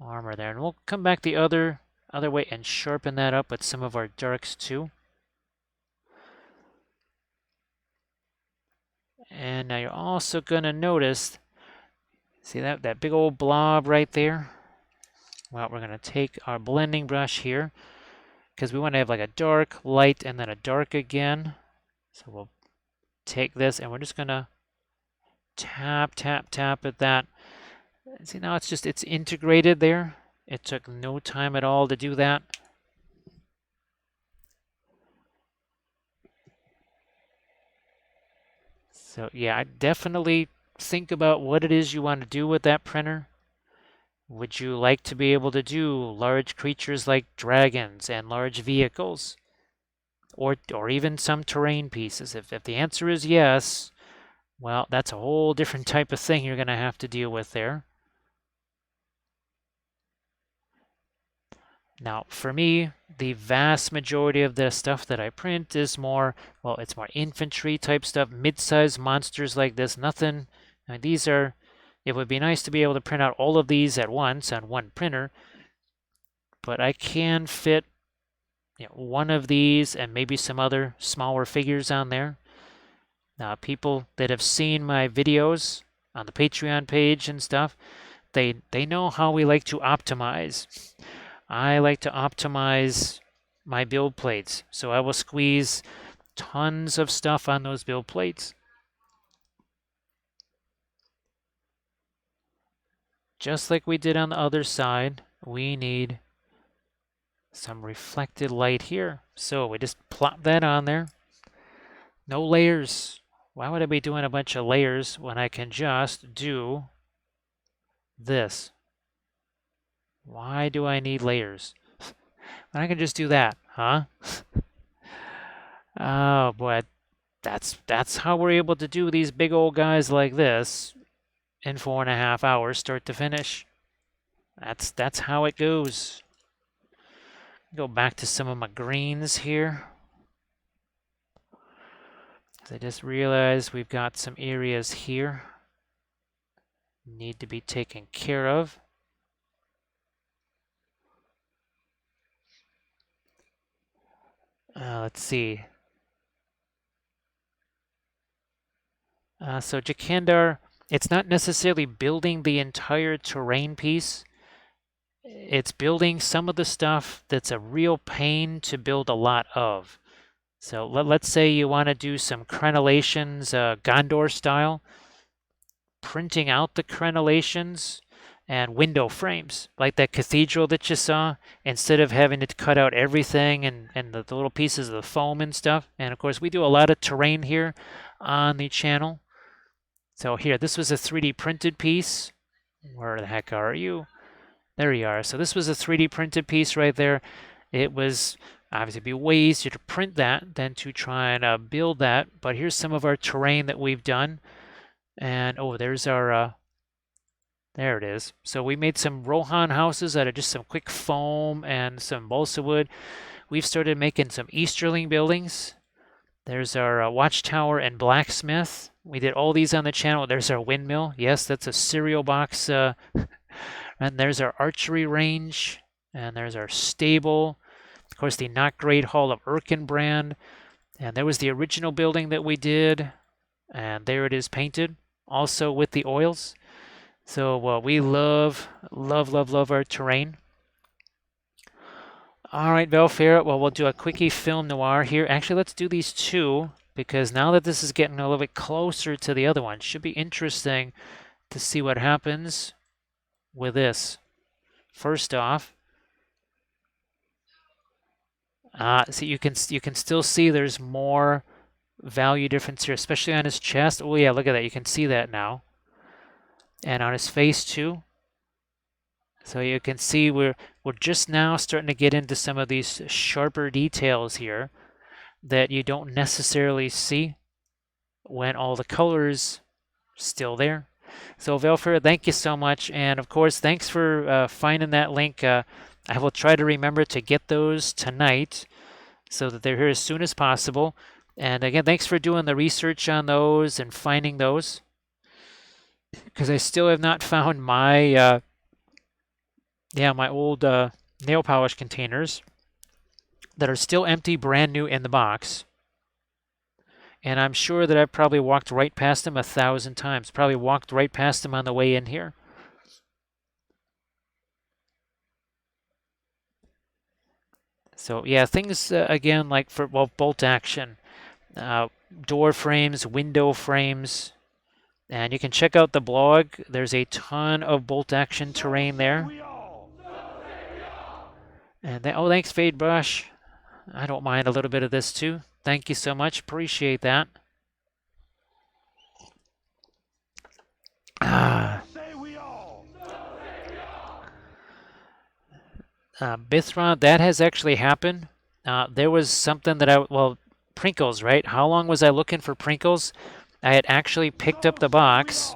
armor there. And we'll come back the other way and sharpen that up with some of our darks too. And now you're also going to notice, see that big old blob right there? Well, we're going to take our blending brush here because we want to have like a dark, light, and then a dark again. So we'll take this and we're just going to tap, tap, tap at that. See, now it's integrated there. It took no time at all to do that. So yeah, I definitely think about what it is you want to do with that printer. Would you like to be able to do large creatures like dragons and large vehicles? Or even some terrain pieces? If the answer is yes, well, that's a whole different type of thing you're going to have to deal with there. Now, for me, the vast majority of the stuff that I print is more, well, it's more infantry type stuff, mid-sized monsters like this. Nothing, I mean, these are, it would be nice to be able to print out all of these at once on one printer, but I can fit, you know, one of these and maybe some other smaller figures on there. Now, people that have seen my videos on the Patreon page and stuff, they know how we like to optimize. I like to optimize my build plates, so I will squeeze tons of stuff on those build plates. Just like we did on the other side, we need some reflected light here. So we just plop that on there. No layers. Why would I be doing a bunch of layers when I can just do this? Why do I need layers? I can just do that, huh? Oh boy, that's how we're able to do these big old guys like this in 4.5 hours, start to finish. That's how it goes. Go back to some of my greens here. I just realized we've got some areas here need to be taken care of. Let's see. So Jakandar, it's not necessarily building the entire terrain piece. It's building some of the stuff that's a real pain to build a lot of. So let's say you want to do some crenellations, Gondor style, printing out the crenellations and window frames, like that cathedral that you saw, instead of having to cut out everything and the little pieces of the foam and stuff. And of course, we do a lot of terrain here on the channel. So here, this was a 3D printed piece. Where the heck are you? There you are. So this was a 3D printed piece right there. It was obviously be way easier to print that than to try and build that. But here's some of our terrain that we've done. And oh, there's our, there it is. So we made some Rohan houses out of just some quick foam and some balsa wood. We've started making some Easterling buildings. There's our watchtower and blacksmith. We did all these on the channel. There's our windmill. Yes, that's a cereal box. And there's our archery range. And there's our stable. Of course, the not great Hall of Erkenbrand. And there was the original building that we did. And there it is painted, also with the oils. So we love our terrain. All right, Velfair. Well, we'll do a quickie film noir here. Actually, let's do these two, because now that this is getting a little bit closer to the other one, should be interesting to see what happens with this. First off, see, you can still see there's more value difference here, especially on his chest. Oh yeah, look at that. You can see that now. And on his face too. So you can see we're just now starting to get into some of these sharper details here that you don't necessarily see when all the colors still there. So Velfer, thank you so much, and of course thanks for finding that link. I will try to remember to get those tonight so that they're here as soon as possible. And again, thanks for doing the research on those and finding those, because I still have not found my my old nail polish containers that are still empty, brand new in the box. And I'm sure that I've probably walked right past them 1,000 times. Probably walked right past them on the way in here. So yeah, things again like for bolt action, door frames, window frames, and you can check out the blog. There's a ton of bolt action terrain there. And thanks, Fade Brush. I don't mind a little bit of this too. Thank you so much. Appreciate that. Bithron, that has actually happened. There was something that Prinkles, right? How long was I looking for Prinkles? I had actually picked up the box.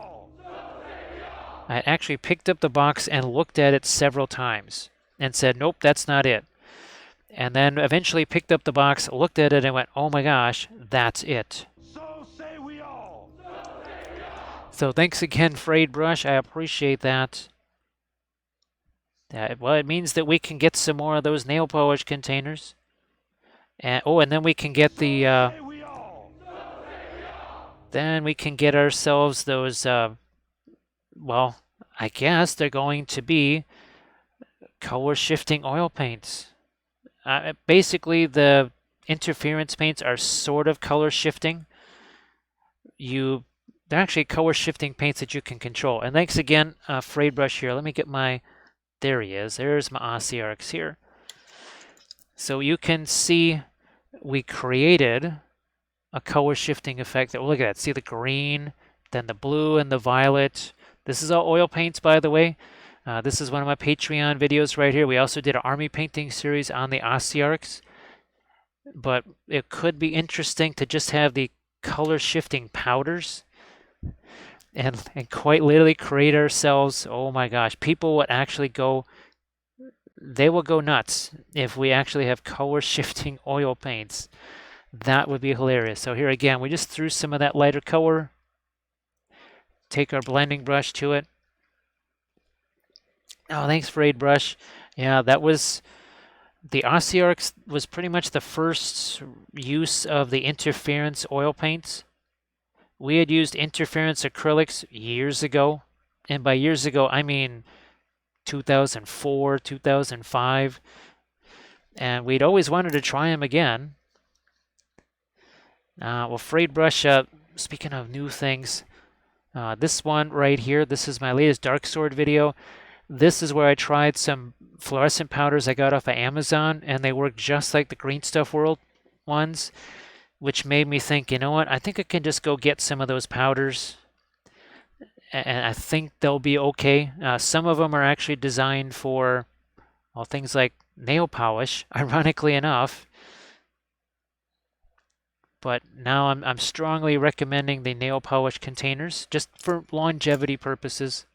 I had actually picked up the box and looked at it several times and said, nope, that's not it. And then eventually picked up the box, looked at it, and went, oh my gosh, that's it. So say we all. So thanks again, Frayed Brush. I appreciate that. Well, it means that we can get some more of those nail polish containers. And then we can get the... then we can get ourselves those... well, I guess they're going to be color shifting oil paints. Basically, the interference paints are sort of color shifting. They're actually color shifting paints that you can control. And thanks again, Frayed Brush here. Let me get my... There he is. There's my Ossiarchs here. So you can see we created a color shifting effect. Look at that. See the green, then the blue and the violet. This is all oil paints, by the way. This is one of my Patreon videos right here. We also did an army painting series on the Ossiarchs. But it could be interesting to just have the color shifting powders and quite literally create ourselves. Oh my gosh, people would actually go, they will go nuts if we actually have color shifting oil paints. That would be hilarious. So here again, we just threw some of that lighter color. Take our blending brush to it. Oh, thanks, Frayed Brush. Yeah, that was the Ossiarchs was pretty much the first use of the interference oil paints. We had used interference acrylics years ago, and by years ago I mean 2004, 2005, and we'd always wanted to try them again. Well, Frayed Brush, speaking of new things, this one right here, this is my latest Dark Sword video. This is where I tried some fluorescent powders I got off of Amazon, and they work just like the Green Stuff World ones, which made me think, you know what, I think I can just go get some of those powders, and I think they'll be okay. Some of them are actually designed for, well, things like nail polish, ironically enough. But now I'm strongly recommending the nail polish containers, just for longevity purposes.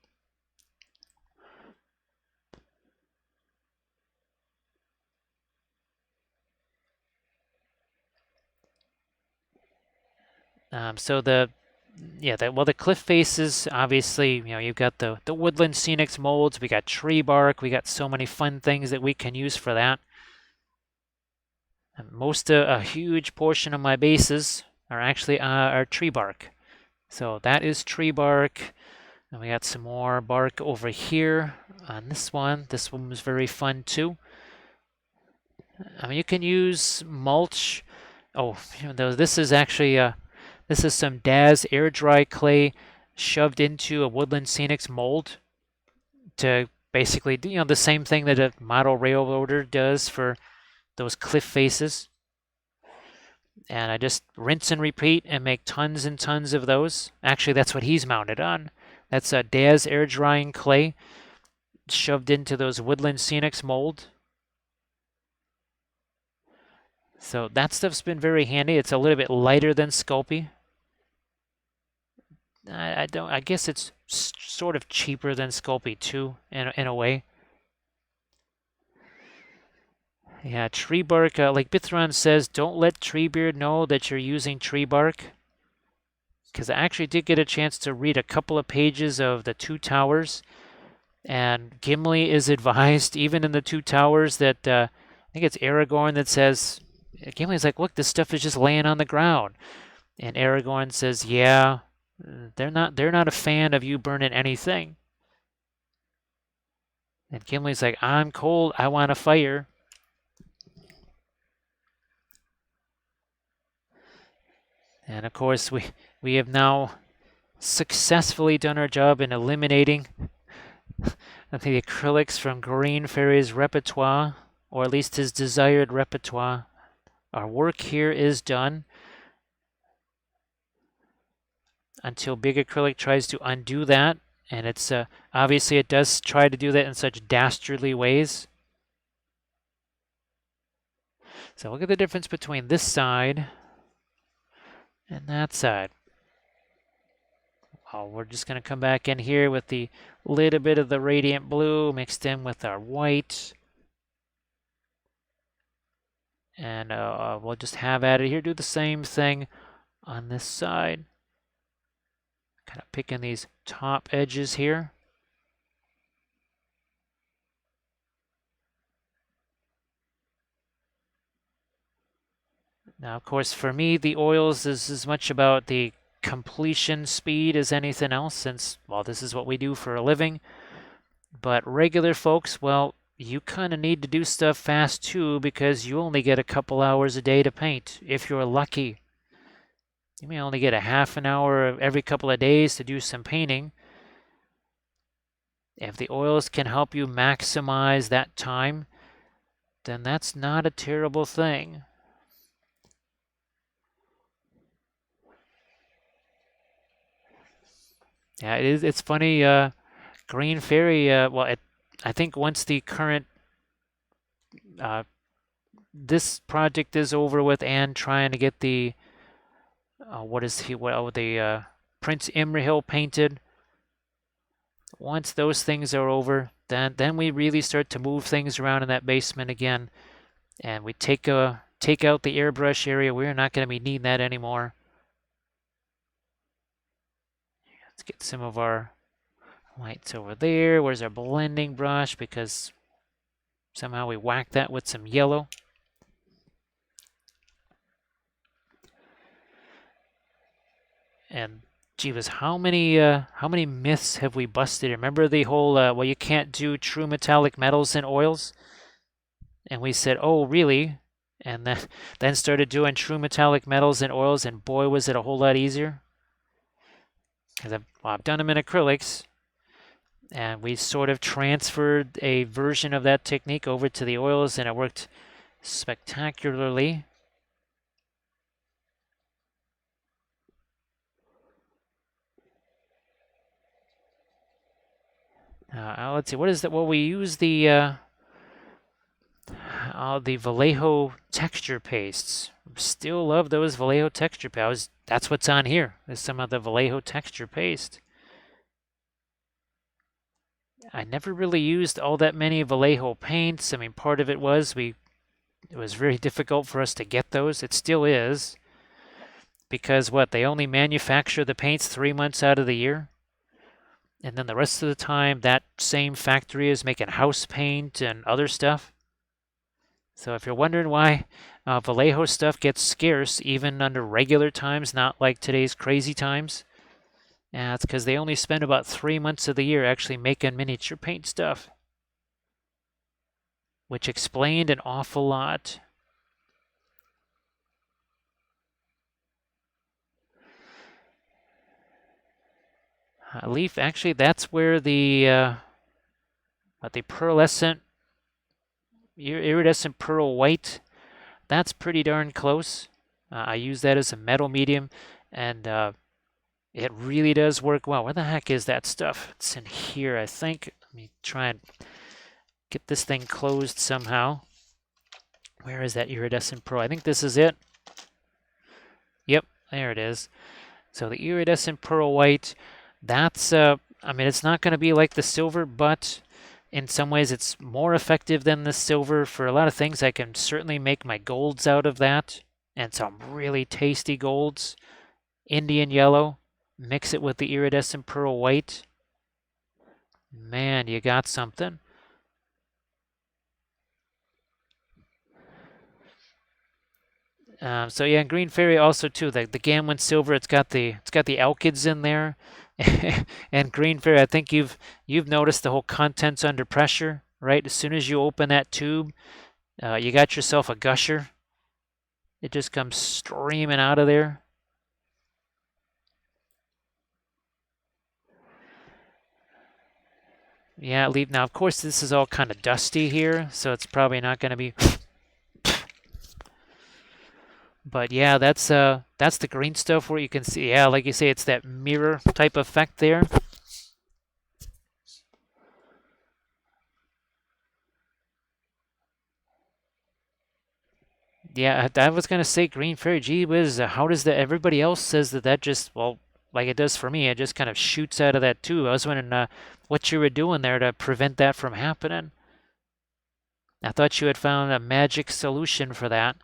So the cliff faces, obviously, you've got the woodland scenics molds, we got tree bark, we got so many fun things that we can use for that. And a huge portion of my bases are actually are tree bark. So that is tree bark. And we got some more bark over here on this one. This one was very fun too. I mean, you can use mulch. Oh, this is actually this is some Daz air dry clay shoved into a Woodland Scenics mold to basically do the same thing that a model railroader does for those cliff faces. And I just rinse and repeat and make tons and tons of those. Actually, that's what he's mounted on. That's a Daz air drying clay shoved into those Woodland Scenics mold. So that stuff's been very handy. It's a little bit lighter than Sculpey. I guess it's sort of cheaper than Sculpey too, in a way. Yeah, tree bark, like Bithron says, don't let Treebeard know that you're using tree bark. Because I actually did get a chance to read a couple of pages of the Two Towers, and Gimli is advised, even in the Two Towers, that I think it's Aragorn that says, Gimli's like, look, this stuff is just laying on the ground. And Aragorn says, yeah, they're not a fan of you burning anything. And Gimli's like, I'm cold, I want a fire. And of course, we have now successfully done our job in eliminating the acrylics from Green Fairy's repertoire, or at least his desired repertoire. Our work here is done. Until Big Acrylic tries to undo that, and it's obviously it does try to do that in such dastardly ways. So look at the difference between this side and that side. Oh, we're just going to come back in here with the little bit of the radiant blue mixed in with our white. And we'll just have at it here. Do the same thing on this side. Kind of picking these top edges here. Now, of course, for me, the oils is as much about the completion speed as anything else, since, well, this is what we do for a living. But regular folks, well, you kind of need to do stuff fast too, because you only get a couple hours a day to paint, if you're lucky. You may only get a half an hour every couple of days to do some painting. If the oils can help you maximize that time, then that's not a terrible thing. Yeah, it is. It's funny. Green Fairy. I think once the current uh, this project is over with, and trying to get the what is he? Well, the Prince Imrahil painted. Once those things are over, then we really start to move things around in that basement again, and we take out the airbrush area. We're not going to be needing that anymore. Let's get some of our lights over there. Where's our blending brush? Because somehow we whacked that with some yellow. And gee whiz, how many myths have we busted? Remember the whole well, you can't do true metallic metals in oils? And we said, oh really? And then started doing true metallic metals in oils, and boy was it a whole lot easier. Because I've done them in acrylics, and we sort of transferred a version of that technique over to the oils, and it worked spectacularly. Let's see, what is that? Well, we use the Vallejo texture pastes. Still love those Vallejo texture pastes. That's what's on here, is some of the Vallejo texture paste. I never really used all that many Vallejo paints. I mean, part of it was it was very difficult for us to get those. It still is. Because they only manufacture the paints 3 months out of the year. And then the rest of the time, that same factory is making house paint and other stuff. So if you're wondering why Vallejo stuff gets scarce even under regular times, not like today's crazy times, it's because they only spend about 3 months of the year actually making miniature paint stuff, which explained an awful lot. Leaf, actually, that's where the pearlescent, iridescent pearl white, that's pretty darn close. I use that as a metal medium, and it really does work well. Where the heck is that stuff? It's in here, I think. Let me try and get this thing closed somehow. Where is that iridescent pearl? I think this is it. Yep, there it is. So the iridescent pearl white, that's, I mean, it's not going to be like the silver, but in some ways it's more effective than the silver. For a lot of things, I can certainly make my golds out of that, and some really tasty golds. Indian yellow, mix it with the iridescent pearl white. Man, you got something. So yeah, and Green Fairy also too. The Gamlin Silver, it's got the alkyds in there, and Green Fairy. I think you've noticed the whole contents under pressure, right? As soon as you open that tube, you got yourself a gusher. It just comes streaming out of there. Yeah, leave now. Of course, this is all kind of dusty here, so it's probably not going to be. But yeah, that's the green stuff where you can see, yeah, like you say, it's that mirror type effect there. Yeah, I was gonna say Green Fairy. Gee whiz, how does that? Everybody else says that just, well, like it does for me. It just kind of shoots out of that tube. I was wondering what you were doing there to prevent that from happening. I thought you had found a magic solution for that.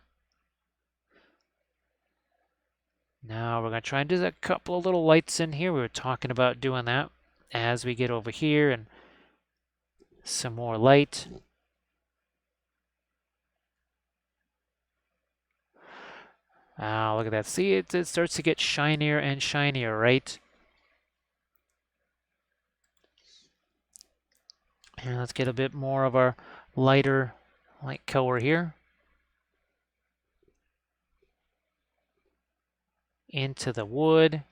Now we're gonna try and do a couple of little lights in here. We were talking about doing that as we get over here, and some more light. Look at that. See, it starts to get shinier and shinier, right? And let's get a bit more of our lighter light color here. Into the wood.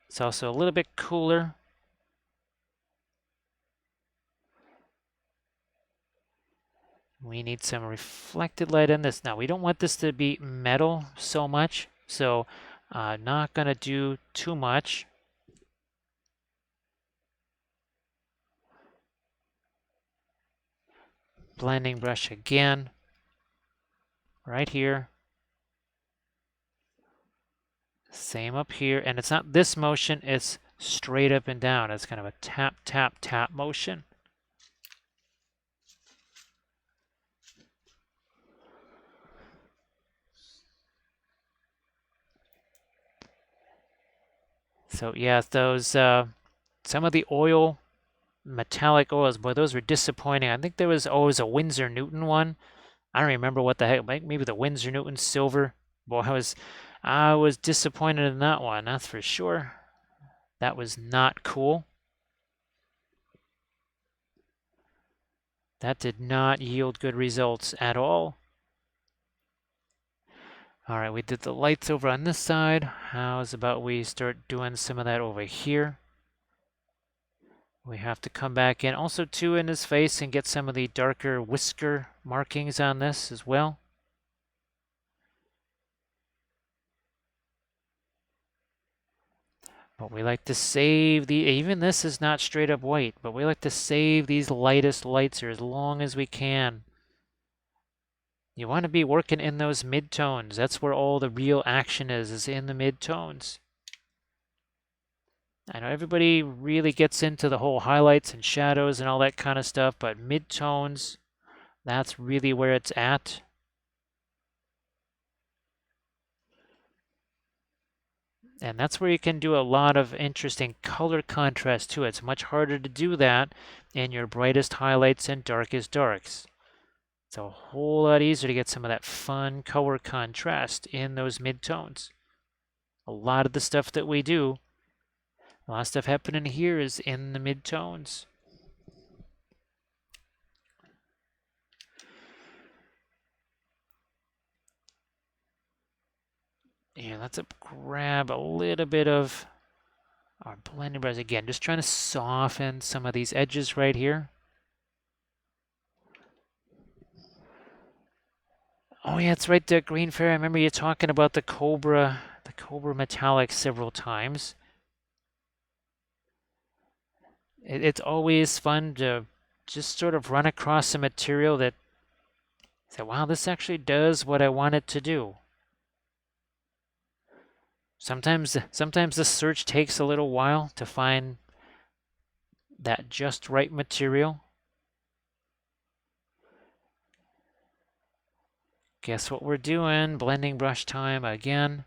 It's also a little bit cooler. We need some reflected light in this. Now, we don't want this to be metal so much, so not going to do too much. Blending brush again, right here. Same up here, and it's not this motion, it's straight up and down. It's kind of a tap, tap, tap motion. So yeah, those some of the oil, metallic oils, boy, those were disappointing. I think there was always a Winsor Newton one. I don't remember what the heck, maybe the Winsor Newton silver. Boy, I was disappointed in that one, that's for sure. That was not cool. That did not yield good results at all. All right, we did the lights over on this side. How's about we start doing some of that over here? We have to come back in also too in his face and get some of the darker whisker markings on this as well. But we like to save even this is not straight up white, but we like to save these lightest lights here as long as we can. You want to be working in those mid-tones. That's where all the real action is in the mid-tones. I know everybody really gets into the whole highlights and shadows and all that kind of stuff, but mid-tones, that's really where it's at. And that's where you can do a lot of interesting color contrast too. It's much harder to do that in your brightest highlights and darkest darks. It's a whole lot easier to get some of that fun color contrast in those mid-tones. A lot of the stuff that we do, a lot of stuff happening here is in the mid-tones. Yeah, let's grab a little bit of our blending brush again, just trying to soften some of these edges right here. Oh yeah, it's right there, Green Fairy. I remember you talking about the Cobra metallic several times. It's always fun to just sort of run across a material that say, wow, this actually does what I want it to do. Sometimes the search takes a little while to find that just right material. Guess what we're doing? Blending brush time again.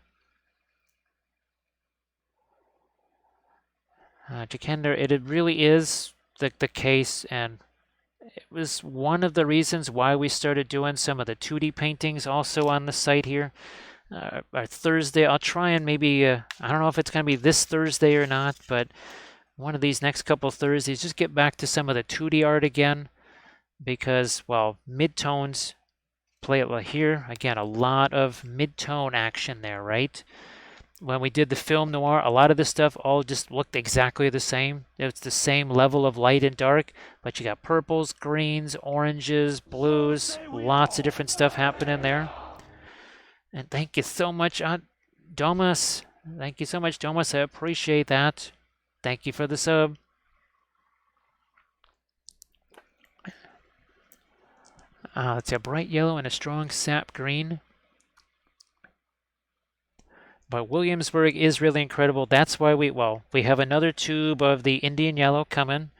Jakender, it really is the case, and it was one of the reasons why we started doing some of the 2D paintings also on the site here. Our Thursday, I'll try and maybe, I don't know if it's going to be this Thursday or not, but one of these next couple Thursdays, just get back to some of the 2D art again, because, well, mid-tones play it here. Again, a lot of mid-tone action there, right? When we did the film noir, a lot of this stuff all just looked exactly the same. It's the same level of light and dark, but you got purples, greens, oranges, blues, lots of different stuff happening there. And thank you so much, Domus. Thank you so much, Domus. I appreciate that. Thank you for the sub. It's a bright yellow and a strong sap green. But Williamsburg is really incredible. That's why we have another tube of the Indian yellow coming,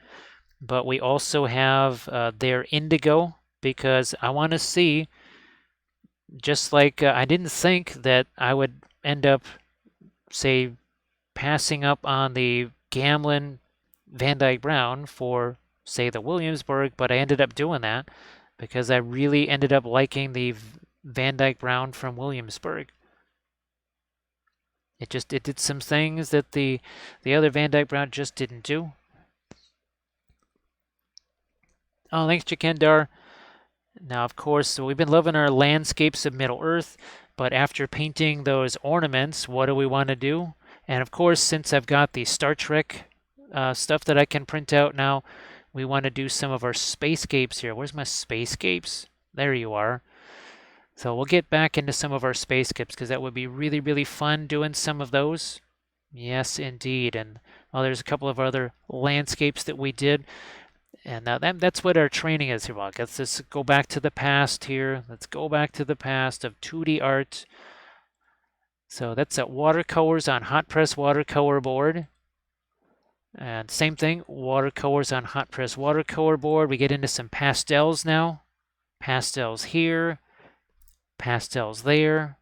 but we also have their indigo, because I want to see, just like I didn't think that I would end up, say, passing up on the Gamlin Van Dyke Brown for, say, the Williamsburg, but I ended up doing that because I really ended up liking the Van Dyke Brown from Williamsburg. It did some things that the other Van Dyke Brown just didn't do. Oh, thanks, Jakendar. Now, of course, so we've been loving our landscapes of Middle Earth, but after painting those ornaments, what do we want to do? And of course, since I've got the Star Trek stuff that I can print out now, we want to do some of our spacescapes here. Where's my spacescapes? There you are. So we'll get back into some of our spacescapes because that would be really, really fun doing some of those. Yes, indeed. And there's a couple of other landscapes that we did. And now that's what our training is here. Well, let's just go back to the past here. Let's go back to the past of 2D art. So that's watercolors on hot press watercolor board. And same thing, watercolors on hot press watercolor board. We get into some pastels now. Pastels here, pastels there.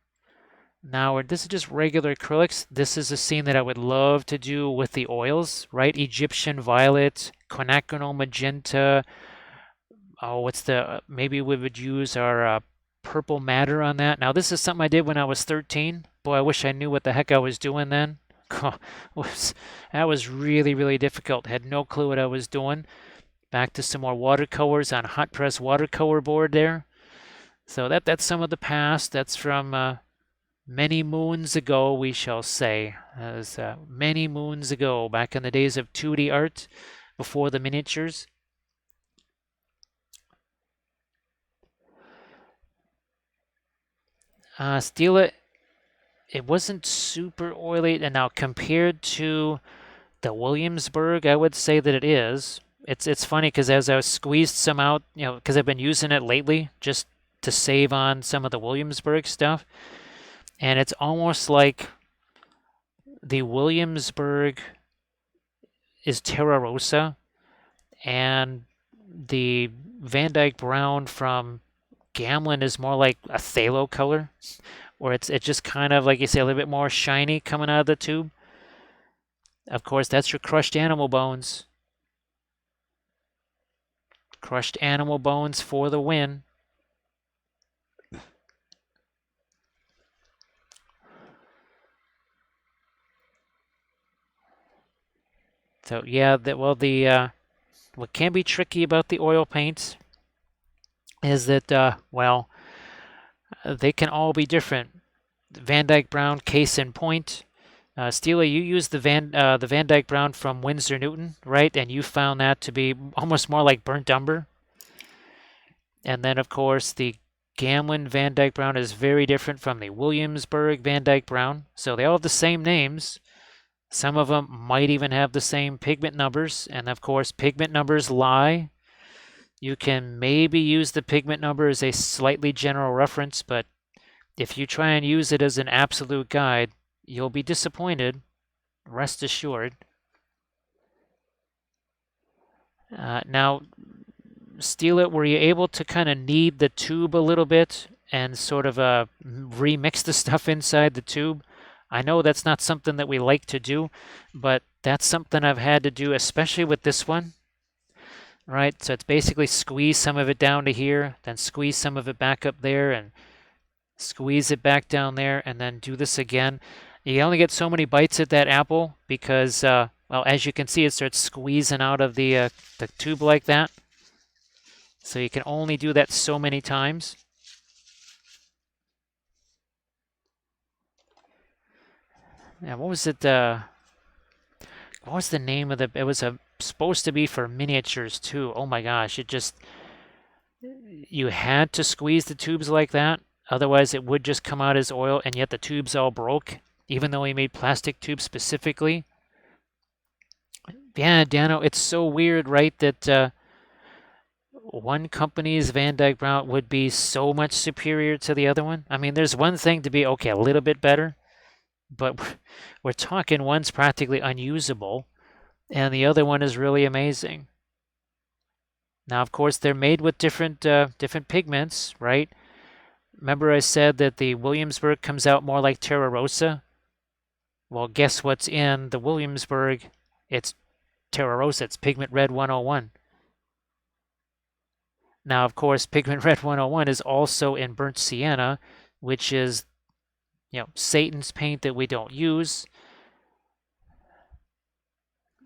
Now, this is just regular acrylics. This is a scene that I would love to do with the oils, right? Egyptian violet, quinacridone magenta. Oh, what's the, maybe we would use our purple madder on that. Now, this is something I did when I was 13. Boy, I wish I knew what the heck I was doing then. That was really, really difficult. Had no clue what I was doing. Back to some more watercolors on hot press watercolor board there. So that's some of the past. That's from many moons ago, we shall say. That was many moons ago, back in the days of 2D art, before the miniatures. Steel it wasn't super oily, and now compared to the Williamsburg, I would say that it is. It's funny because as I squeezed some out, because I've been using it lately just to save on some of the Williamsburg stuff, and it's almost like the Williamsburg is Terra Rosa, and the Van Dyke Brown from Gamlin is more like a phthalo color, where it's just kind of, like you say, a little bit more shiny coming out of the tube. Of course, that's your crushed animal bones. Crushed animal bones for the win. So yeah, what can be tricky about the oil paints is that well, they can all be different. Van Dyke Brown, case in point. Steely, you used the Van Dyke Brown from Winsor Newton, right? And you found that to be almost more like burnt umber. And then, of course, the Gamlin Van Dyke Brown is very different from the Williamsburg Van Dyke Brown. So they all have the same names. Some of them might even have the same pigment numbers. And of course, pigment numbers lie. You can maybe use the pigment number as a slightly general reference, but if you try and use it as an absolute guide, you'll be disappointed, rest assured. Now, Steal It, were you able to kind of knead the tube a little bit and sort of remix the stuff inside the tube? I know that's not something that we like to do, but that's something I've had to do, especially with this one. Right, so it's basically squeeze some of it down to here, then squeeze some of it back up there, and squeeze it back down there, and then do this again. You only get so many bites at that apple because, well, as you can see, it starts squeezing out of the tube like that. So you can only do that so many times. Yeah, what was it? What was the name of the? It was supposed to be for miniatures too. Oh my gosh! You had to squeeze the tubes like that, otherwise it would just come out as oil, and yet the tubes all broke, even though he made plastic tubes specifically. Yeah, Dano, it's so weird, right? That one company's Van Dyke Brown would be so much superior to the other one. I mean, there's one thing to be okay, a little bit better, but we're talking one's practically unusable, and the other one is really amazing. Now, of course, they're made with different pigments, right? Remember I said that the Williamsburg comes out more like Terra Rosa? Well, guess what's in the Williamsburg? It's Terra Rosa. It's Pigment Red 101. Now, of course, Pigment Red 101 is also in Burnt Sienna, which is, Satan's paint that we don't use.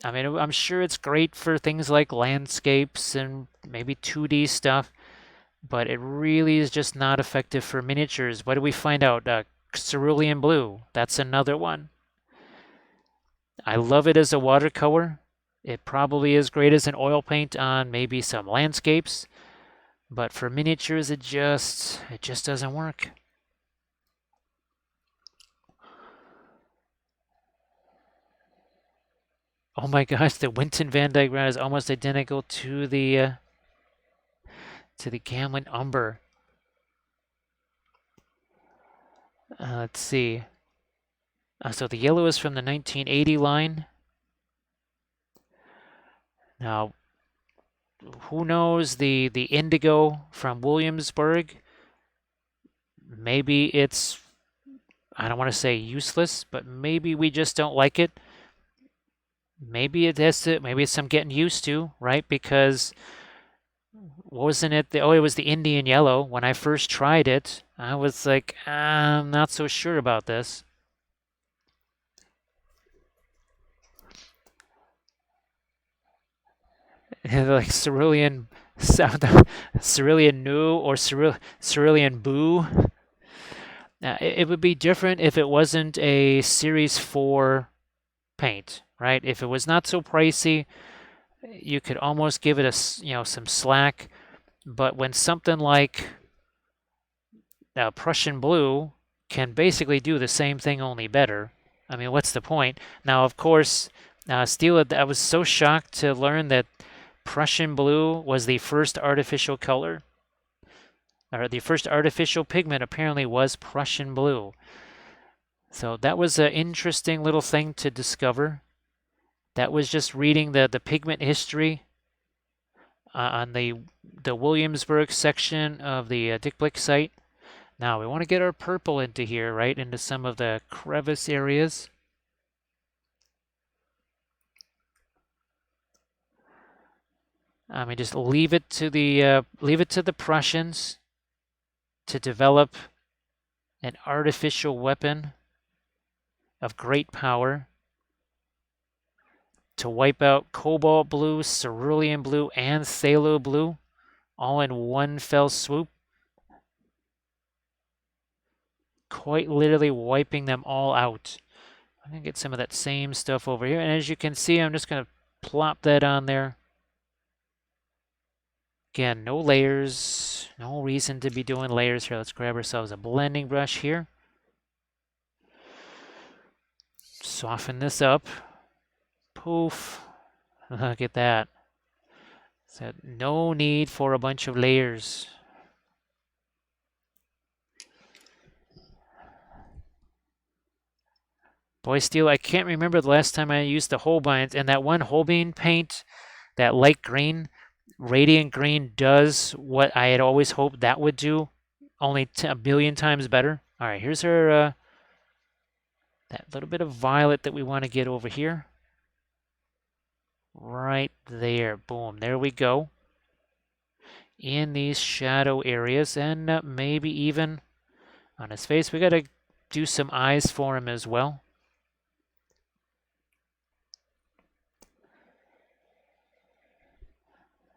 I mean, I'm sure it's great for things like landscapes and maybe 2D stuff, but it really is just not effective for miniatures. What do we find out? Cerulean blue, that's another one. I love it as a watercolor. It probably is great as an oil paint on maybe some landscapes, but for miniatures, it just doesn't work. Oh my gosh, the Winton Van Dyke Brown is almost identical to the Gamlin Umber. Let's see. So the yellow is from the 1980 line. Now, who knows the indigo from Williamsburg? Maybe it's, I don't want to say useless, but maybe we just don't like it. Maybe it has to, maybe it's some getting used to, right? Because wasn't it it was the Indian yellow. When I first tried it, I was like, I'm not so sure about this. Like Cerulean sound, Cerulean New or Cerulean Boo. It would be different if it wasn't a Series 4 paint, right? If it was not so pricey, you could almost give it some slack. But when something like Prussian Blue can basically do the same thing, only better, I mean, what's the point? Now, of course, Steel, I was so shocked to learn that Prussian Blue was the first artificial color, or the first artificial pigment apparently was Prussian Blue. So that was an interesting little thing to discover. That was just reading the pigment history on the Williamsburg section of the Dick Blick site. Now we want to get our purple into here, right, into some of the crevice areas. I mean, just leave it to the Prussians to develop an artificial weapon of great power to wipe out cobalt blue, cerulean blue, and phthalo blue all in one fell swoop. Quite literally wiping them all out. I'm going to get some of that same stuff over here. And as you can see, I'm just going to plop that on there. Again, no layers. No reason to be doing layers here. Let's grab ourselves a blending brush here. Soften this up. Poof. Look at that. So no need for a bunch of layers. Boy, Steel, I can't remember the last time I used the Holbeins, and that one Holbein paint, that light green, radiant green, does what I had always hoped that would do, only a billion times better. All right, here's our that little bit of violet that we want to get over here. Right there, boom, there we go. In these shadow areas, and maybe even on his face. We got to do some eyes for him as well.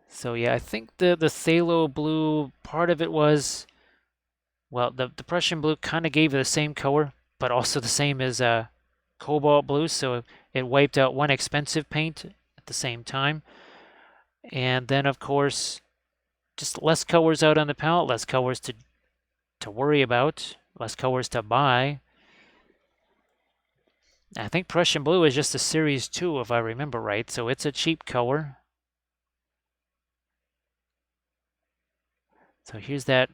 So yeah, I think the phthalo blue, part of it was, well, the Prussian blue kind of gave it the same color, but also the same as cobalt blue, so it wiped out one expensive paint at the same time. And then, of course, just less colors out on the palette, less colors to worry about, less colors to buy. I think Prussian blue is just a Series 2, if I remember right, so it's a cheap color. So here's that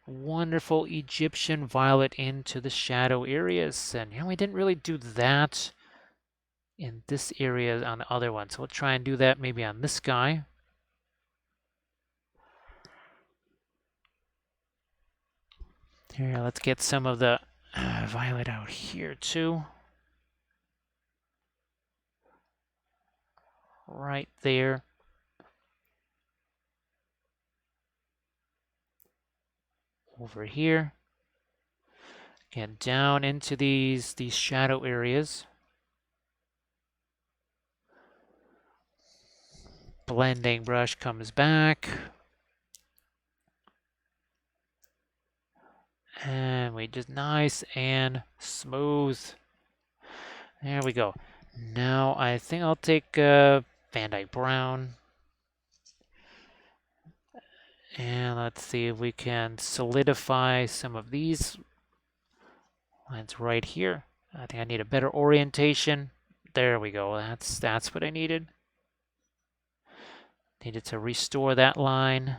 wonderful Egyptian violet into the shadow areas. And we didn't really do that in this area on the other one. So we'll try and do that maybe on this guy. Here, let's get some of the violet out here too. Right there. Over here. Again, down into these shadow areas. Blending brush comes back. And we just nice and smooth. There we go. Now I think I'll take Van Dyke Brown. And let's see if we can solidify some of these lines right here. I think I need a better orientation. There we go. That's what I needed. Needed to restore that line.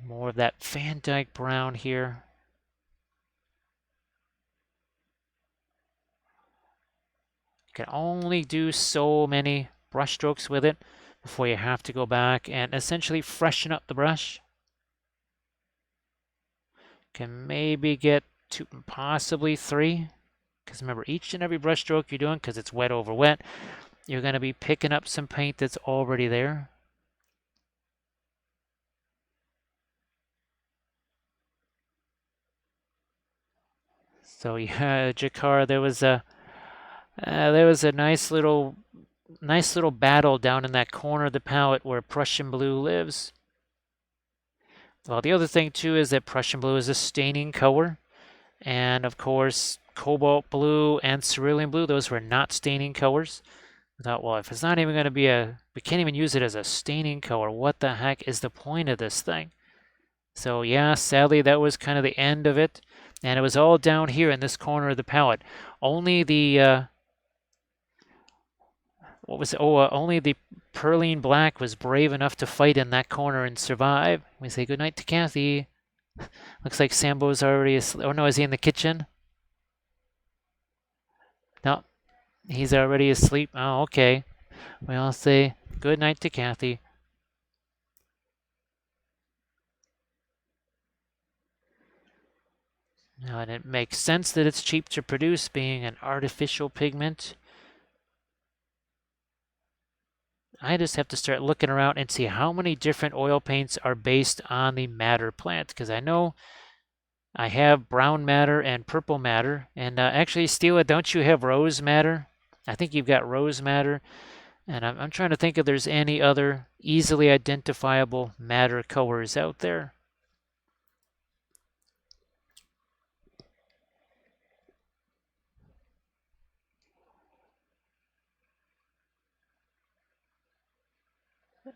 More of that Van Dyke brown here. You can only do so many brush strokes with it before you have to go back and essentially freshen up the brush. Can maybe get 2, possibly 3. Because remember, each and every brush stroke you're doing, because it's wet over wet, you're going to be picking up some paint that's already there. So yeah, Jakar, there was a nice little battle down in that corner of the palette where Prussian blue lives. Well, the other thing too is that Prussian blue is a staining color, and of course cobalt blue and cerulean blue, those were not staining colors. I thought, well, if it's not even going to be we can't even use it as a staining color, what the heck is the point of this thing? So yeah, sadly that was kind of the end of it, and it was all down here in this corner of the palette. Only the what was it? Oh, only the Perline Black was brave enough to fight in that corner and survive. We say goodnight to Kathy. Looks like Sambo's already asleep. Oh no, is he in the kitchen? No, he's already asleep. Oh, okay. We all say goodnight to Kathy. Now, and it makes sense that it's cheap to produce, being an artificial pigment. I just have to start looking around and see how many different oil paints are based on the madder plant, because I know I have brown madder and purple madder. And actually, Stila, don't you have rose madder? I think you've got rose madder. And I'm trying to think if there's any other easily identifiable madder colors out there.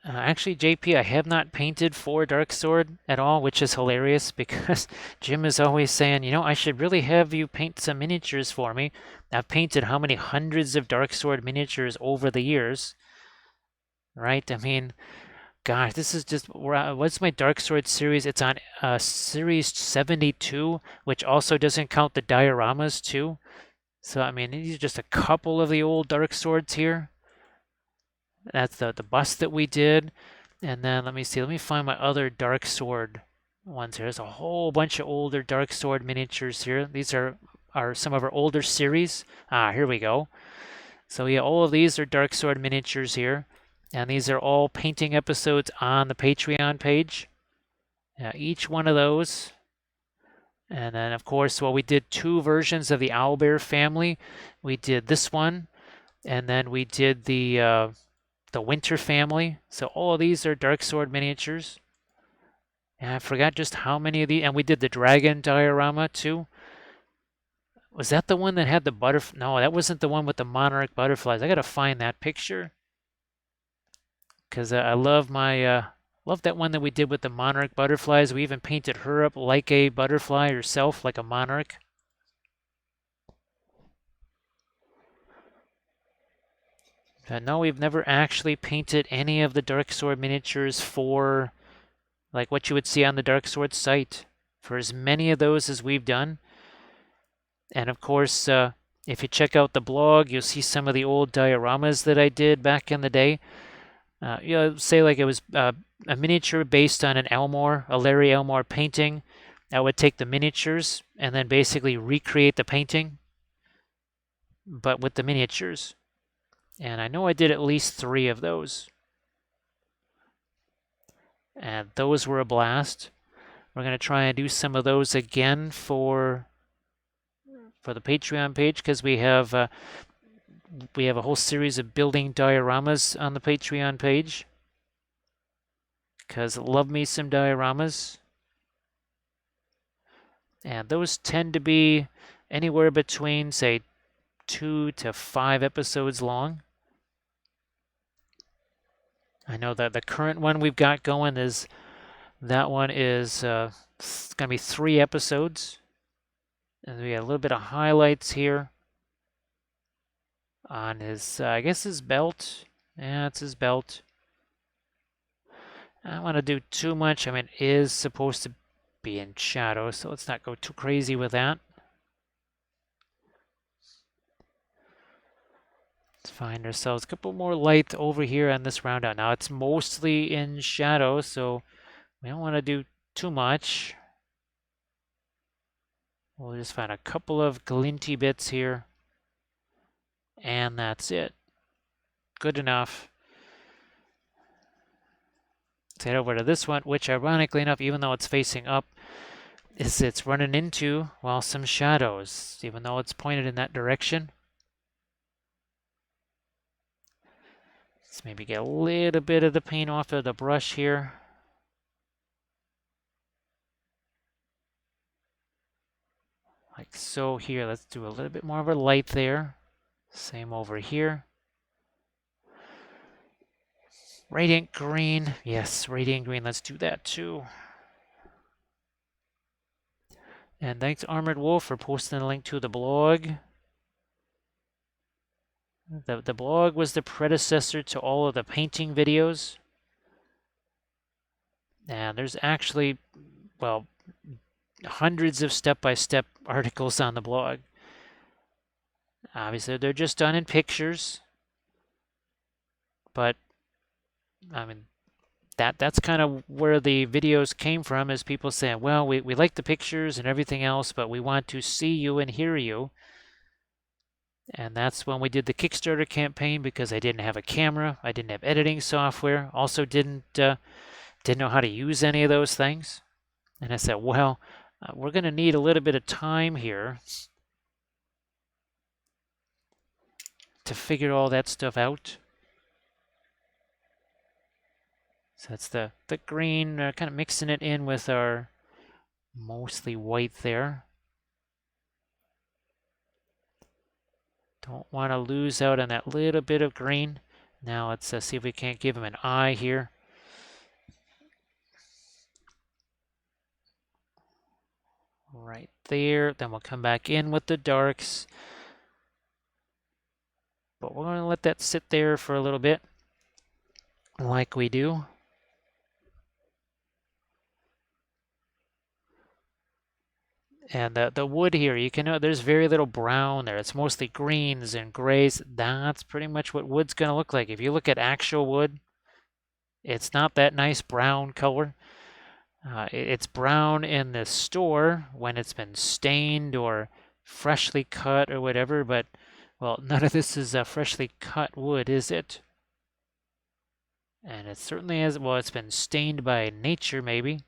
Actually, JP, I have not painted for Dark Sword at all, which is hilarious because Jim is always saying, you know, I should really have you paint some miniatures for me. I've painted how many hundreds of Dark Sword miniatures over the years, right? I mean, gosh, this is just, what's my Dark Sword series? It's on series 72, which also doesn't count the dioramas too. So, I mean, these are just a couple of the old Dark Swords here. That's the bust that we did. And then let me see, let me find my other Dark Sword ones here. There's a whole bunch of older Dark Sword miniatures here. These are some of our older series. Here we go. So yeah, all of these are Dark Sword miniatures here. And these are all painting episodes on the Patreon page. Each one of those. And then, of course, well, we did 2 versions of the Owlbear family. We did this one, and then we did the Winter family. So all of these are Dark Sword miniatures. And I forgot just how many of these. And we did the Dragon diorama too. Was that the one that had the butterfly? No, that wasn't the one with the monarch butterflies. I gotta find that picture because I love my love that one that we did with the monarch butterflies. We even painted her up like a butterfly herself, like a monarch. No, we've never actually painted any of the Dark Sword miniatures for like what you would see on the Dark Sword site, for as many of those as we've done. And of course, if you check out the blog, you'll see some of the old dioramas that I did back in the day. Say like it was a miniature based on an Elmore, a Larry Elmore painting. I would take the miniatures and then basically recreate the painting, but with the miniatures. And I know I did at least 3 of those. And those were a blast. We're going to try and do some of those again for the Patreon page because we have a whole series of building dioramas on the Patreon page. Because love me some dioramas. And those tend to be anywhere between, say, 2 to 5 episodes long. I know that the current one we've got going is That one is it's going to be 3 episodes. And we got a little bit of highlights here on his, I guess his belt. Yeah, it's his belt. I don't want to do too much. I mean, it is supposed to be in shadow, so let's not go too crazy with that. Let's find ourselves a couple more light over here on this round out. Now it's mostly in shadow, so we don't want to do too much. We'll just find a couple of glinty bits here. And that's it. Good enough. Let's head over to this one, which ironically enough, even though it's facing up, it's running into, well, some shadows, even though it's pointed in that direction. Let's maybe get a little bit of the paint off of the brush here. Like so here. Let's do a little bit more of a light there. Same over here. Radiant green. Yes, radiant green. Let's do that too. And thanks Armored Wolf for posting a link to the blog. The blog was the predecessor to all of the painting videos. And there's actually, well, hundreds of step-by-step articles on the blog. Obviously, they're just done in pictures. But, I mean, that's kind of where the videos came from, is people saying, well, we like the pictures and everything else, but we want to see you and hear you. And that's when we did the Kickstarter campaign, because I didn't have a camera, I didn't have editing software, also didn't know how to use any of those things. And I said, well, we're going to need a little bit of time here to figure all that stuff out. So that's the green, kind of mixing it in with our mostly white there. Don't want to lose out on that little bit of green. Now let's see if we can't give him an eye here. Right there. Then we'll come back in with the darks. But we're going to let that sit there for a little bit, like we do. And the wood here, you can know there's very little brown there. It's mostly greens and grays. That's pretty much what wood's going to look like. If you look at actual wood, it's not that nice brown color. It's brown in the store when it's been stained or freshly cut or whatever, but, well, none of this is freshly cut wood, is it? And it certainly has, well, it's been stained by nature, maybe.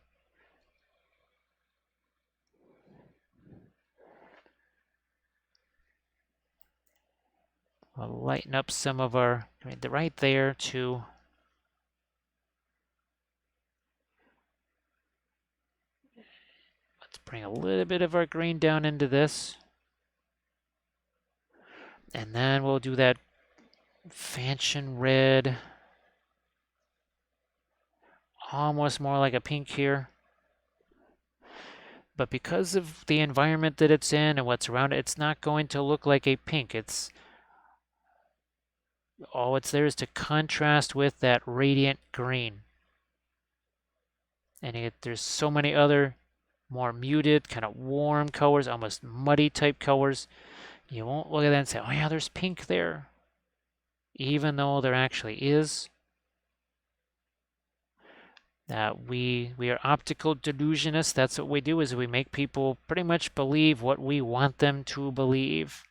We'll lighten up some of our, right there too. Let's bring a little bit of our green down into this. And then we'll do that Fanchon red. Almost more like a pink here. But because of the environment that it's in and what's around it, it's not going to look like a pink. It's all it's there is to contrast with that radiant green. And there's so many other more muted, kind of warm colors, almost muddy type colors. You won't look at that and say, oh yeah, there's pink there. Even though there actually is. We are optical delusionists. That's what we do, is we make people pretty much believe what we want them to believe.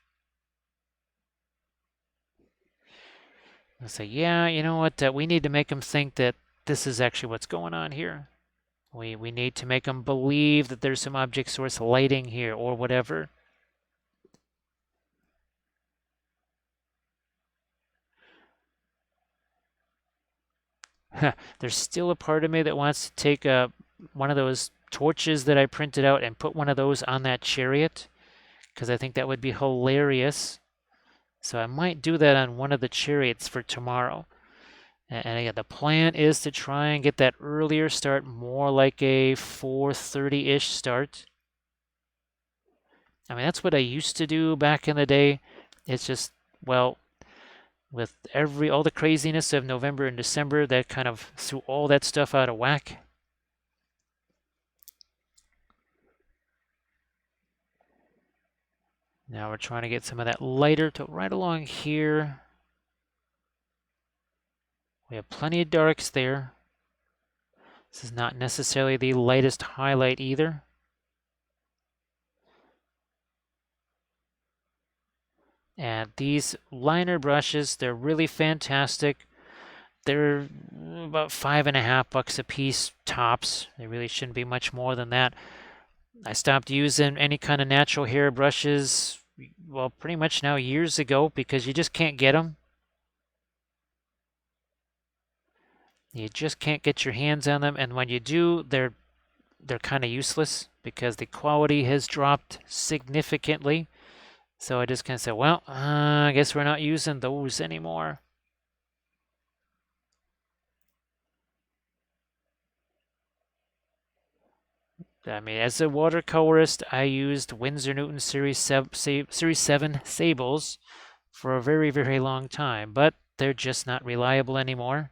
They'll say, yeah, you know what, we need to make them think that this is actually what's going on here. We need to make them believe that there's some object source lighting here or whatever. There's still a part of me that wants to take one of those torches that I printed out and put one of those on that chariot, because I think that would be hilarious. So I might do that on one of the chariots for tomorrow. And again, the plan is to try and get that earlier start, more like a 4:30-ish start. I mean, that's what I used to do back in the day. It's just, well, with all the craziness of November and December, that kind of threw all that stuff out of whack. Now we're trying to get some of that lighter to right along here. We have plenty of darks there. This is not necessarily the lightest highlight either. And these liner brushes, they're really fantastic. They're about $5.50 a piece tops. They really shouldn't be much more than that. I stopped using any kind of natural hair brushes, well, pretty much now years ago, because you just can't get them. You just can't get your hands on them, and when you do, they're kind of useless because the quality has dropped significantly. So I just kind of said, well, I guess we're not using those anymore. I mean, as a watercolorist, I used Winsor Newton Series 7 Sables for a very, very long time, but they're just not reliable anymore.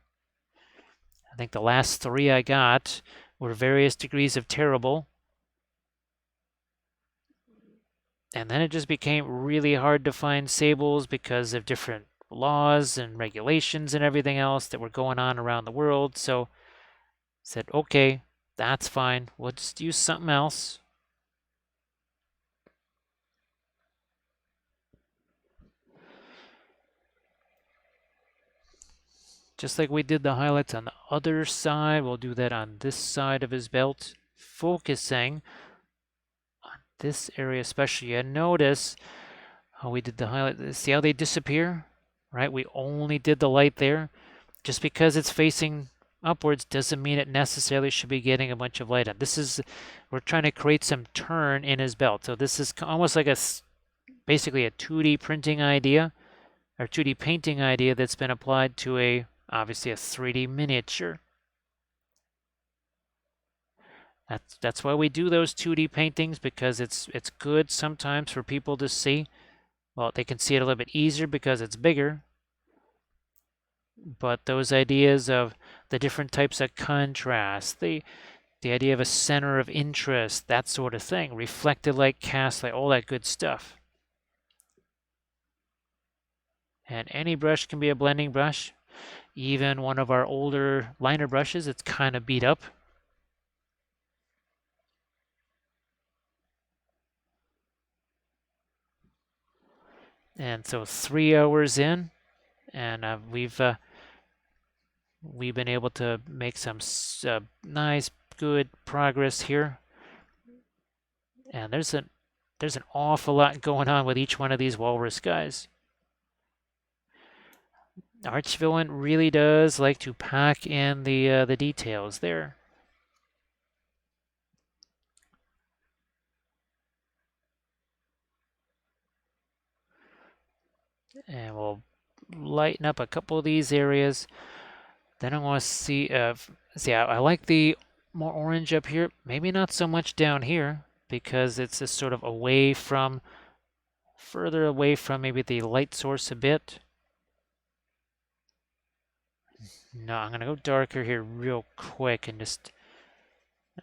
I think the last 3 I got were various degrees of terrible. And then it just became really hard to find sables because of different laws and regulations and everything else that were going on around the world. So I said, okay, that's fine. We'll just use something else. Just like we did the highlights on the other side, we'll do that on this side of his belt, focusing on this area especially. And notice how we did the highlight. See how they disappear, right? We only did the light there. Just because it's facing upwards doesn't mean it necessarily should be getting a bunch of light on. We're trying to create some turn in his belt. So this is almost like basically a 2D printing idea, or 2D painting idea that's been applied to obviously a 3D miniature. That's why we do those 2D paintings, because it's good sometimes for people to see. Well, they can see it a little bit easier because it's bigger. But those ideas of the different types of contrast, the idea of a center of interest, that sort of thing, reflected light, cast light, all that good stuff. And any brush can be a blending brush. Even one of our older liner brushes, it's kind of beat up. And so 3 hours in, and we've been able to make some nice, good progress here. And there's an awful lot going on with each one of these Walrus guys. Archvillain really does like to pack in the details there. And we'll lighten up a couple of these areas. Then I want to see, I like the more orange up here. Maybe not so much down here, because it's just sort of further away from maybe the light source a bit. No, I'm going to go darker here real quick and there's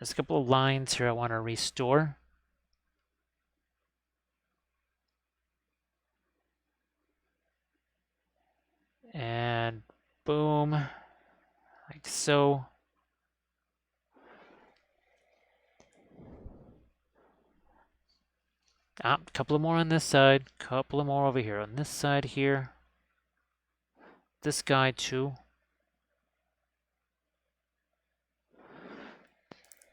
a couple of lines here I want to restore. And boom, like so. A couple of more on this side, couple of more over here on this side here. This guy too.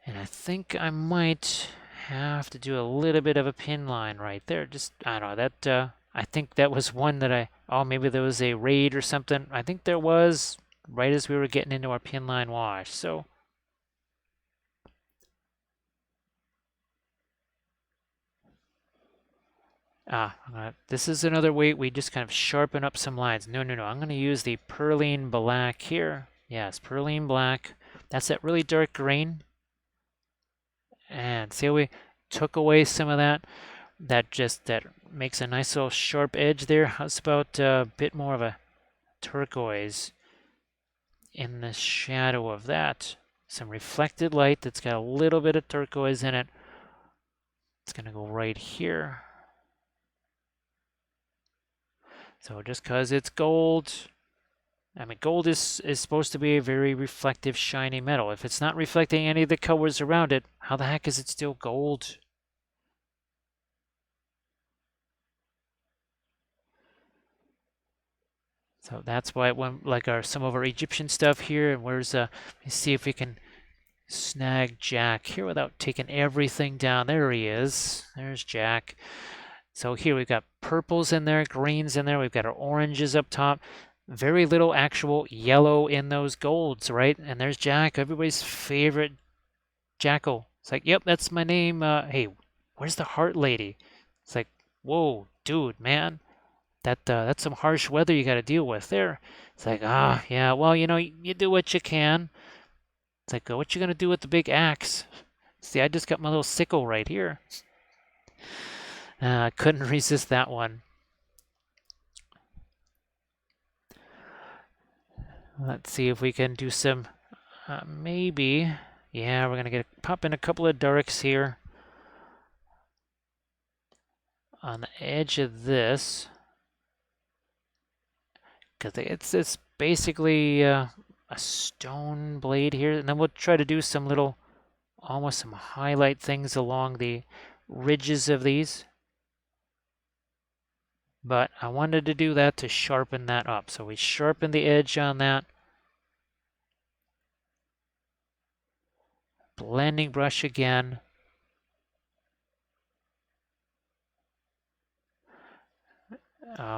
And I think I might have to do a little bit of a pin line right there. Just, I don't know, that, I think that was one that maybe there was a raid or something. I think there was, right as we were getting into our pin line wash. So, This is another way we just kind of sharpen up some lines. No, no, no. I'm going to use the perline black here. Yes, perline black. That's that really dark green. And see how we took away some of that? That makes a nice little sharp edge there. How's about a bit more of a turquoise in the shadow of that? Some reflected light that's got a little bit of turquoise in it. It's going to go right here. So just because it's gold, I mean, gold is supposed to be a very reflective, shiny metal. If it's not reflecting any of the colors around it, how the heck is it still gold? So that's why when like some of our Egyptian stuff here, and where's let's see if we can snag Jack here without taking everything down. There he is. There's Jack. So here we've got purples in there, greens in there. We've got our oranges up top. Very little actual yellow in those golds, right? And there's Jack, everybody's favorite Jackal. It's like, yep, that's my name. Hey, where's the heart lady? It's like, whoa, dude, man. That's some harsh weather you got to deal with there. It's like, yeah, well, you do what you can. It's like, what you gonna do with the big axe? See, I just got my little sickle right here. Couldn't resist that one. Let's see if we can do some, maybe. Yeah, we're gonna pop in a couple of darks here on the edge of this. Because it's basically a stone blade here. And then we'll try to do some little, almost some highlight things along the ridges of these. But I wanted to do that to sharpen that up. So we sharpen the edge on that. Blending brush again.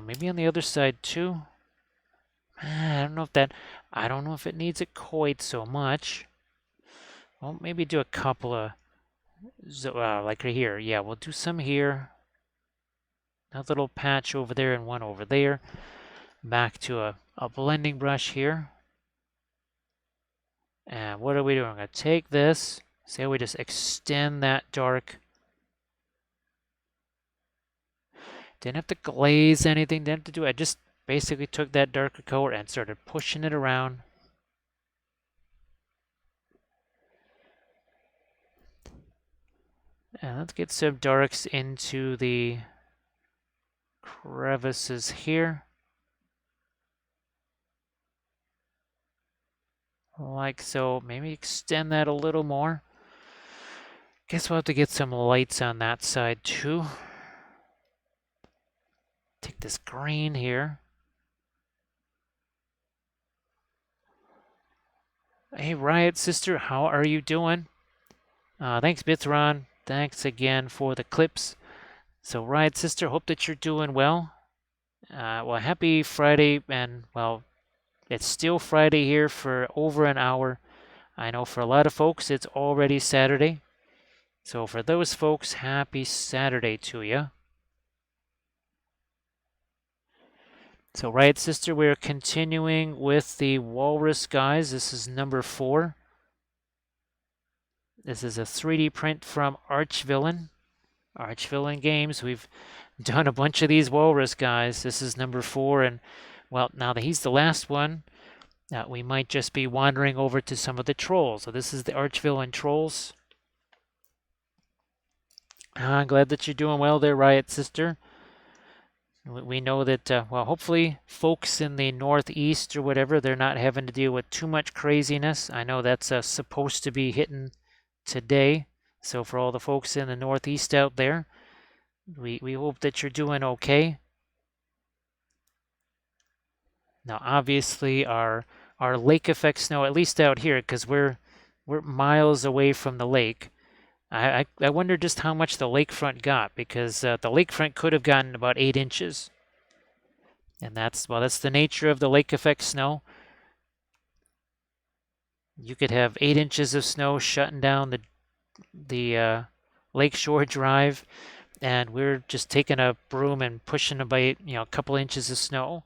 Maybe on the other side too. I don't know if it needs it quite so much. Well, maybe do a couple of, like right here. Yeah, we'll do some here. A little patch over there and one over there. Back to a blending brush here. And what are we doing? I'm going to take this. See how we just extend that dark. Didn't have to glaze anything. Didn't have to do it. I just basically took that darker color and started pushing it around. And let's get some darks into the crevices here. Like so. Maybe extend that a little more. Guess we'll have to get some lights on that side too. Take this green here. Hey, Riot Sister, how are you doing? Thanks, Bithron. Thanks again for the clips. So, Riot Sister, hope that you're doing well. Well, happy Friday, and well, it's still Friday here for over an hour. I know for a lot of folks, it's already Saturday. So for those folks, happy Saturday to you. So, Riot Sister, we're continuing with the Walrus guys. This is number 4. This is a 3D print from Archvillain. Archvillain Games. We've done a bunch of these Walrus guys. This is number 4, and well, now that he's the last one, we might just be wandering over to some of the trolls. So this is the Archvillain trolls. I'm glad that you're doing well there, Riot Sister. We know that, well, hopefully folks in the Northeast or whatever, they're not having to deal with too much craziness. I know that's supposed to be hitting today. So for all the folks in the Northeast out there, we hope that you're doing okay. Now, obviously, our lake effect snow, at least out here, because we're miles away from the lake. I wonder just how much the lakefront got, because the lakefront could have gotten about 8 inches. And that's the nature of the lake effect snow. You could have 8 inches of snow shutting down the Lakeshore Drive, and we're just taking a broom and pushing about, you know, a couple inches of snow.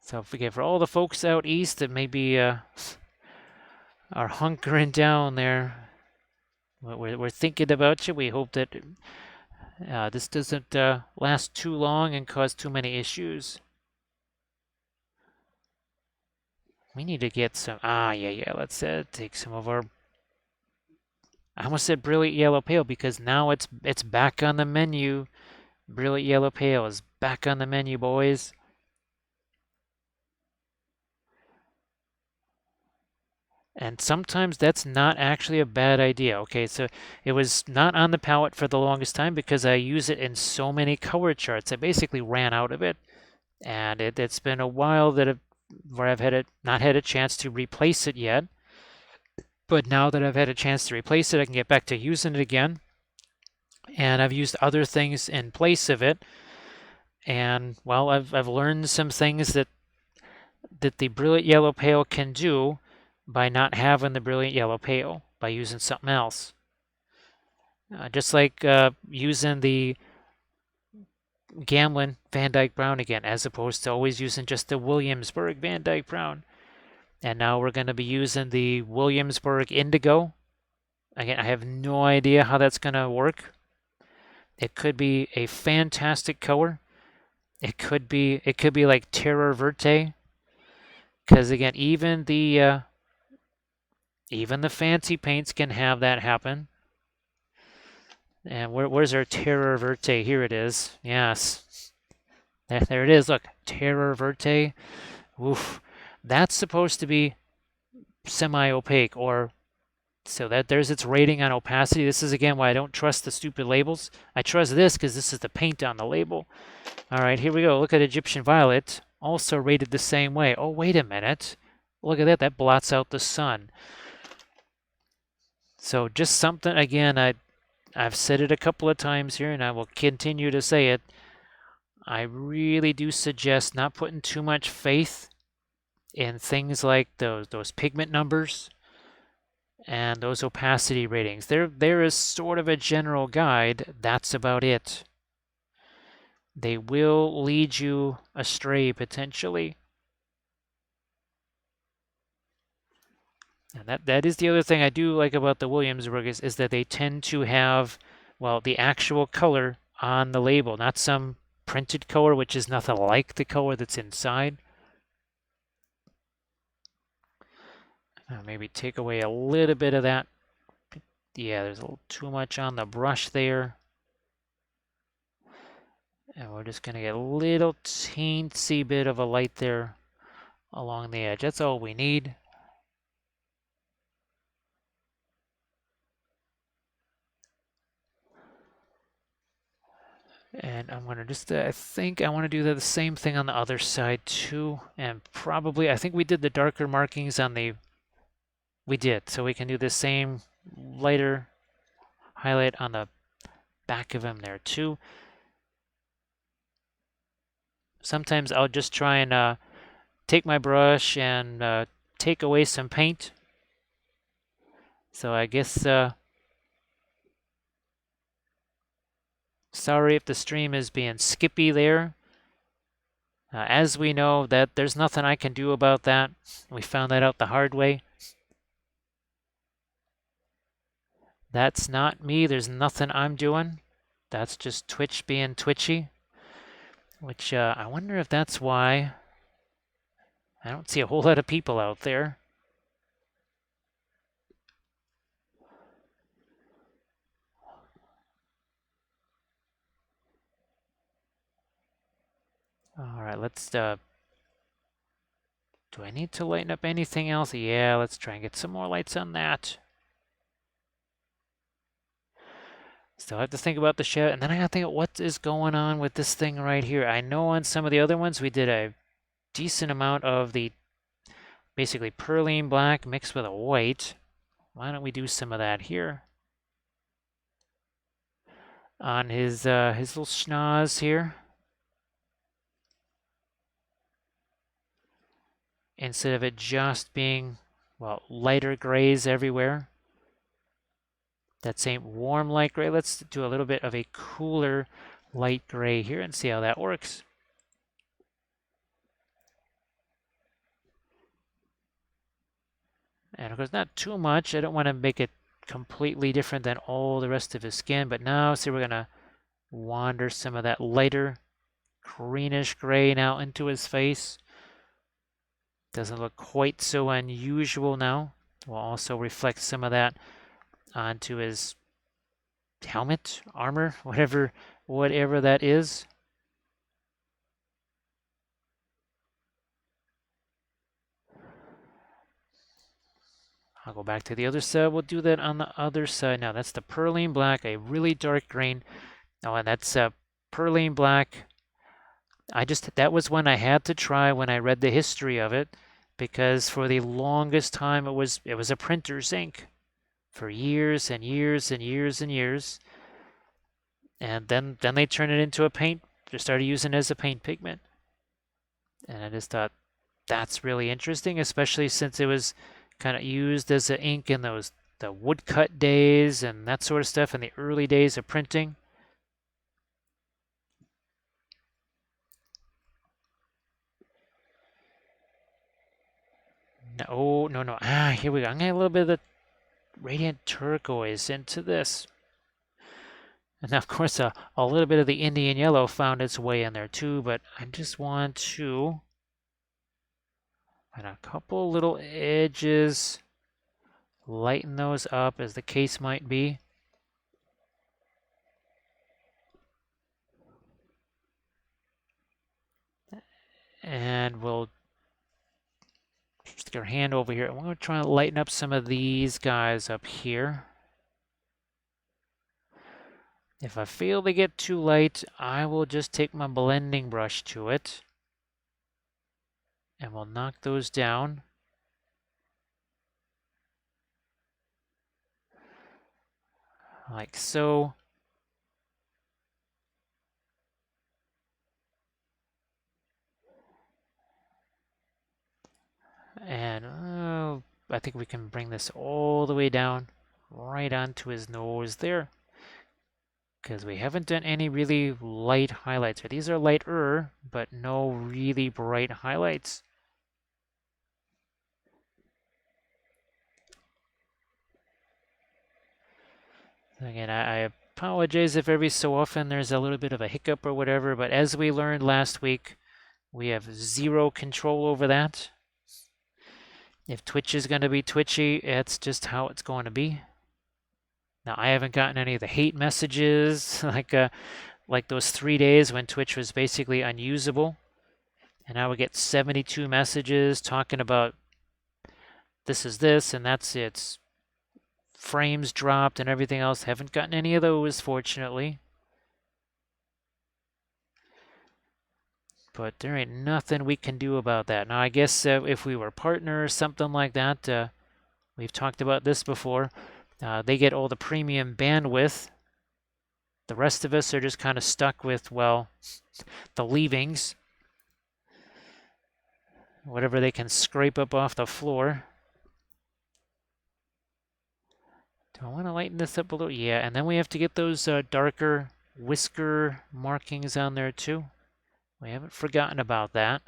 So for all the folks out east that maybe are hunkering down there, we're thinking about you. We hope that this doesn't last too long and cause too many issues. We need to get some. Yeah. Let's take some of our. I almost said brilliant yellow pale because now it's back on the menu. Brilliant yellow pale is back on the menu, boys. And sometimes that's not actually a bad idea. Okay, so it was not on the palette for the longest time because I use it in so many color charts. I basically ran out of it, and it's been a while where I've not had a chance to replace it yet. But now that I've had a chance to replace it, I can get back to using it again. And I've used other things in place of it. And well, I've learned some things that the brilliant yellow pale can do by not having the brilliant yellow pale, by using something else. Just like using the Gamblin Van Dyke Brown again, as opposed to always using just the Williamsburg Van Dyke Brown. And now we're going to be using the Williamsburg Indigo. Again, I have no idea how that's going to work. It could be a fantastic color. It could be like Terra Verte, because again, even the fancy paints can have that happen. And where's our Terra Verte? Here it is. Yes, there it is. Look, Terra Verte. Oof, that's supposed to be semi-opaque, or so that there's its rating on opacity. This is again why I don't trust the stupid labels. I trust this because this is the paint on the label. All right, here we go. Look at Egyptian Violet, also rated the same way. Oh, wait a minute. Look at that. That blots out the sun. So just something, again, I've said it a couple of times here, and I will continue to say it. I really do suggest not putting too much faith in things like those pigment numbers and those opacity ratings. There is sort of a general guide. That's about it. They will lead you astray potentially. And that is the other thing I do like about the Williamsburg is that they tend to have, well, the actual color on the label, not some printed color, which is nothing like the color that's inside. Maybe take away a little bit of that. Yeah, there's a little too much on the brush there. And we're just going to get a little teensy bit of a light there along the edge. That's all we need. And I'm going to just, I think I want to do the same thing on the other side too. And probably, I think we did the darker markings on the, we did. So we can do the same lighter highlight on the back of him there too. Sometimes I'll just try and take my brush and take away some paint. So I guess, sorry if the stream is being skippy there. As we know, that there's nothing I can do about that. We found that out the hard way. That's not me. There's nothing I'm doing. That's just Twitch being twitchy. Which I wonder if that's why I don't see a whole lot of people out there. All right, let's, do I need to lighten up anything else? Yeah, let's try and get some more lights on that. Still have to think about the shadow, and then I gotta think of what is going on with this thing right here. I know on some of the other ones we did a decent amount of the basically perline black mixed with a white. Why don't we do some of that here? On his little schnoz here. instead of it just being, well, lighter grays everywhere. That same warm light gray, let's do a little bit of a cooler light gray here and see how that works. And of course, not too much. I don't want to make it completely different than all the rest of his skin, but now, see, we're going to wander some of that lighter greenish gray now into his face. Doesn't look quite so unusual now. We'll also reflect some of that onto his helmet, armor, whatever that is. I'll go back to the other side. We'll do that on the other side. Now that's the perline black, a really dark green. Oh, and that's perline black. That was one I had to try when I read the history of it, because for the longest time it was a printer's ink for years and years and years and years. And then they turned it into a paint. They started using it as a paint pigment. And I just thought that's really interesting, especially since it was kind of used as an ink in the woodcut days and that sort of stuff in the early days of printing. No, no. Here we go. I'm going to add a little bit of the radiant turquoise into this. And now, of course, a little bit of the Indian yellow found its way in there too, but I just want to add a couple little edges, lighten those up as the case might be. And we'll stick our hand over here. I'm going to try and lighten up some of these guys up here. If I feel they get too light, I will just take my blending brush to it. And we'll knock those down. Like so. And I think we can bring this all the way down, right onto his nose there. Because we haven't done any really light highlights. These are lighter, but no really bright highlights. Again, I apologize if every so often there's a little bit of a hiccup or whatever, but as we learned last week, we have zero control over that. If Twitch is going to be twitchy, it's just how it's going to be. Now, I haven't gotten any of the hate messages, like those 3 days when Twitch was basically unusable. And now we get 72 messages talking about this is this and that's it. Frames dropped and everything else. Haven't gotten any of those, fortunately. But there ain't nothing we can do about that. Now, I guess if we were partners, something like that, we've talked about this before, they get all the premium bandwidth. The rest of us are just kind of stuck with, well, the leavings. Whatever they can scrape up off the floor. Do I want to lighten this up a little? Yeah, and then we have to get those darker whisker markings on there too. We haven't forgotten about that.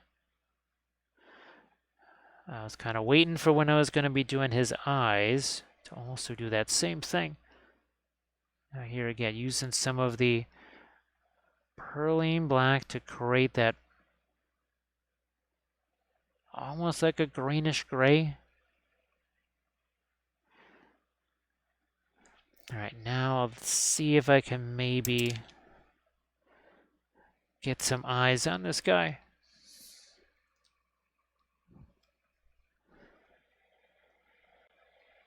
I was kind of waiting for when I was going to be doing his eyes to also do that same thing. Now here again, using some of the perline black to create that almost like a greenish gray. All right, now let's see if I can maybe get some eyes on this guy.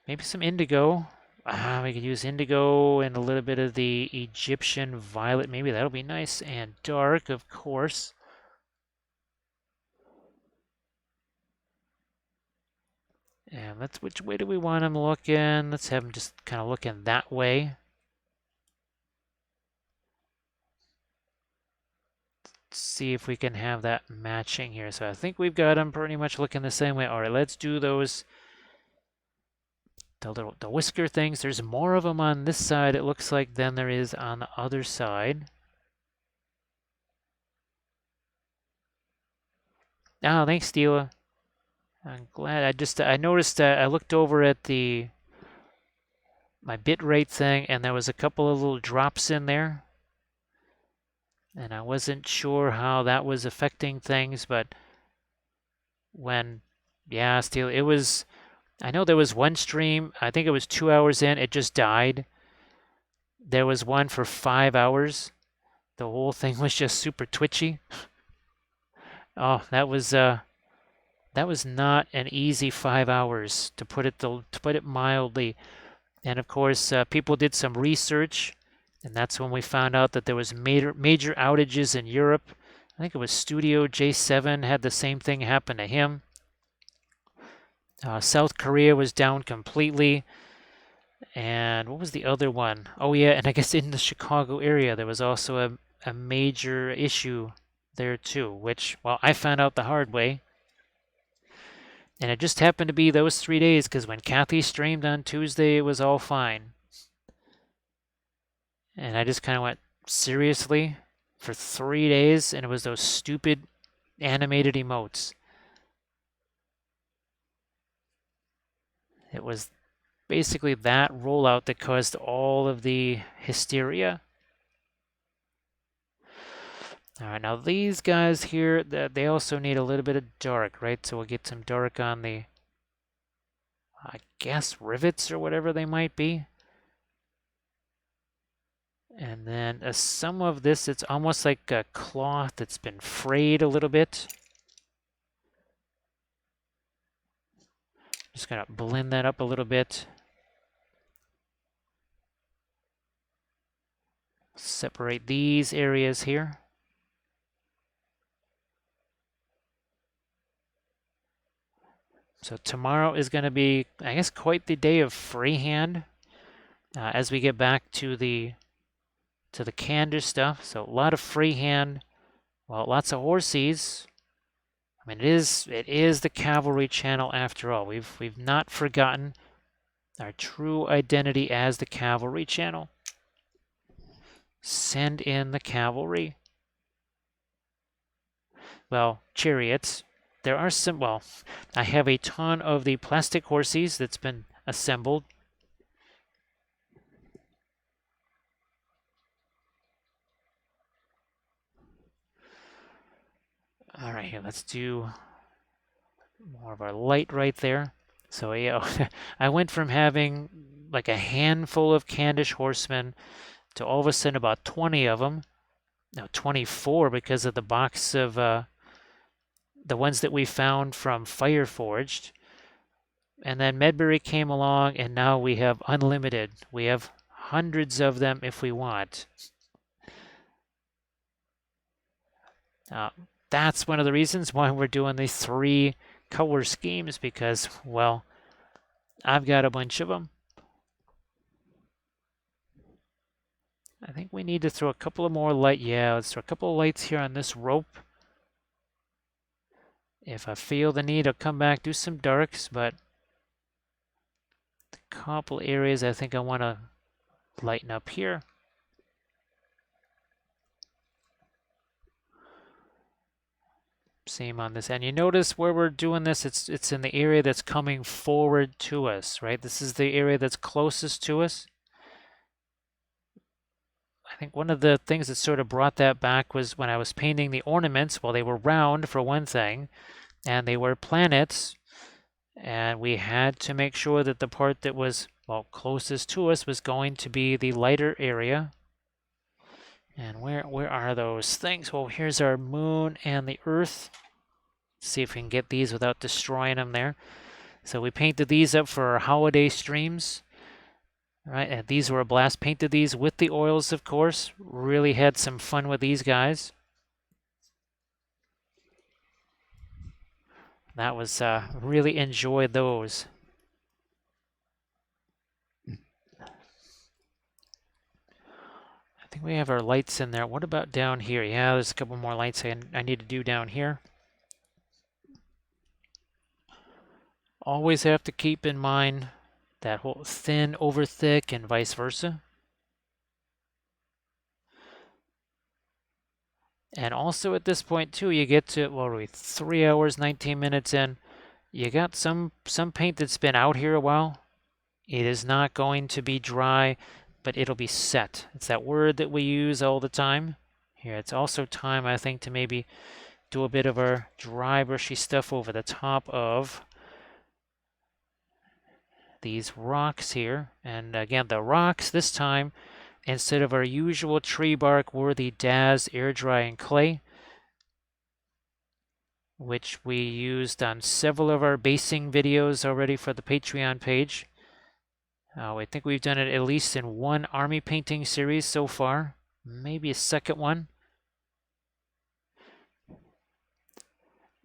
Maybe some indigo. We could use indigo and a little bit of the Egyptian violet. Maybe that'll be nice and dark, of course. And which way do we want him looking? Let's have him just kind of looking that way. see if we can have that matching here. So I think we've got them pretty much looking the same way. All right, let's do those, the whisker things. There's more of them on this side, it looks like, than there is on the other side. Oh, thanks, Stila. I'm glad. I noticed that I looked over at my bit rate thing, and there was a couple of little drops in there. And I wasn't sure how that was affecting things, but yeah, Steel, it was, I know there was one stream, I think it was 2 hours in, it just died. There was one for 5 hours. The whole thing was just super twitchy. Oh, that was not an easy 5 hours, to put it mildly. And of course, people did some research, and that's when we found out that there was major outages in Europe. I think it was Studio J7 had the same thing happen to him. South Korea was down completely. And what was the other one? Oh yeah, and I guess in the Chicago area there was also a major issue there too, which, well, I found out the hard way. And it just happened to be those 3 days, because when Kathy streamed on Tuesday, it was all fine. And I just kind of went, seriously? For 3 days? And it was those stupid animated emotes. It was basically that rollout that caused all of the hysteria. All right, now these guys here, they also need a little bit of dark, right? So we'll get some dark on the, I guess, rivets or whatever they might be. And then some of this, it's almost like a cloth that's been frayed a little bit. Just gonna blend that up a little bit. Separate these areas here. So tomorrow is going to be, I guess, quite the day of freehand as we get back to the Kander stuff. So a lot of freehand, well, lots of horses. I mean, it is the cavalry channel after all. We've not forgotten our true identity as the cavalry channel. Send in the cavalry. Well, chariots. There are some, well, I have a ton of the plastic horses that's been assembled. All right, here, let's do more of our light right there. So, yeah, I went from having like a handful of Candish horsemen to all of a sudden about 20 of them. Now 24 because of the box of the ones that we found from Fireforged. And then Medbury came along, and now we have unlimited. We have hundreds of them if we want. That's one of the reasons why we're doing these 3 color schemes, because, well, I've got a bunch of them. I think we need to throw a couple of more light. Yeah, let's throw a couple of lights here on this rope. If I feel the need, I'll come back, do some darks, but a couple areas I think I want to lighten up here. Same on this. And you notice where we're doing this, it's in the area that's coming forward to us, right? This is the area that's closest to us. I think one of the things that sort of brought that back was when I was painting the ornaments. Well, they were round for one thing, and they were planets, and we had to make sure that the part that was, well, closest to us was going to be the lighter area. And where are those things? Well, here's our moon and the Earth. See if we can get these without destroying them there. So we painted these up for our holiday streams. Right, and these were a blast. Painted these with the oils, of course. Really had some fun with these guys. That was, really enjoyed those. I think we have our lights in there. What about down here? Yeah, there's a couple more lights I need to do down here. Always have to keep in mind that whole thin over thick and vice versa. And also at this point too, you get to, what are we, 3 hours, 19 minutes in. You got some paint that's been out here a while. It is not going to be dry, but it'll be set. It's that word that we use all the time. Here, it's also time, I think, to maybe do a bit of our dry brushy stuff over the top of these rocks here. And again, the rocks this time, instead of our usual tree bark, were the Daz air drying clay, which we used on several of our basing videos already for the Patreon page. I think we've done it at least in one army painting series so far, maybe a second one.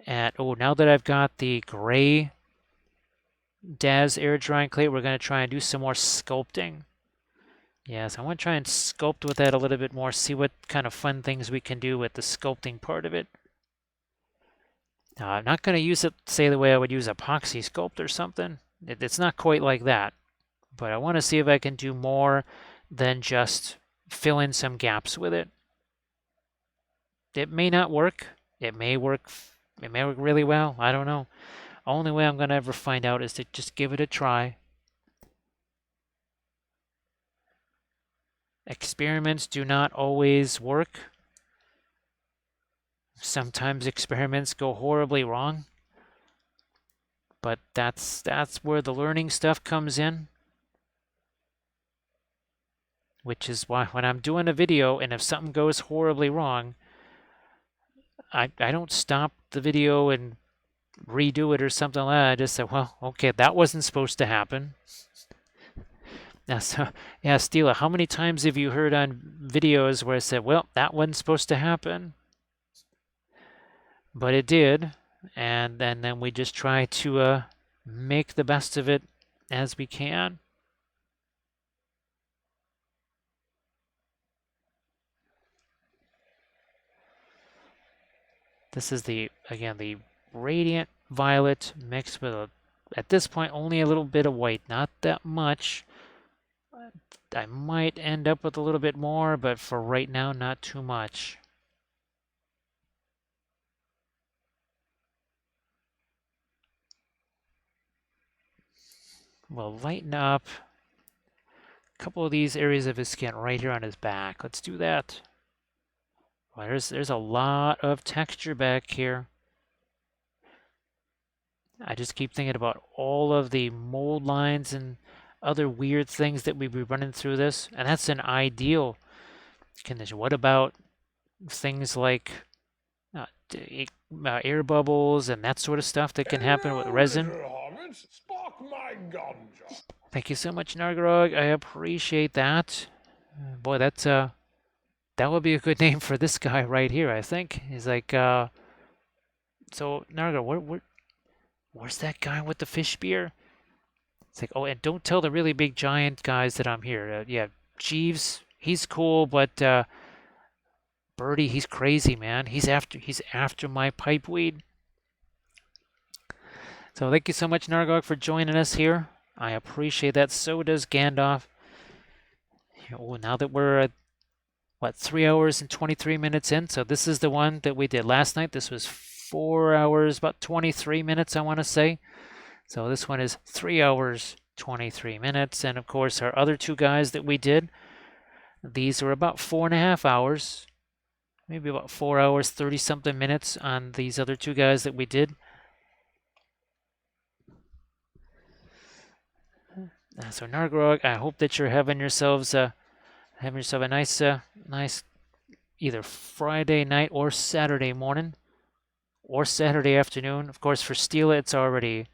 And oh, now that I've got the gray Daz air drying clay, we're going to try and do some more sculpting. Yes, I want to try and sculpt with that a little bit more, see what kind of fun things we can do with the sculpting part of it. I'm not going to use it, say, the way I would use epoxy sculpt or something. It's not quite like that. But I want to see if I can do more than just fill in some gaps with it. It may not work. It may work really well. I don't know. Only way I'm going to ever find out is to just give it a try. Experiments do not always work. Sometimes experiments go horribly wrong. But that's where the learning stuff comes in. Which is why when I'm doing a video and if something goes horribly wrong, I don't stop the video and redo it or something like that. I just say, well, okay, that wasn't supposed to happen. Now, so, yeah, Stila, how many times have you heard on videos where I said, well, that wasn't supposed to happen? But it did, and then we just try to make the best of it as we can. This is again, the radiant violet mixed with, at this point, only a little bit of white, not that much. I might end up with a little bit more, but for right now, not too much. We'll lighten up a couple of these areas of his skin right here on his back. Let's do that. Well, there's a lot of texture back here. I just keep thinking about all of the mold lines and other weird things that we'd be running through this, and that's an ideal condition. What about things like air bubbles and that sort of stuff that can happen with resin? Thank you so much, Nargarog. I appreciate that. Boy, that would be a good name for this guy right here, I think. He's like, so Nargar, where's that guy with the fish spear? It's like, oh, and don't tell the really big giant guys that I'm here. Yeah, Jeeves, he's cool, but Birdie, he's crazy, man. He's after my pipeweed. So thank you so much, Nargog, for joining us here. I appreciate that. So does Gandalf. Oh, now that we're at, what, 3 hours and 23 minutes in? So this is the one that we did last night. This was 4 hours, about 23 minutes, I want to say. So this one is 3 hours, 23 minutes. And of course, our other two guys that we did, these were about 4.5 hours. Maybe about 4 hours, 30-something minutes on these other two guys that we did. So Nargrog, I hope that you're having yourself a nice either Friday night or Saturday morning or Saturday afternoon. Of course, for Stila, it's already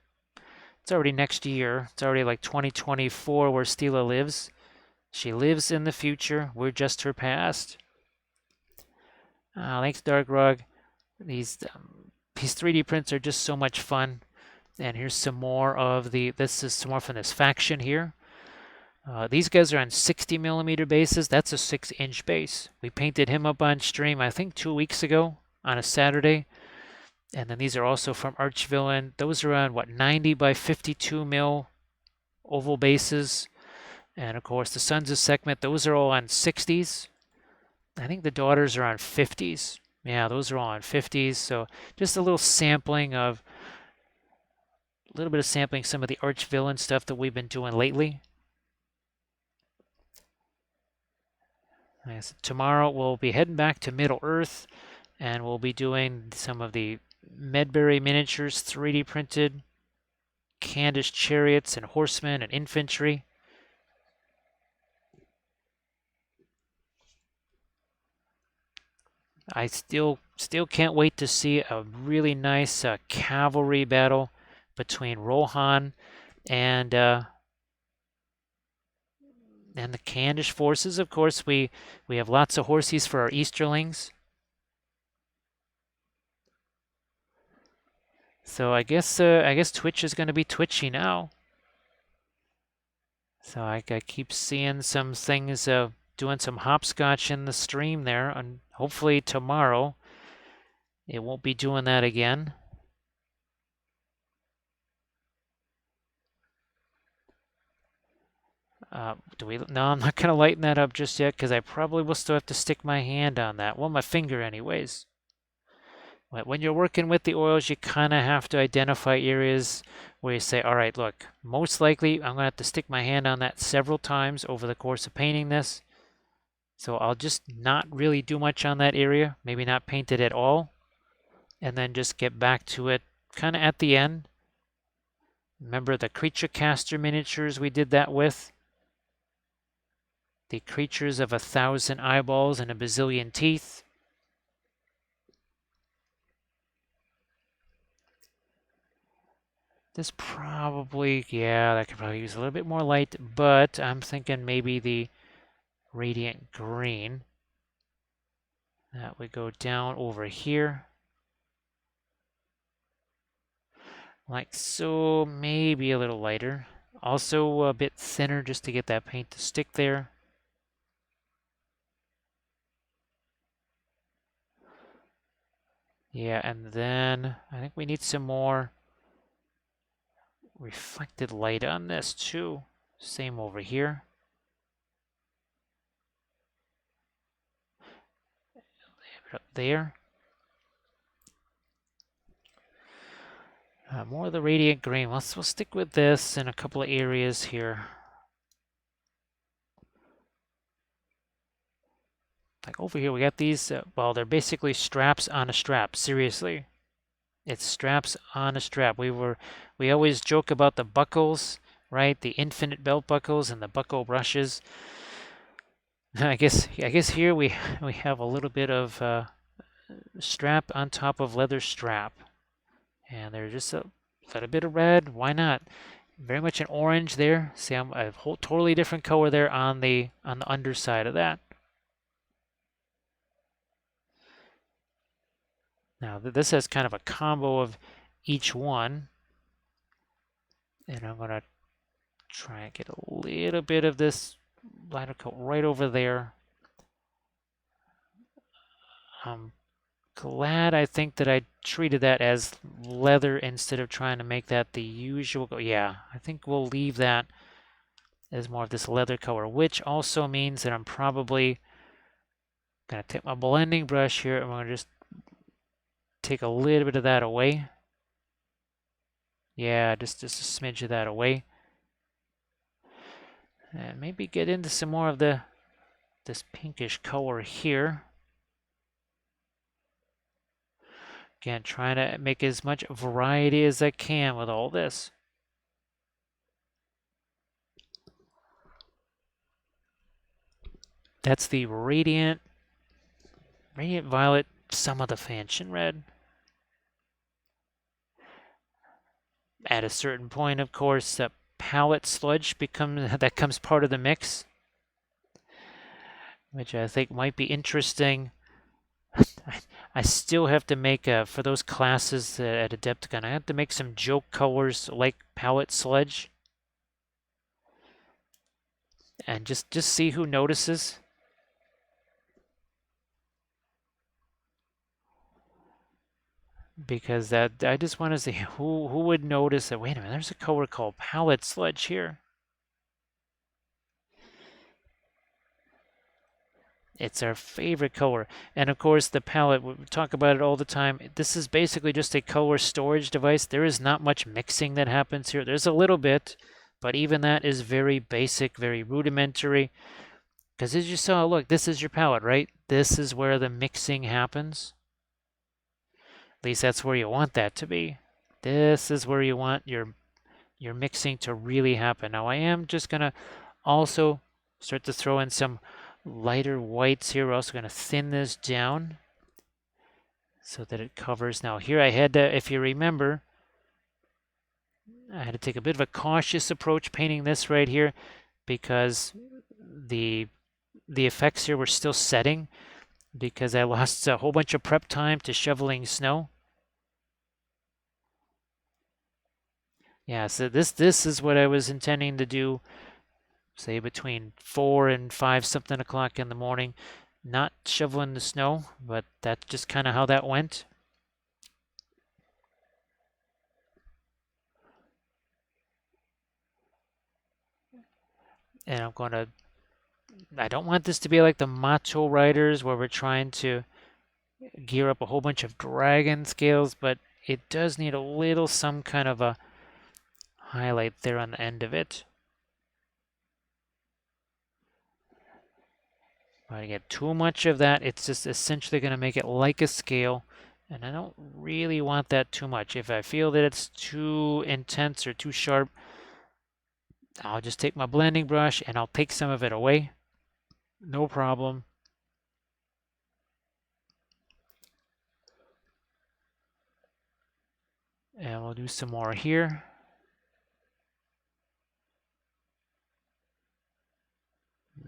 next year. It's already like 2024 where Stila lives. She lives in the future. We're just her past. Thanks, Darkrug. These 3D prints are just so much fun. And here's some more of this is some more from this faction here. These guys are on 60 millimeter bases. That's a 6-inch base. We painted him up on stream, I think 2 weeks ago on a Saturday. And then these are also from Archvillain. Those are on what, 90 by 52 mil oval bases. And of course the Sons of Sekhmet, those are all on 60s. I think the daughters are on 50s. Yeah, those are all on 50s. So just a little sampling of, a little bit of sampling some of the Archvillain stuff that we've been doing lately. Tomorrow we'll be heading back to Middle Earth, and we'll be doing some of the Medbury miniatures 3D printed, Candice chariots and horsemen and infantry. I still can't wait to see a really nice cavalry battle between Rohan and the Candish forces. Of course, we have lots of horsies for our Easterlings. So I guess Twitch is going to be twitchy now. So I keep seeing some things doing some hopscotch in the stream there, and hopefully tomorrow it won't be doing that again. No, I'm not going to lighten that up just yet because I probably will still have to stick my hand on that. Well, my finger anyways. When you're working with the oils, you kind of have to identify areas where you say, all right, look, most likely I'm going to have to stick my hand on that several times over the course of painting this. So I'll just not really do much on that area, maybe not paint it at all, and then just get back to it kind of at the end. Remember the creature caster miniatures we did that with? The creatures of 1,000 eyeballs and a bazillion teeth. This probably, yeah, that could probably use a little bit more light, but I'm thinking maybe the radiant green. That would go down over here. Like so, maybe a little lighter. Also a bit thinner just to get that paint to stick there. Yeah, and then I think we need some more reflected light on this too. Same over here. Up there. More of the radiant green. We'll stick with this in a couple of areas here. Like over here, we got these, well, they're basically straps on a strap. Seriously. It's straps on a strap. We always joke about the buckles, right? The infinite belt buckles and the buckle brushes. I guess here we have a little bit of strap on top of leather strap. And there's just a little bit of red. Why not? Very much an orange there. See, I'm a whole totally different color there on the underside of that. Now this has kind of a combo of each one. And I'm going to try and get a little bit of this lighter coat right over there. I'm glad I think that I treated that as leather instead of trying to make that the usual. Yeah, I think we'll leave that as more of this leather color, which also means that I'm probably going to take my blending brush here and I'm going to just take a little bit of that away. Yeah, just a smidge of that away. And maybe get into some more of this pinkish color here. Again, trying to make as much variety as I can with all this. That's the Radiant Violet, some of the Fanchon Red. At a certain point, of course, palette sludge becomes part of the mix, which I think might be interesting. I still have to make, for those classes at Adepticon, I have to make some joke colors like palette sludge. and just see who notices. Because that I just want to see who would notice that. Wait a minute, there's a color called palette sludge here. It's our favorite color. And of course, the palette, we talk about it all the time. This is basically just a color storage device. There is not much mixing that happens here. There's a little bit, but even that is very basic, very rudimentary. Because as you saw, look, this is your palette, right? This is where the mixing happens. At least that's where you want that to be. This is where you want your mixing to really happen. Now I am just going to also start to throw in some lighter whites here. We're also going to thin this down so that it covers. Now here I had to, if you remember, I had to take a bit of a cautious approach painting this right here because the effects here were still setting because I lost a whole bunch of prep time to shoveling snow. Yeah, so this is what I was intending to do, say between 4 and 5 something o'clock in the morning. Not shoveling the snow, but that's just kind of how that went. And I'm going to, I don't want this to be like the Macho Riders where we're trying to gear up a whole bunch of dragon scales, but it does need a little some kind of a highlight there on the end of it. If I get too much of that, it's just essentially going to make it like a scale, and I don't really want that too much. If I feel that it's too intense or too sharp, I'll just take my blending brush and I'll take some of it away. No problem. And we'll do some more here.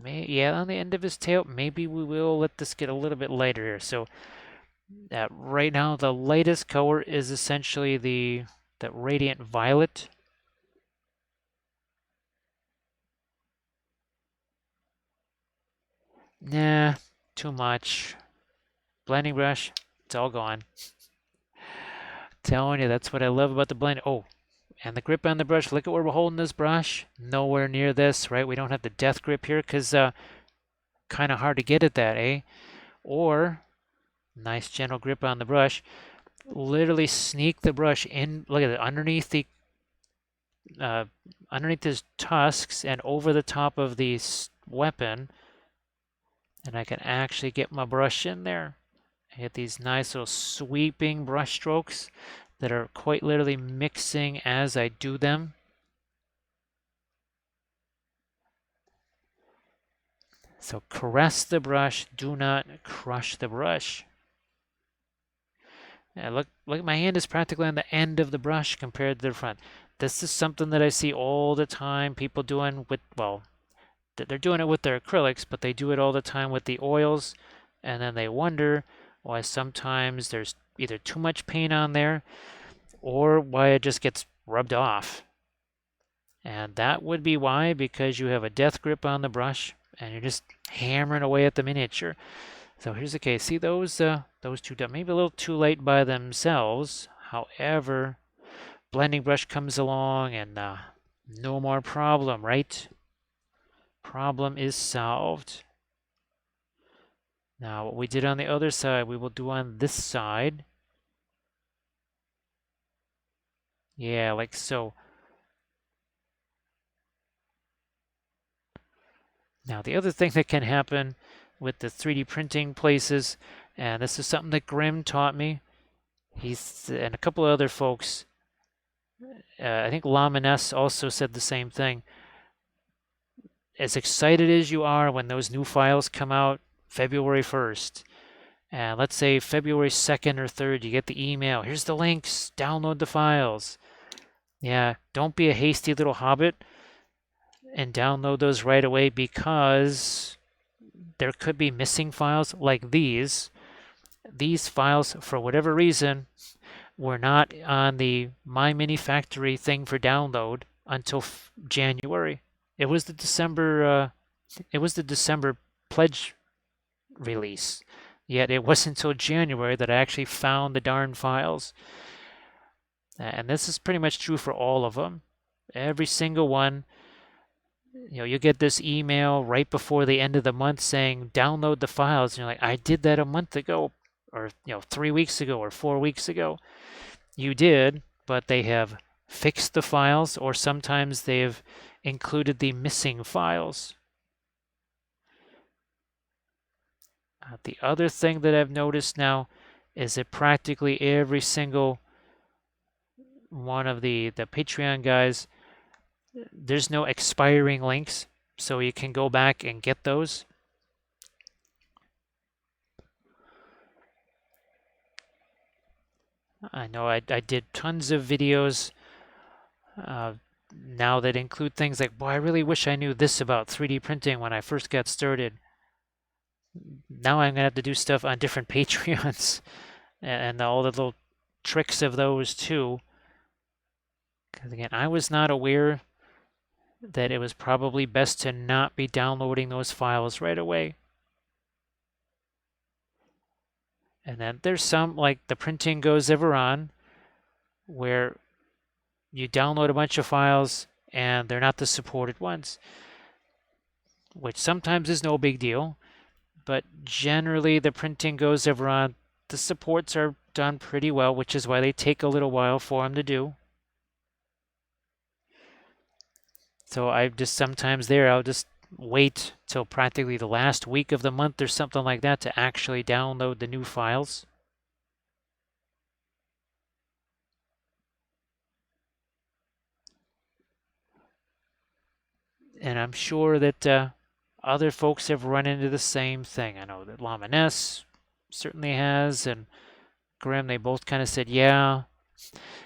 Yeah, on the end of his tail, maybe we will let this get a little bit lighter here. So right now, the lightest color is essentially that radiant violet. Nah, too much. Blending brush, it's all gone. Telling you, that's what I love about the blend. Oh, and the grip on the brush. Look at where we're holding this brush. Nowhere near this, right? We don't have the death grip here because kind of hard to get at that, eh? Or nice gentle grip on the brush. Literally sneak the brush in. Look at it underneath his tusks and over the top of the weapon, and I can actually get my brush in there. I get these nice little sweeping brush strokes that are quite literally mixing as I do them. So caress the brush, do not crush the brush. Yeah, look, my hand is practically on the end of the brush compared to the front. This is something that I see all the time, people doing with, well, they're doing it with their acrylics, but they do it all the time with the oils, and then they wonder why sometimes there's either too much paint on there or why it just gets rubbed off. And that would be why, because you have a death grip on the brush and you're just hammering away at the miniature. So here's the case. See those two done maybe a little too late by themselves. However, blending brush comes along and no more problem, right? Problem is solved. Now what we did on the other side, we will do on this side. Yeah, like so. Now the other thing that can happen with the 3D printing places, and this is something that Grimm taught me, he's and a couple of other folks, I think Lamines also said the same thing. As excited as you are when those new files come out February 1st, and let's say February 2nd or 3rd, you get the email, here's the links, download the files. Yeah, don't be a hasty little hobbit and download those right away because there could be missing files like these. These files, for whatever reason, were not on the My Mini Factory thing for download until January. It was the December It was the December pledge release. Yet it wasn't until January that I actually found the darn files. And this is pretty much true for all of them. Every single one, you get this email right before the end of the month saying download the files, and you're like, I did that a month ago, or 3 weeks ago, or 4 weeks ago. You did, but they have fixed the files, or sometimes they've included the missing files. The other thing that I've noticed now is that practically every single one of the Patreon guys, there's no expiring links, so you can go back and get those. I know I did tons of videos now that include things like, boy, I really wish I knew this about 3D printing when I first got started. Now I'm going to have to do stuff on different Patreons and all the little tricks of those too. Because again, I was not aware that it was probably best to not be downloading those files right away. And then there's some, like the Printing Goes Ever On, where you download a bunch of files and they're not the supported ones, which sometimes is no big deal. But generally, the Printing Goes Ever On, the supports are done pretty well, which is why they take a little while for them to do. So I just sometimes I'll just wait till practically the last week of the month or something like that to actually download the new files. And I'm sure that other folks have run into the same thing. I know that Laminess certainly has, and Grim, they both kind of said, yeah,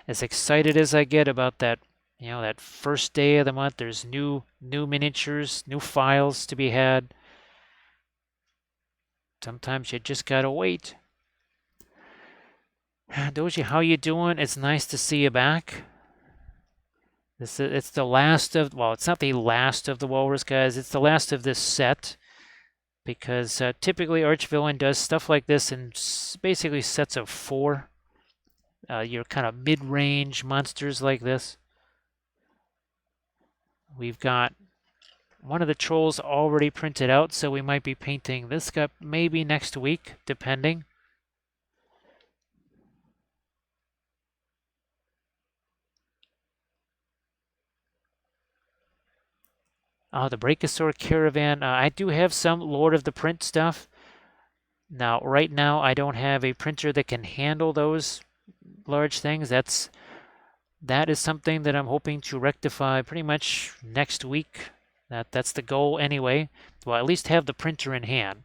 as excited as I get about that, that first day of the month, there's new miniatures, new files to be had. Sometimes you just gotta wait. Doji, how you doing? It's nice to see you back. It's the last of, well, it's not the last of the Walrus guys. It's the last of this set, because typically Archvillain does stuff like this in basically sets of 4. Your kind of mid-range monsters like this. We've got one of the trolls already printed out, so we might be painting this guy maybe next week, depending. The Brachiosaur Caravan. I do have some Lord of the Print stuff. Now, right now, I don't have a printer that can handle those large things. That is something that I'm hoping to rectify pretty much next week. That's the goal anyway. Well, at least have the printer in hand.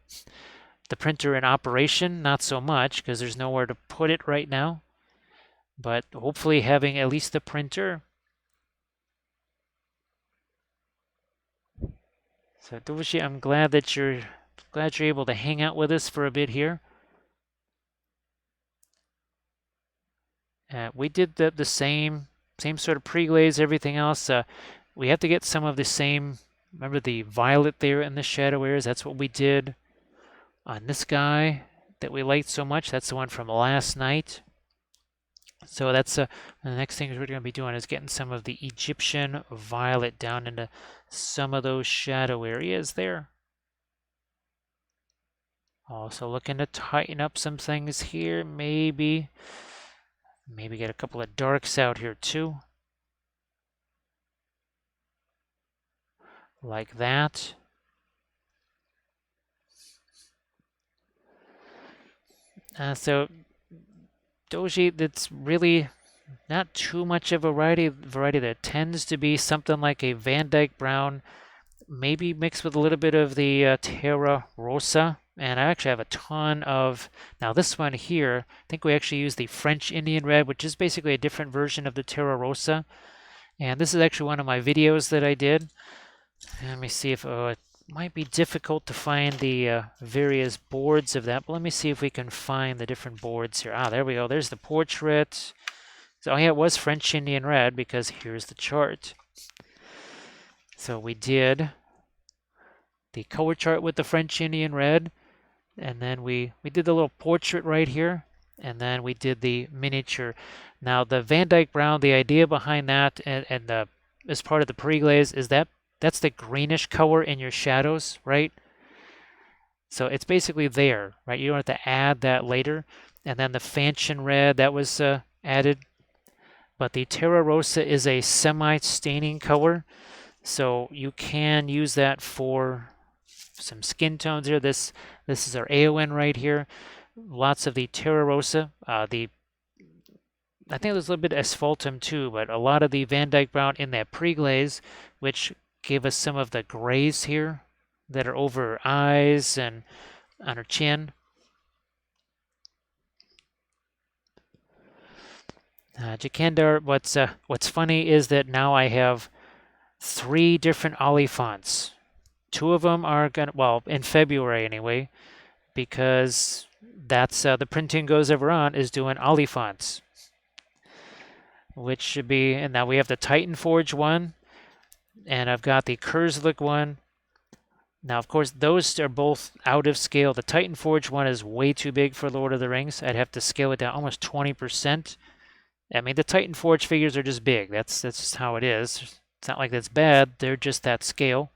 The printer in operation, not so much, because there's nowhere to put it right now. But hopefully having at least the printer. So Doshi, I'm glad that you're able to hang out with us for a bit here. We did the same sort of pre-glaze, everything else. We have to get some of the same, remember the violet there in the shadow areas? That's what we did on this guy that we liked so much. That's the one from last night. So that's the next thing we're going to be doing is getting some of the Egyptian violet down into some of those shadow areas there. Also looking to tighten up some things here, maybe get a couple of darks out here too. Like that. So Doji, that's really not too much of a variety. There tends to be something like a Van Dyke Brown, maybe mixed with a little bit of the Terra Rosa. And I actually have a ton of, now this one here, I think we actually use the French Indian Red, which is basically a different version of the Terra Rosa. And this is actually one of my videos that I did. Let me see if, it might be difficult to find the various boards of that, but let me see if we can find the different boards here. There we go. There's the portrait. So, yeah, it was French Indian Red because here's the chart. So we did the color chart with the French Indian red, and then we did the little portrait right here, and then we did the miniature. Now the Van Dyke brown, the idea behind that, and the as part of the pre-glaze is that that's the greenish color in your shadows, right? So it's basically there, right? You don't have to add that later. And then the Fanchon red, that was added. But the Terra Rosa is a semi-staining color, so you can use that for some skin tones here. This is our AON right here. Lots of the Terra Rosa. I think there's a little bit of asphaltum too, but a lot of the Van Dyke brown in that pre-glaze, which gave us some of the grays here that are over her eyes and on her chin. Jakandar, what's funny is that now I have 3 different Oliphants. 2 of them are gonna, well, in February anyway, because that's the Printing Goes Ever On is doing Oliphants, which should be, and now we have the Titan Forge one, and I've got the Kurzlik one. Now, of course, those are both out of scale. The Titan Forge one is way too big for Lord of the Rings. I'd have to scale it down almost 20%. I mean, the Titan Forge figures are just big. That's just how it is. It's not like that's bad. They're just that scale.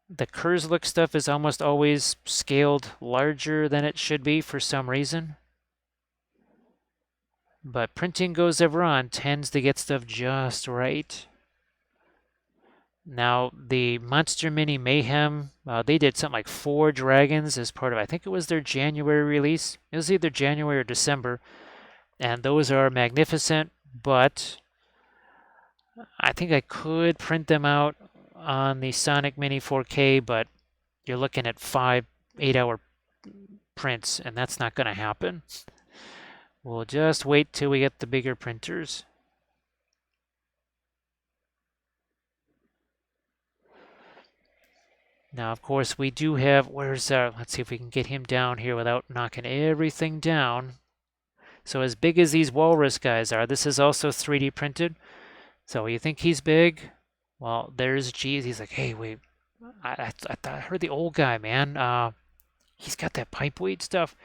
The Kurzlik stuff is almost always scaled larger than it should be for some reason. But Printing Goes Ever On tends to get stuff just right. Now, the Monster Mini Mayhem, they did something like 4 dragons as part of, I think it was their January release. It was either January or December. And those are magnificent, but I think I could print them out on the Sonic Mini 4K, but you're looking at 5 8-hour prints, and that's not going to happen. We'll just wait till we get the bigger printers. Now, of course, we do have, let's see if we can get him down here without knocking everything down. So as big as these Walrus guys are, this is also 3D printed. So you think he's big? Well, there's G. He's like, hey, wait, I heard the old guy, man. He's got that pipeweed stuff.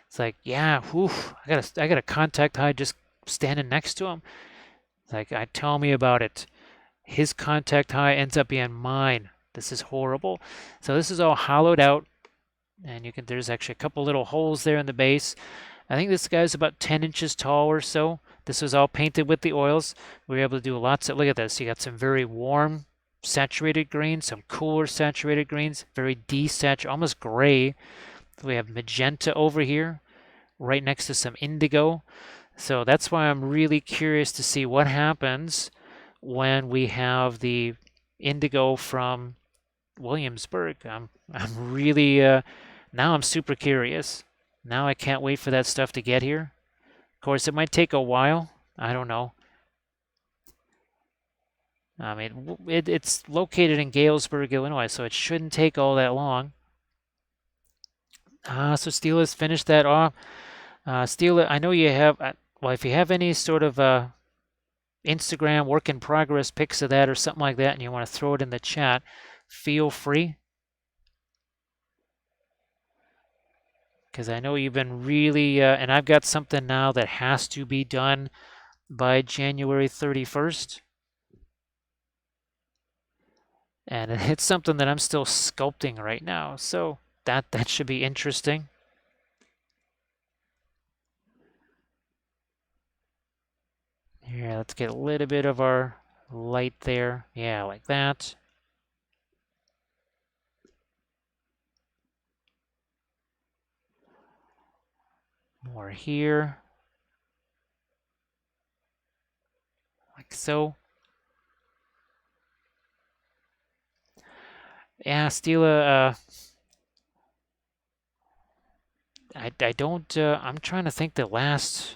It's like, yeah, whew, I got a contact high just standing next to him. It's like, tell me about it. His contact high ends up being mine. This is horrible. So this is all hollowed out, and there's actually a couple little holes there in the base. I think this guy's about 10 inches tall or so. This was all painted with the oils. We were able to do lots of, look at this. You got some very warm saturated greens, some cooler saturated greens, very desaturated, almost gray. We have magenta over here, right next to some indigo. So that's why I'm really curious to see what happens when we have the indigo from Williamsburg. I'm really, now I'm super curious. Now I can't wait for that stuff to get here. Of course, it might take a while. I don't know. I mean, it's located in Galesburg, Illinois, so it shouldn't take all that long. So Steel has finished that off. Steel, I know you have, well, if you have any sort of Instagram work in progress pics of that or something like that and you want to throw it in the chat, feel free. Because I know you've been really, and I've got something now that has to be done by January 31st. And it's something that I'm still sculpting right now, so that should be interesting. Here, let's get a little bit of our light there. Yeah, like that. More here. Like so. Yeah, Stila, I don't, I'm trying to think the last,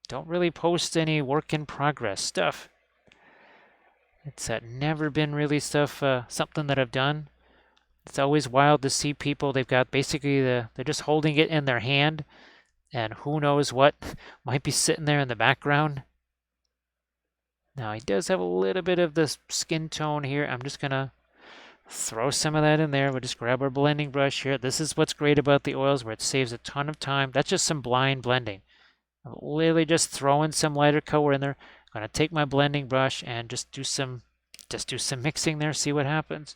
don't really post any work in progress stuff. It's never been really stuff, something that I've done. It's always wild to see people, they've got basically, they're just holding it in their hand, and who knows what might be sitting there in the background. Now, he does have a little bit of the skin tone here. I'm just going to Throw some of that in there. We'll just grab our blending brush here. This is what's great about the oils, where it saves a ton of time. That's just some blind blending. I'm literally just throwing some lighter color in there. I'm gonna take my blending brush and just do some mixing there, see what happens.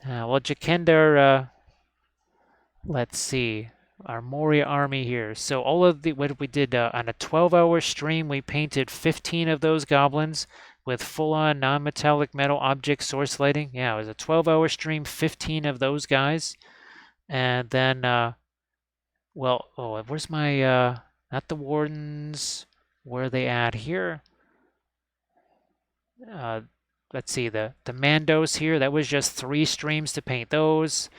Well, Jakendar, let's see, our Moria army here. So all of the, what we did on a 12-hour stream, we painted 15 of those goblins with full-on non-metallic metal object source lighting. Yeah, it was a 12-hour stream, 15 of those guys. And then, well, oh, where's my, not the wardens, where are they at here? Let's see, the Mandos here, that was just 3 streams to paint those.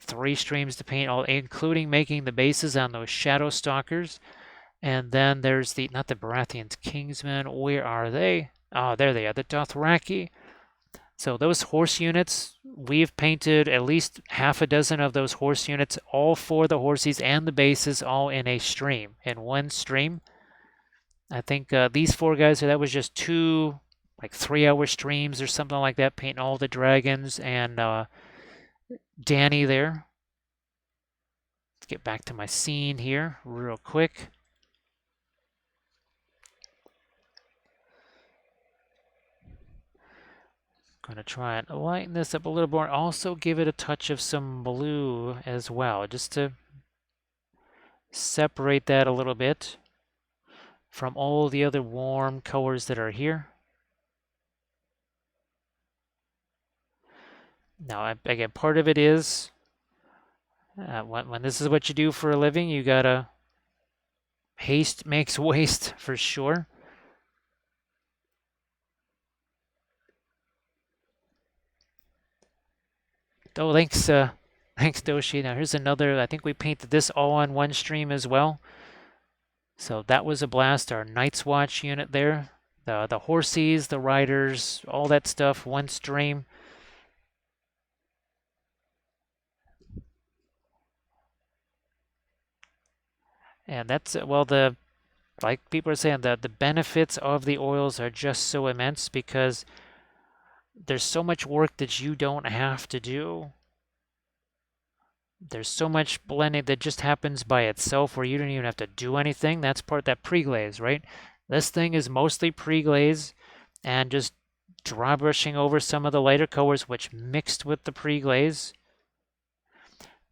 3 streams to paint, all including making the bases on those Shadow Stalkers. And then there's the, not the Baratheon's Kingsmen, where are they? Oh, there they are, the Dothraki. So those horse units, we've painted at least half a dozen of those horse units, all for the horses and the bases, all in a stream, in one stream. I think these 4 guys, that was just 2, like 3-hour streams or something like that, painting all the dragons and Danny there. Let's get back to my scene here real quick. Gonna try and lighten this up a little more. Also give it a touch of some blue as well, just to separate that a little bit from all the other warm colors that are here. Now, again, part of it is when this is what you do for a living, you gotta haste makes waste for sure. Oh, thanks, thanks, Doshi. Now here's another. I think we painted this all on one stream as well. So that was a blast. Our Night's Watch unit there, the horses, the riders, all that stuff, one stream. And that's, well, the, like people are saying, the benefits of the oils are just so immense because there's so much work that you don't have to do. There's so much blending that just happens by itself where you don't even have to do anything. That's part, that pre-glaze, right? This thing is mostly pre-glaze and just dry brushing over some of the lighter colors which mixed with the pre-glaze.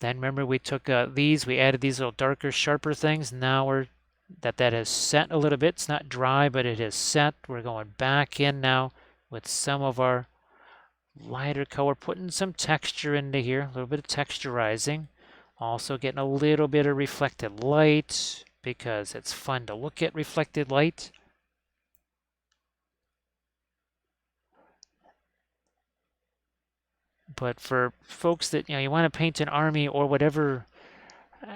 Then remember we took these, we added these little darker, sharper things. Now we're, that has set a little bit. It's not dry, but it is set. We're going back in now with some of our lighter color, putting some texture into here, a little bit of texturizing. Also getting a little bit of reflected light because it's fun to look at reflected light. But for folks that, you want to paint an army or whatever,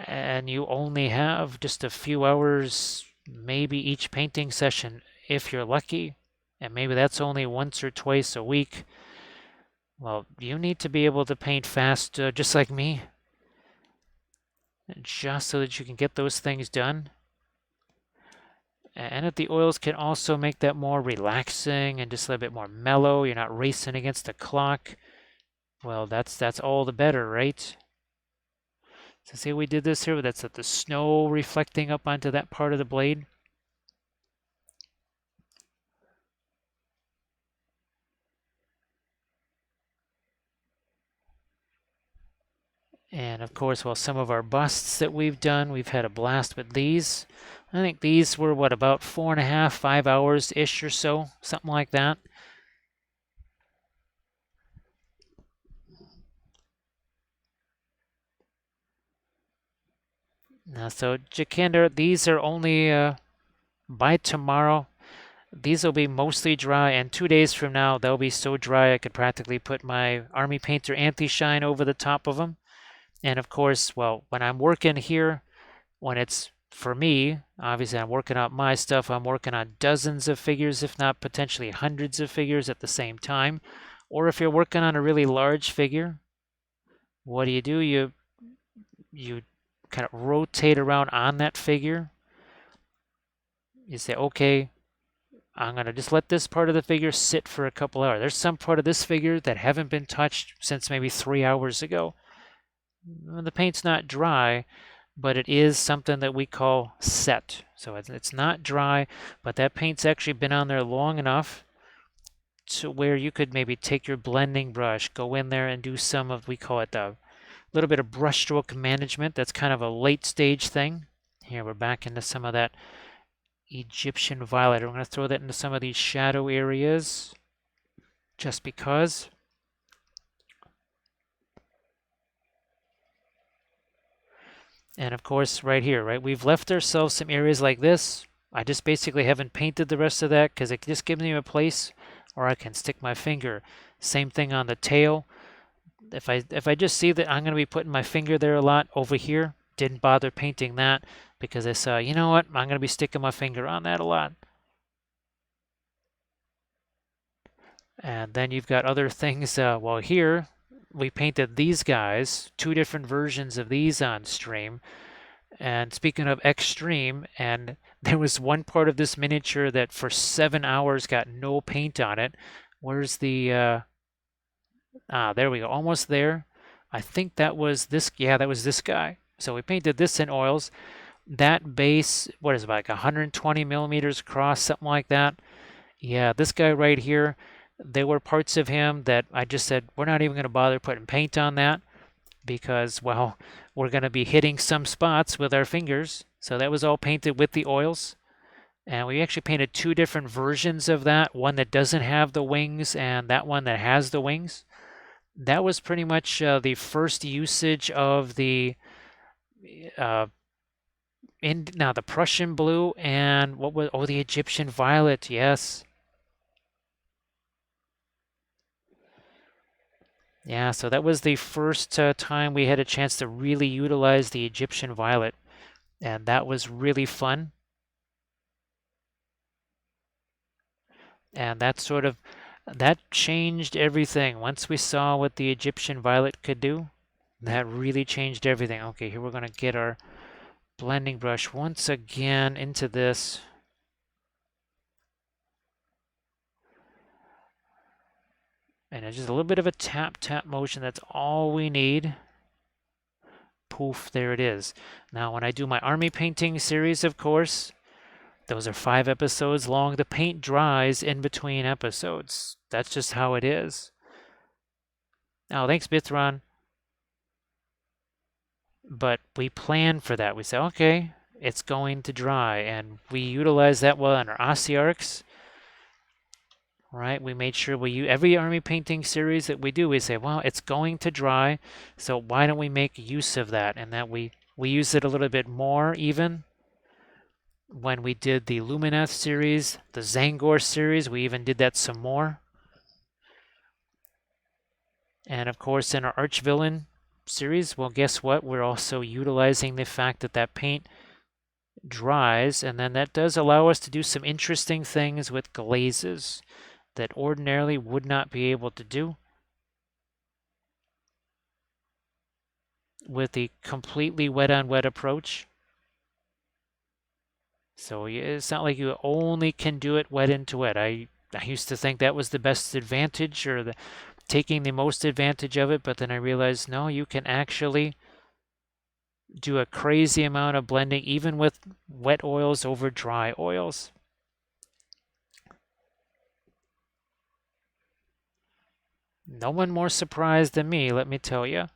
and you only have just a few hours, maybe each painting session, if you're lucky, and maybe that's only once or twice a week, well, you need to be able to paint fast, just like me, just so that you can get those things done. And if the oils can also make that more relaxing and just a little bit more mellow, you're not racing against the clock, well, that's all the better, right? So see, we did this here, that's the snow reflecting up onto that part of the blade. And of course, well, some of our busts that we've done, we've had a blast with these. I think these were, what, about 4.5, 5 hours-ish or so, something like that. Now, so Jakendar, these are only by tomorrow. These will be mostly dry, and 2 days from now, they'll be so dry I could practically put my Army Painter Anti-Shine over the top of them. And of course, well, when I'm working here, when it's for me, obviously I'm working on my stuff, I'm working on dozens of figures, if not potentially hundreds of figures at the same time. Or if you're working on a really large figure, what do? You kind of rotate around on that figure. You say, okay, I'm going to just let this part of the figure sit for a couple hours. There's some part of this figure that haven't been touched since maybe 3 hours ago. The paint's not dry, but it is something that we call set. So it's not dry, but that paint's actually been on there long enough to where you could maybe take your blending brush, go in there and do some of, we call it a little bit of brushstroke management. That's kind of a late stage thing. Here we're back into some of that Egyptian violet. I'm going to throw that into some of these shadow areas just because. And of course, right here, right, we've left ourselves some areas like this. I just basically haven't painted the rest of that because it just gives me a place where I can stick my finger. Same thing on the tail. If I just see that I'm going to be putting my finger there a lot over here, didn't bother painting that because I saw, you know what, I'm going to be sticking my finger on that a lot. And then you've got other things. Well, here we painted these guys, two different versions of these on stream. And speaking of extreme, and there was one part of this miniature that for 7 hours got no paint on it. Where's the, there we go, almost there. I think that was this, yeah, that was this guy. So we painted this in oils. That base, what is it, like 120 millimeters across, something like that. Yeah, this guy right here, there were parts of him that I just said, we're not even going to bother putting paint on that because, well, we're going to be hitting some spots with our fingers. So that was all painted with the oils. And we actually painted two different versions of that, one that doesn't have the wings and that one that has the wings. That was pretty much the first usage of the now the Prussian blue and what was, oh, the Egyptian violet, yes. Yeah, so that was the first time we had a chance to really utilize the Egyptian violet, and that was really fun. And that changed everything. Once we saw what the Egyptian violet could do, that really changed everything. Okay, here we're going to get our blending brush once again into this. And it's just a little bit of a tap, tap motion. That's all we need. Poof, there it is. Now, when I do my army painting series, of course, those are 5 episodes long. The paint dries in between episodes. That's just how it is. Now, thanks, Bithron. But we plan for that. We say, okay, it's going to dry. And we utilize that well in our Osiarchs. Right? We made sure every army painting series that we do, we say, well, it's going to dry. So why don't we make use of that? And that we use it a little bit more even. When we did the Lumineth series, the Zangor series, we even did that some more. And of course, in our Archvillain series, well, guess what? We're also utilizing the fact that that paint dries, and then that does allow us to do some interesting things with glazes that ordinarily would not be able to do with the completely wet-on-wet approach. So it's not like you only can do it wet into wet. I used to think that was the best advantage or taking the most advantage of it, but then I realized, no, you can actually do a crazy amount of blending even with wet oils over dry oils. No one more surprised than me, let me tell you.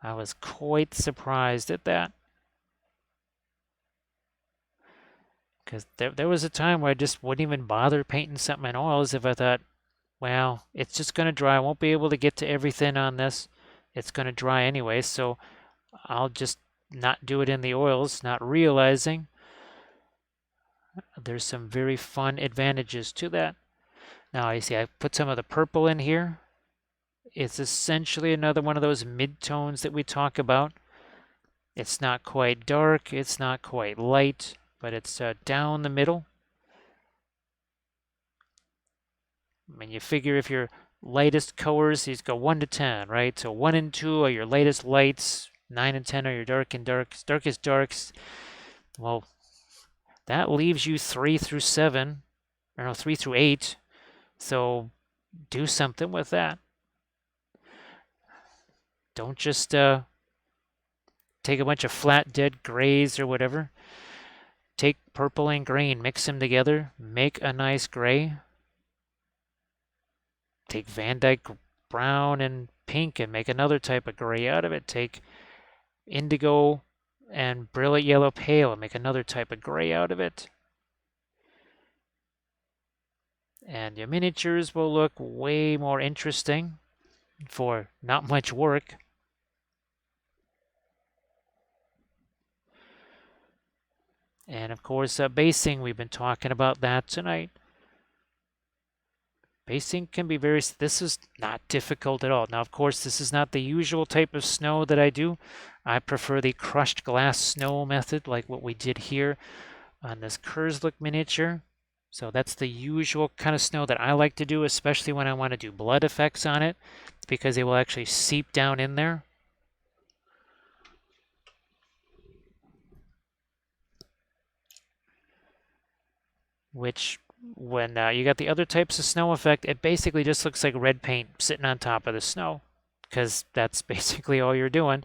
I was quite surprised at that. Because there was a time where I just wouldn't even bother painting something in oils if I thought, well, it's just going to dry. I won't be able to get to everything on this. It's going to dry anyway, so I'll just not do it in the oils, not realizing there's some very fun advantages to that. Now, you see, I put some of the purple in here. It's essentially another one of those mid-tones that we talk about. It's not quite dark, it's not quite light, but it's down the middle. I mean, you figure if your lightest colors, these go 1 to 10, right? So 1 and 2 are your lightest lights, 9 and 10 are your darkest darks. Well, That leaves you 3 through 7, or no, 3 through 8. So do something with that. Don't just take a bunch of flat, dead grays or whatever. Take purple and green, mix them together, make a nice gray. Take Van Dyke brown and pink and make another type of gray out of it. Take indigo and brilliant yellow pale and make another type of gray out of it. And your miniatures will look way more interesting for not much work. And of course, basing, we've been talking about that tonight. Basing can be this is not difficult at all. Now, of course, this is not the usual type of snow that I do. I prefer the crushed glass snow method, like what we did here on this Kurzlook miniature. So that's the usual kind of snow that I like to do, especially when I want to do blood effects on it, because they will actually seep down in there. Which, when you got the other types of snow effect, it basically just looks like red paint sitting on top of the snow, because that's basically all you're doing.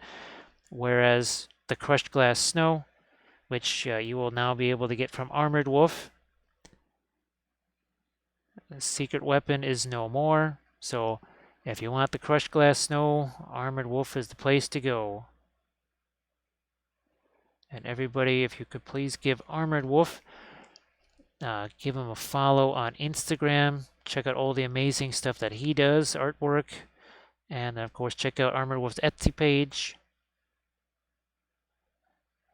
Whereas the crushed glass snow, which you will now be able to get from Armored Wolf, the secret weapon is no more. So if you want the crushed glass snow, Armored Wolf is the place to go. And everybody, if you could please give Armored Wolf, give him a follow on Instagram. Check out all the amazing stuff that he does, artwork. And of course, check out Armored Wolf's Etsy page.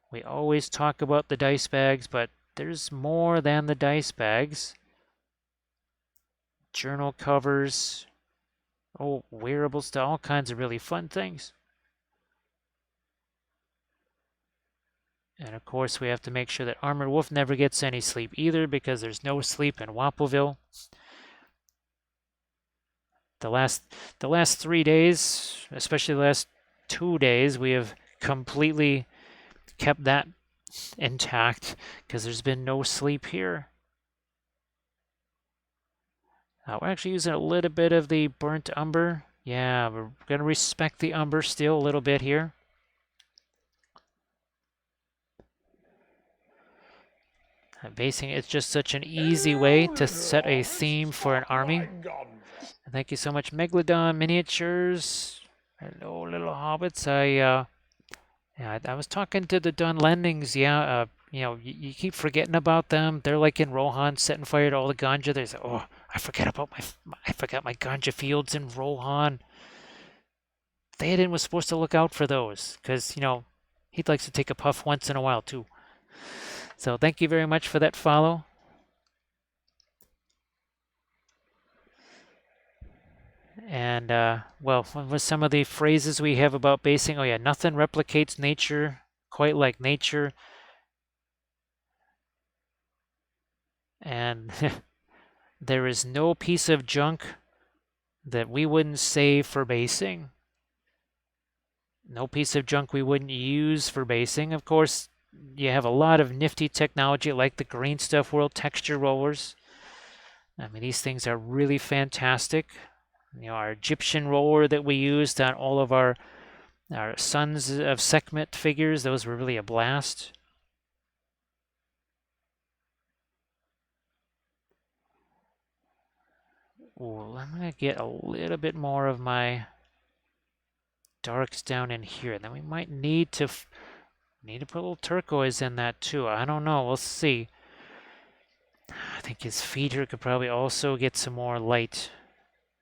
We always talk about the dice bags, but there's more than the dice bags. Journal covers, wearable stuff, all kinds of really fun things. And of course, we have to make sure that Armored Wolf never gets any sleep either, because there's no sleep in Wappelville. The last 3 days, especially the last 2 days, we have completely kept that intact because there's been no sleep here. We're actually using a little bit of the burnt umber. Yeah, we're going to respect the umber still a little bit here. Basing it's just such an easy way to set a theme for an army. Thank you so much, Megalodon Miniatures. Hello, little hobbits. I was talking to the Dunlendings. Yeah, you keep forgetting about them. They're like in Rohan, setting fire to all the ganja. There's I forgot my ganja fields in Rohan. Theoden was supposed to look out for those because he likes to take a puff once in a while too. So thank you very much for that follow. And, well, what were some of the phrases we have about basing? Oh, yeah, nothing replicates nature quite like nature. And there is no piece of junk that we wouldn't save for basing. No piece of junk we wouldn't use for basing. Of course, you have a lot of nifty technology like the Green Stuff World texture rollers. I mean, these things are really fantastic. Our Egyptian roller that we used on all of our Sons of Sekhmet figures, those were really a blast. Ooh, I'm going to get a little bit more of my darks down in here. Then we might need to put a little turquoise in that too. I don't know. We'll see. I think his feet here could probably also get some more light.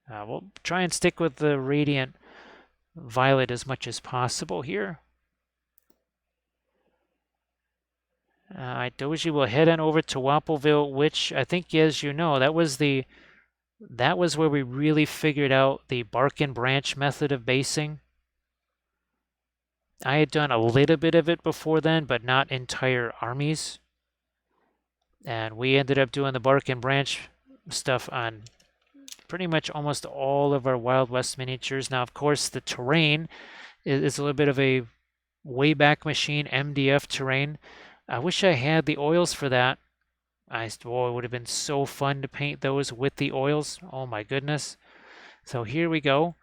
We'll try and stick with the radiant violet as much as possible here. Doji will head on over to Wappelville, which I think, as you know, that was where we really figured out the bark and branch method of basing. I had done a little bit of it before then, but not entire armies. And we ended up doing the bark and branch stuff on pretty much almost all of our Wild West miniatures. Now, of course, the terrain is a little bit of a Wayback Machine MDF terrain. I wish I had the oils for that. Boy, it would have been so fun to paint those with the oils. Oh my goodness. So here we go.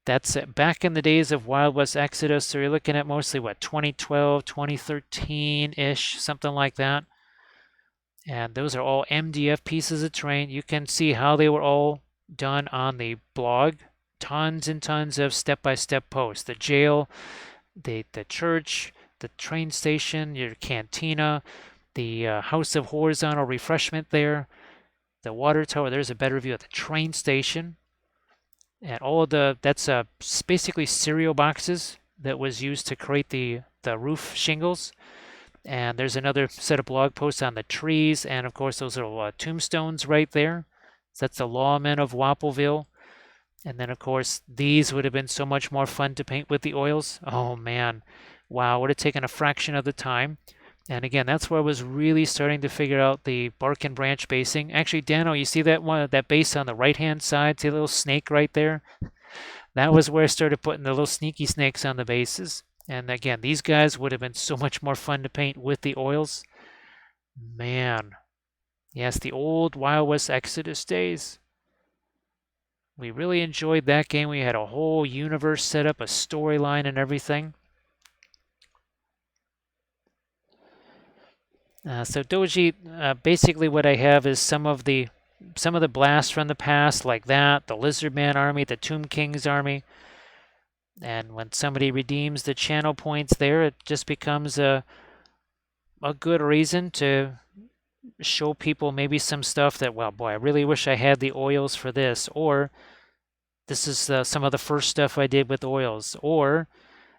That's it. Back in the days of Wild West Exodus, so you're looking at mostly what, 2012, 2013-ish, something like that. And those are all MDF pieces of terrain. You can see how they were all done on the blog. Tons and tons of step-by-step posts. The jail, the church, the train station, your cantina, the House of Horizontal Refreshment there, the water tower. There's a better view of the train station. And all of that's basically cereal boxes that was used to create the roof shingles. And there's another set of blog posts on the trees, and of course those little tombstones right there. So that's the lawmen of Wappelville. And then of course these would have been so much more fun to paint with the oils. Oh man, wow, would have taken a fraction of the time. And again, that's where I was really starting to figure out the bark and branch basing. Actually, Dano, you see that one, that base on the right-hand side? See the little snake right there? That was where I started putting the little sneaky snakes on the bases. And again, these guys would have been so much more fun to paint with the oils. Man. Yes, the old Wild West Exodus days. We really enjoyed that game. We had a whole universe set up, a storyline and everything. So Doji, basically what I have is some of the blasts from the past, like that, the Lizardman army, the Tomb King's army. And when somebody redeems the channel points there, it just becomes a good reason to show people maybe some stuff that, well, boy, I really wish I had the oils for this, or this is some of the first stuff I did with oils, or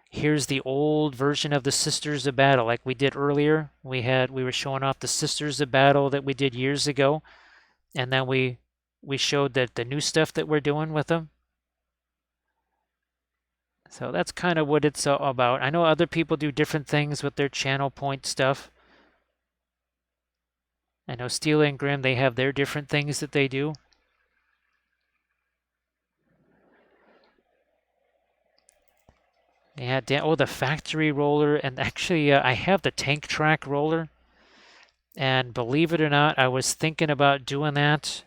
here's the old version of the Sisters of Battle, like we did earlier. We were showing off the Sisters of Battle that we did years ago, and then we showed that the new stuff that we're doing with them. So that's kind of what it's about. I know other people do different things with their channel point stuff. I know Steel and Grim, they have their different things that they do. Yeah, oh, the factory roller, and actually I have the tank track roller. And believe it or not, I was thinking about doing that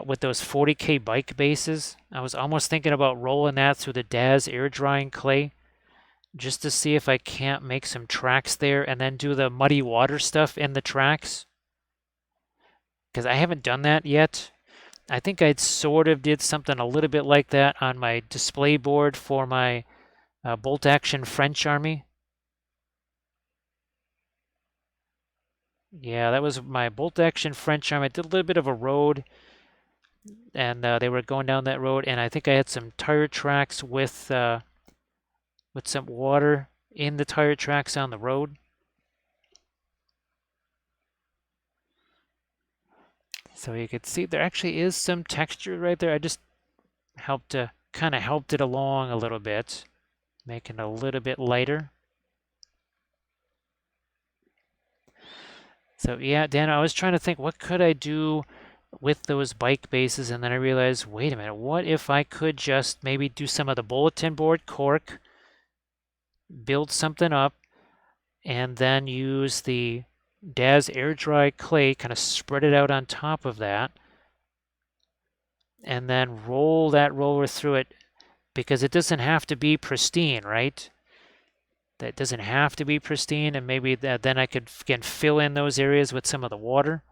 with those 40K bike bases. I was almost thinking about rolling that through the Daz air drying clay just to see if I can't make some tracks there and then do the muddy water stuff in the tracks. Because I haven't done that yet. I think I sort of did something a little bit like that on my display board for my bolt action French army. Yeah, that was my bolt action French army. I did a little bit of a road, and they were going down that road, and I think I had some tire tracks with some water in the tire tracks on the road. So you could see there actually is some texture right there. I just kind of helped it along a little bit, making it a little bit lighter. So yeah, Dan, I was trying to think, what could I do with those bike bases? And then I realized, wait a minute, what if I could just maybe do some of the bulletin board cork, build something up, and then use the Daz air dry clay, kind of spread it out on top of that, and then roll that roller through it, because it doesn't have to be pristine, right? That doesn't have to be pristine, and maybe then I could again fill in those areas with some of the water.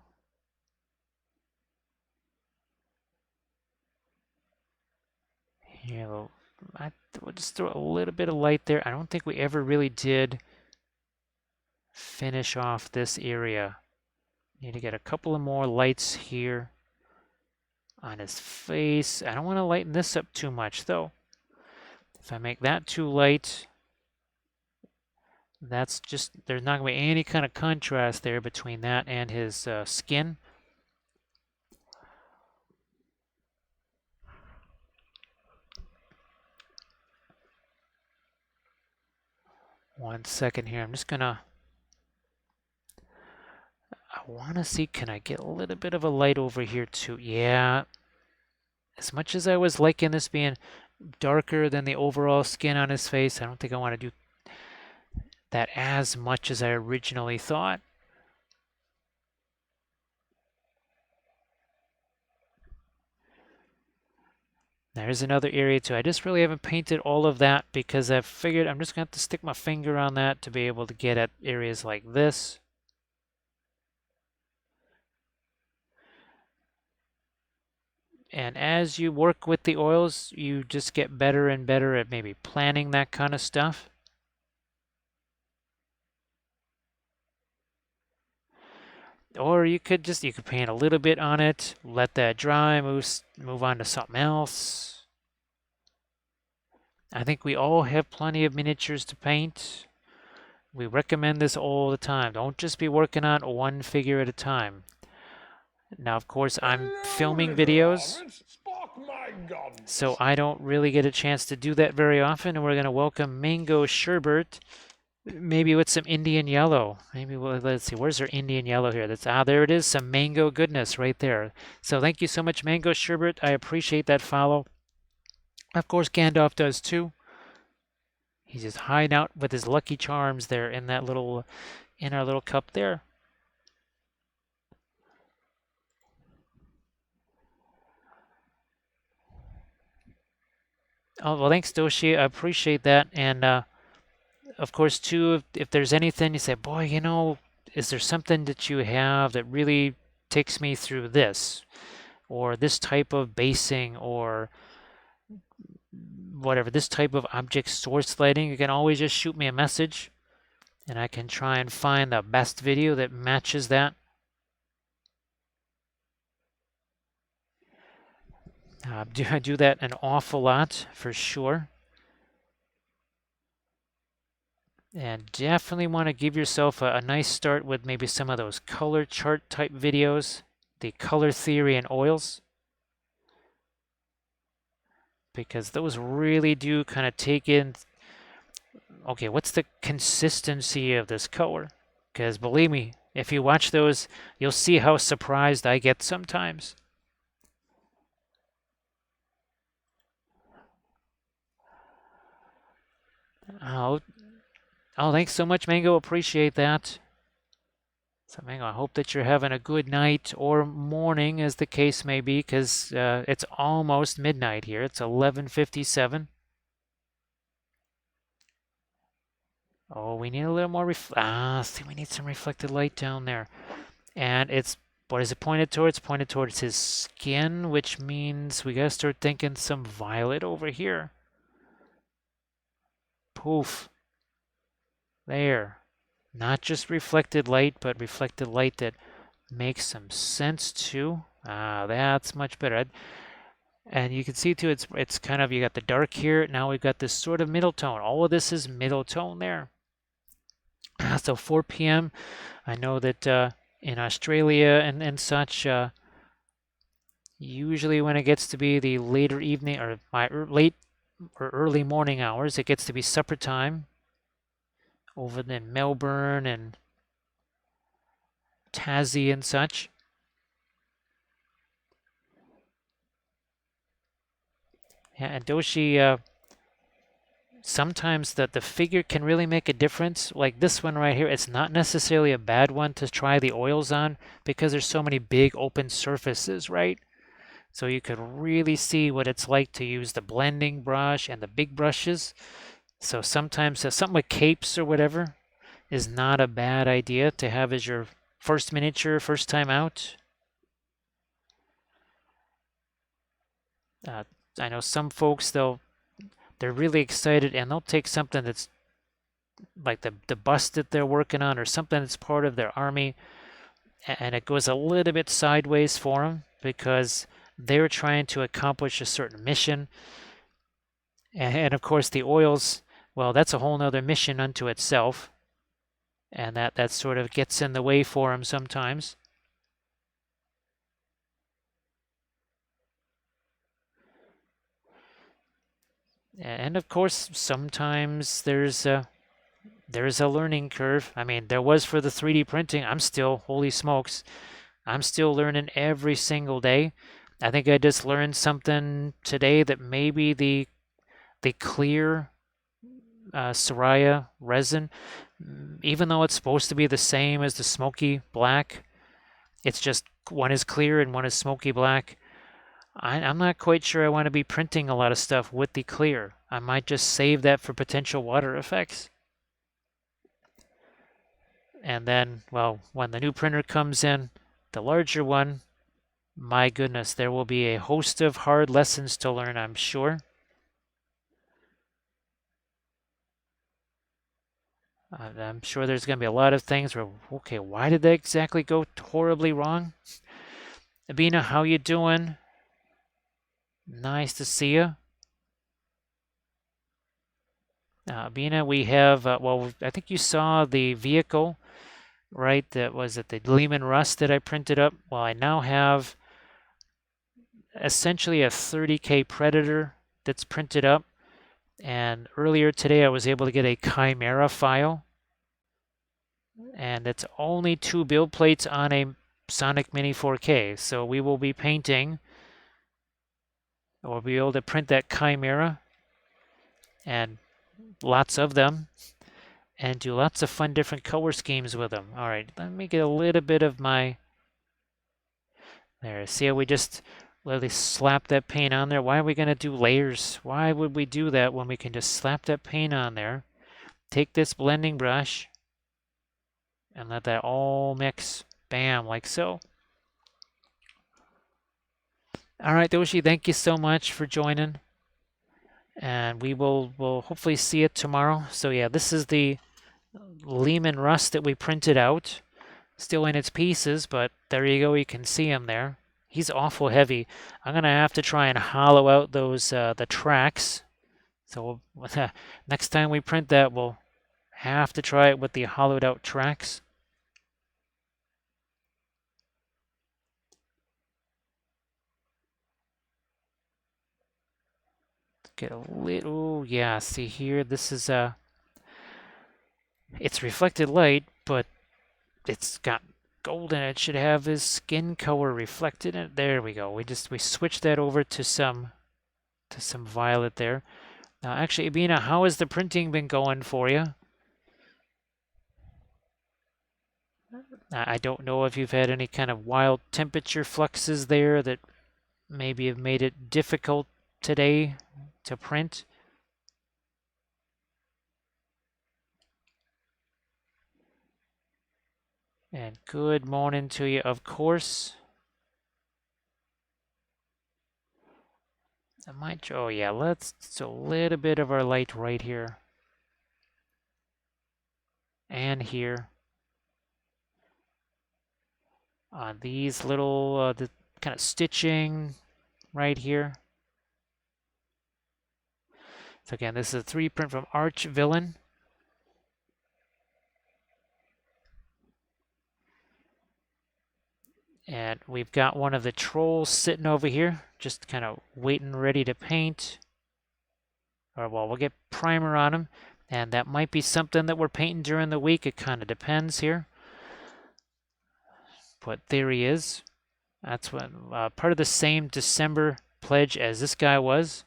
Here, we'll just throw a little bit of light there. I don't think we ever really did finish off this area. Need to get a couple of more lights here on his face. I don't want to lighten this up too much, though. If I make that too light, that's just, there's not going to be any kind of contrast there between that and his skin. One second here. I'm just going to, I want to see, can I get a little bit of a light over here too? Yeah. As much as I was liking this being darker than the overall skin on his face, I don't think I want to do that as much as I originally thought. There's another area too. I just really haven't painted all of that because I've figured I'm just going to have to stick my finger on that to be able to get at areas like this. And as you work with the oils, you just get better and better at maybe planning that kind of stuff. Or you could paint a little bit on it, let that dry, move on to something else. I think we all have plenty of miniatures to paint. We recommend this all the time. Don't just be working on one figure at a time. Now, of course, I'm filming videos, so I don't really get a chance to do that very often. And we're going to welcome Mango Sherbet, maybe with some Indian yellow. Maybe let's see, where's our Indian yellow here? There it is, some mango goodness right there. So thank you so much, Mango Sherbet. I appreciate that follow. Of course, Gandalf does too. He's just hiding out with his Lucky Charms there in our little cup there. Oh, well, thanks, Doshi. I appreciate that. And of course, too, if there's anything you say, boy, is there something that you have that really takes me through this, or this type of basing, or whatever, this type of object source lighting, you can always just shoot me a message, and I can try and find the best video that matches that. I do that an awful lot, for sure. And definitely want to give yourself a nice start with maybe some of those color chart type videos, the color theory and oils, because those really do kind of take in, okay, what's the consistency of this color? Because believe me, if you watch those, you'll see how surprised I get sometimes. Oh, thanks so much, Mango. Appreciate that. So, Mango, I hope that you're having a good night or morning, as the case may be, because it's almost midnight here. It's 11:57. Oh, we need a little more see, we need some reflected light down there. And what is it pointed towards? Pointed towards his skin, which means we gotta start thinking some violet over here. Poof. There. Not just reflected light, but reflected light that makes some sense too. That's much better. And you can see too, it's kind of, you got the dark here. Now we've got this sort of middle tone. All of this is middle tone there. So 4 p.m. I know that in Australia and such, usually when it gets to be the later evening or late or early morning hours, it gets to be supper time over in Melbourne and Tassie and such. Yeah, and Doshi, sometimes the figure can really make a difference. Like this one right here, it's not necessarily a bad one to try the oils on because there's so many big open surfaces, right? So you could really see what it's like to use the blending brush and the big brushes. So sometimes something with capes or whatever is not a bad idea to have as your first miniature, first time out. I know some folks, they're really excited and they'll take something that's like the bust that they're working on or something that's part of their army, and it goes a little bit sideways for them because they're trying to accomplish a certain mission. And of course the oils, well, that's a whole nother mission unto itself, and that sort of gets in the way for them sometimes. And of course sometimes there's a learning curve. I mean, there was for the 3D printing. I'm still, holy smokes, I'm still learning every single day. I think I just learned something today that maybe the clear Soraya resin even though it's supposed to be the same as the smoky black, it's just one is clear and one is smoky black. I'm not quite sure I want to be printing a lot of stuff with the clear. I might just save that for potential water effects. And then, well, when the new printer comes in, the larger one, my goodness, there will be a host of hard lessons to learn, I'm sure. I'm sure there's going to be a lot of things where, okay, why did that exactly go horribly wrong? Abina, how you doing? Nice to see you. Abina, we have, well, I think you saw the vehicle, right? That was at the Lehman Rust that I printed up. Well, I now have essentially a 30K Predator that's printed up. And earlier today, I was able to get a Chimera file. And it's only 2 build plates on a Sonic Mini 4K. So we will be painting, or be able to print that Chimera, and lots of them, and do lots of fun different color schemes with them. All right, let me get a little bit of my, there, see how we just literally slap that paint on there? Why are we going to do layers? Why would we do that when we can just slap that paint on there, take this blending brush, and let that all mix, bam, like so. All right, Doshi, thank you so much for joining. And we'll hopefully see it tomorrow. So yeah, this is the Lehman Rust that we printed out. Still in its pieces, but there you go, you can see him there. He's awful heavy. I'm gonna have to try and hollow out those the tracks. So next time we print that, we'll have to try it with the hollowed out tracks. Get a little, yeah, see here, this is it's reflected light, but it's got gold in it. It should have his skin color reflected in it. There we go. We switched that over to some violet there. Now, actually, Abina, how has the printing been going for you? I don't know if you've had any kind of wild temperature fluxes there that maybe have made it difficult today to print. And good morning to you, of course. I might, oh yeah, let's, so a little bit of our light right here. And here. On these little, the kind of stitching right here. So again, this is a 3 print from Archvillain. And we've got one of the trolls sitting over here, just kind of waiting, ready to paint. Or, well, we'll get primer on him. And that might be something that we're painting during the week. It kind of depends here. But there he is. That's what, part of the same December pledge as this guy was.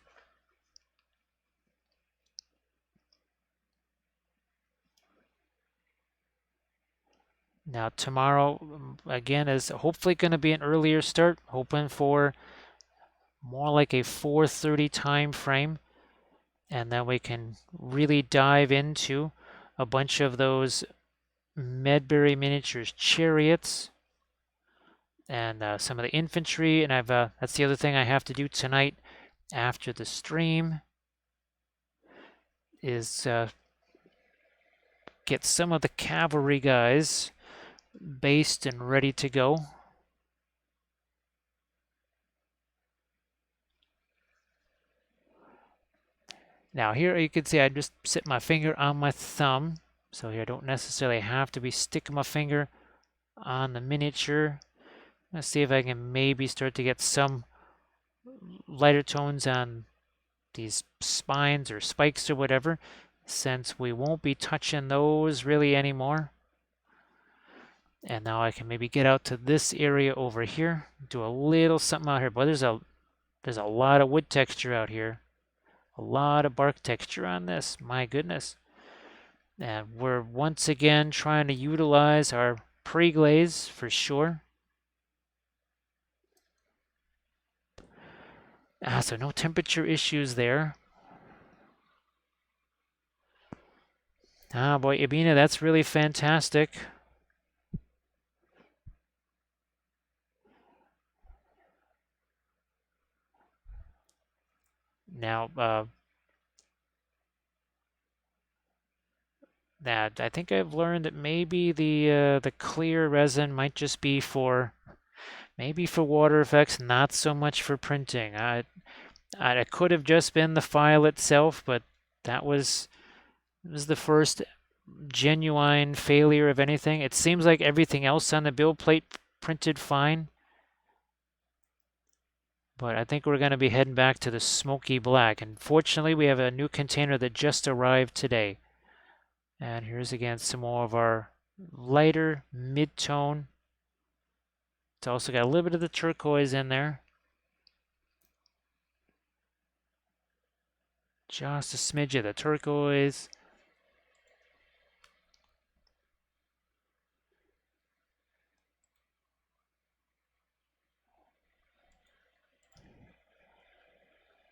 Now tomorrow, again, is hopefully going to be an earlier start, hoping for more like a 4:30 time frame. And then we can really dive into a bunch of those Medbury Miniatures chariots and some of the infantry. And that's the other thing I have to do tonight after the stream is get some of the cavalry guys based and ready to go. Now here you can see I just sit my finger on my thumb. So here I don't necessarily have to be sticking my finger on the miniature. Let's see if I can maybe start to get some lighter tones on these spines or spikes or whatever, since we won't be touching those really anymore. And now I can maybe get out to this area over here, do a little something out here. But there's a lot of wood texture out here. A lot of bark texture on this, my goodness. And we're once again trying to utilize our pre-glaze for sure. So no temperature issues there. Boy, Ibina, that's really fantastic. Now, that I think I've learned that maybe the clear resin might just be for maybe for water effects, not so much for printing. It could have just been the file itself, but that was the first genuine failure of anything. It seems like everything else on the build plate printed fine. But I think we're going to be heading back to the smoky black. And fortunately, we have a new container that just arrived today. And here's again some more of our lighter mid-tone. It's also got a little bit of the turquoise in there. Just a smidge of the turquoise.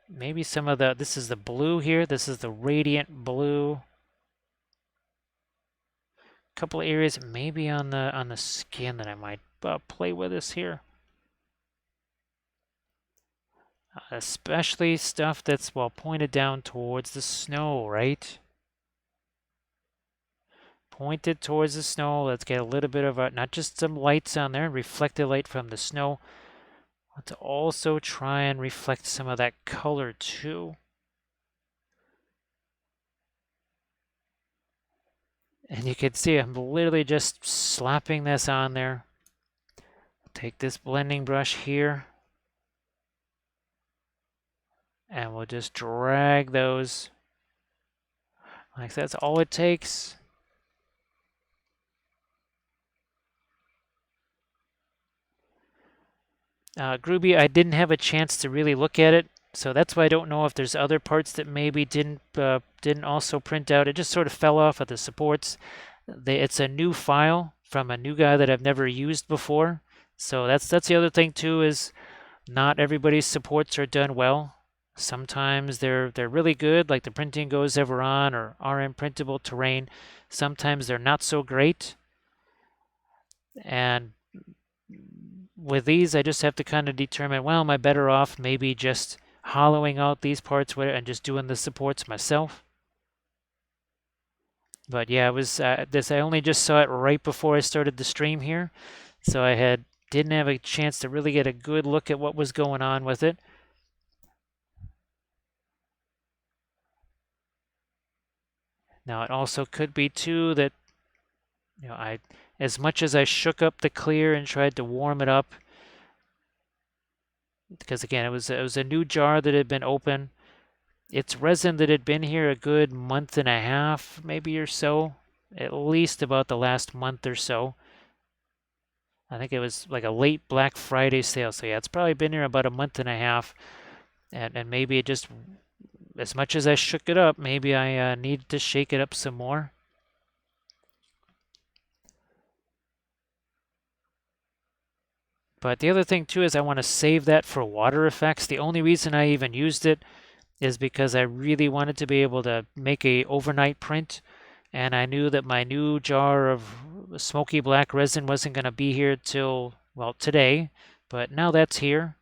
Maybe some of this is the blue here. This is the radiant blue. Couple of areas maybe on the skin that I might play with this here. Especially stuff that's well pointed down towards the snow, right? Pointed towards the snow. Let's get a little bit of not just some lights on there, reflected light from the snow. Let's also try and reflect some of that color too. And you can see I'm literally just slapping this on there. Take this blending brush here. And we'll just drag those. Like that's all it takes. Groovy, I didn't have a chance to really look at it, so that's why I don't know if there's other parts that maybe didn't also print out. It just sort of fell off of the supports. It's a new file from a new guy that I've never used before. So that's the other thing too, is not everybody's supports are done well. Sometimes they're really good, like the Printing Goes Ever On or RM Printable Terrain. Sometimes they're not so great. And with these, I just have to kind of determine, well, am I better off maybe just hollowing out these parts and just doing the supports myself? But yeah, it was this. I only just saw it right before I started the stream here, so I didn't have a chance to really get a good look at what was going on with it. Now it also could be too that as much as I shook up the clear and tried to warm it up, because again it was a new jar that had been open. It's resin that had been here a good month and a half, maybe or so, at least about the last month or so. I think it was like a late Black Friday sale, so yeah, it's probably been here about a month and a half, and maybe it just, as much as I shook it up, maybe I needed to shake it up some more. But the other thing too is I want to save that for water effects. The only reason I even used it is because I really wanted to be able to make a overnight print, and I knew that my new jar of smoky black resin wasn't going to be here till, well, today, but now that's here.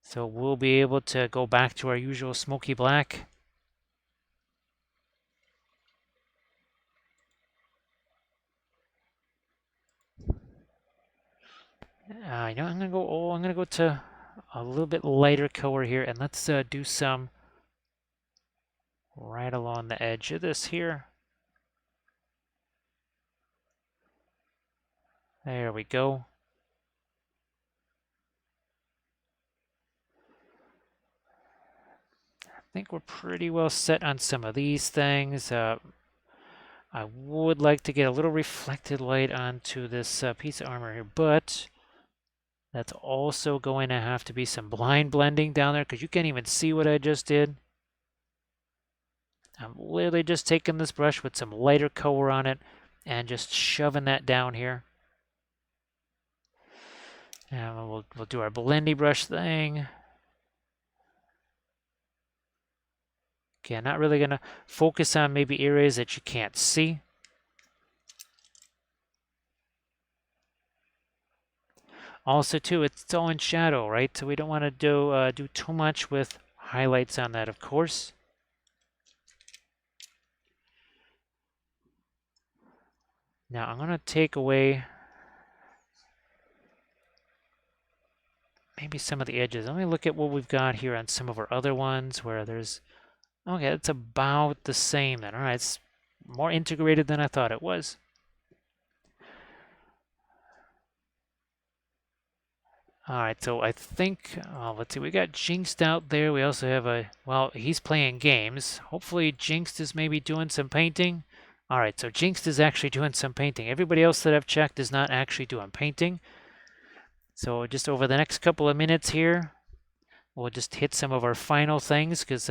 So we'll be able to go back to our usual smoky black. I'm gonna go. Oh, I'm gonna go to a little bit lighter color here, and let's do some right along the edge of this here. There we go. I think we're pretty well set on some of these things. I would like to get a little reflected light onto this piece of armor here, but that's also going to have to be some blind blending down there because you can't even see what I just did. I'm literally just taking this brush with some lighter color on it and just shoving that down here. And we'll do our blendy brush thing. Okay, I'm not really going to focus on maybe areas that you can't see. Also, too, it's all in shadow, right? So we don't want to do too much with highlights on that, of course. Now I'm going to take away maybe some of the edges. Let me look at what we've got here on some of our other ones where there's, okay, it's about the same then. All right, it's more integrated than I thought it was. All right, so I think, let's see, we got Jinxed out there. We also have well, he's playing games. Hopefully Jinxed is maybe doing some painting. All right, so Jinxed is actually doing some painting. Everybody else that I've checked is not actually doing painting. So just over the next couple of minutes here, we'll just hit some of our final things because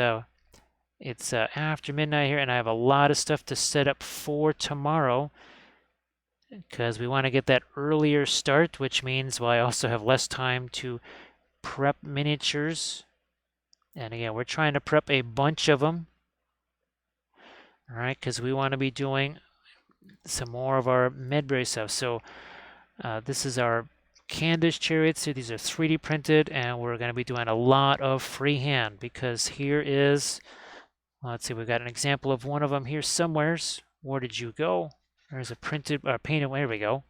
it's after midnight here and I have a lot of stuff to set up for tomorrow because we want to get that earlier start, which means, well, I also have less time to prep miniatures. And again, we're trying to prep a bunch of them. All right, because we want to be doing some more of our Medbury stuff. So this is our Candace chariots. So these are 3D printed, and we're going to be doing a lot of freehand because here is, let's see, we've got an example of one of them here somewheres. Where did you go? There's a printed, painted, there we go.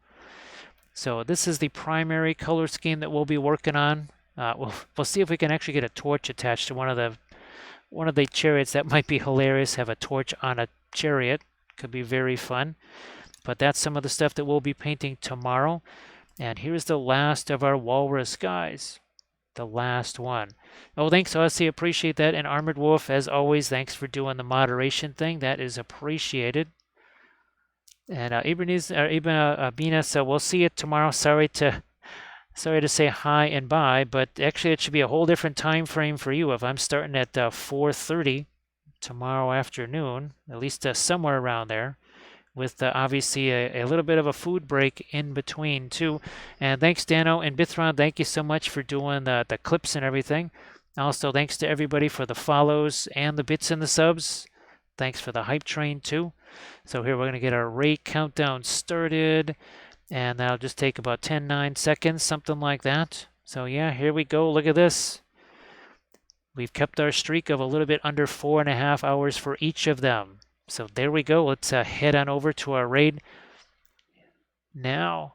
So this is the primary color scheme that we'll be working on. We'll see if we can actually get a torch attached to one of the chariots. That might be hilarious. Have a torch on a chariot. Could be very fun. But that's some of the stuff that we'll be painting tomorrow. And here's the last of our Walrus guys. The last one. Oh, thanks, Aussie. Appreciate that. And Armored Wolf, as always, thanks for doing the moderation thing. That is appreciated. And Bina, so we'll see you tomorrow. Sorry to say hi and bye, but actually it should be a whole different time frame for you if I'm starting at 4:30 tomorrow afternoon, at least somewhere around there, with obviously a little bit of a food break in between too. And thanks, Dano and Bithron. Thank you so much for doing the clips and everything. Also, thanks to everybody for the follows and the bits and the subs. Thanks for the hype train too. So here we're going to get our rate countdown started. And that'll just take about 10, 9 seconds, something like that. So yeah, here we go. Look at this. We've kept our streak of a little bit under 4.5 hours for each of them. So there we go. Let's head on over to our raid now.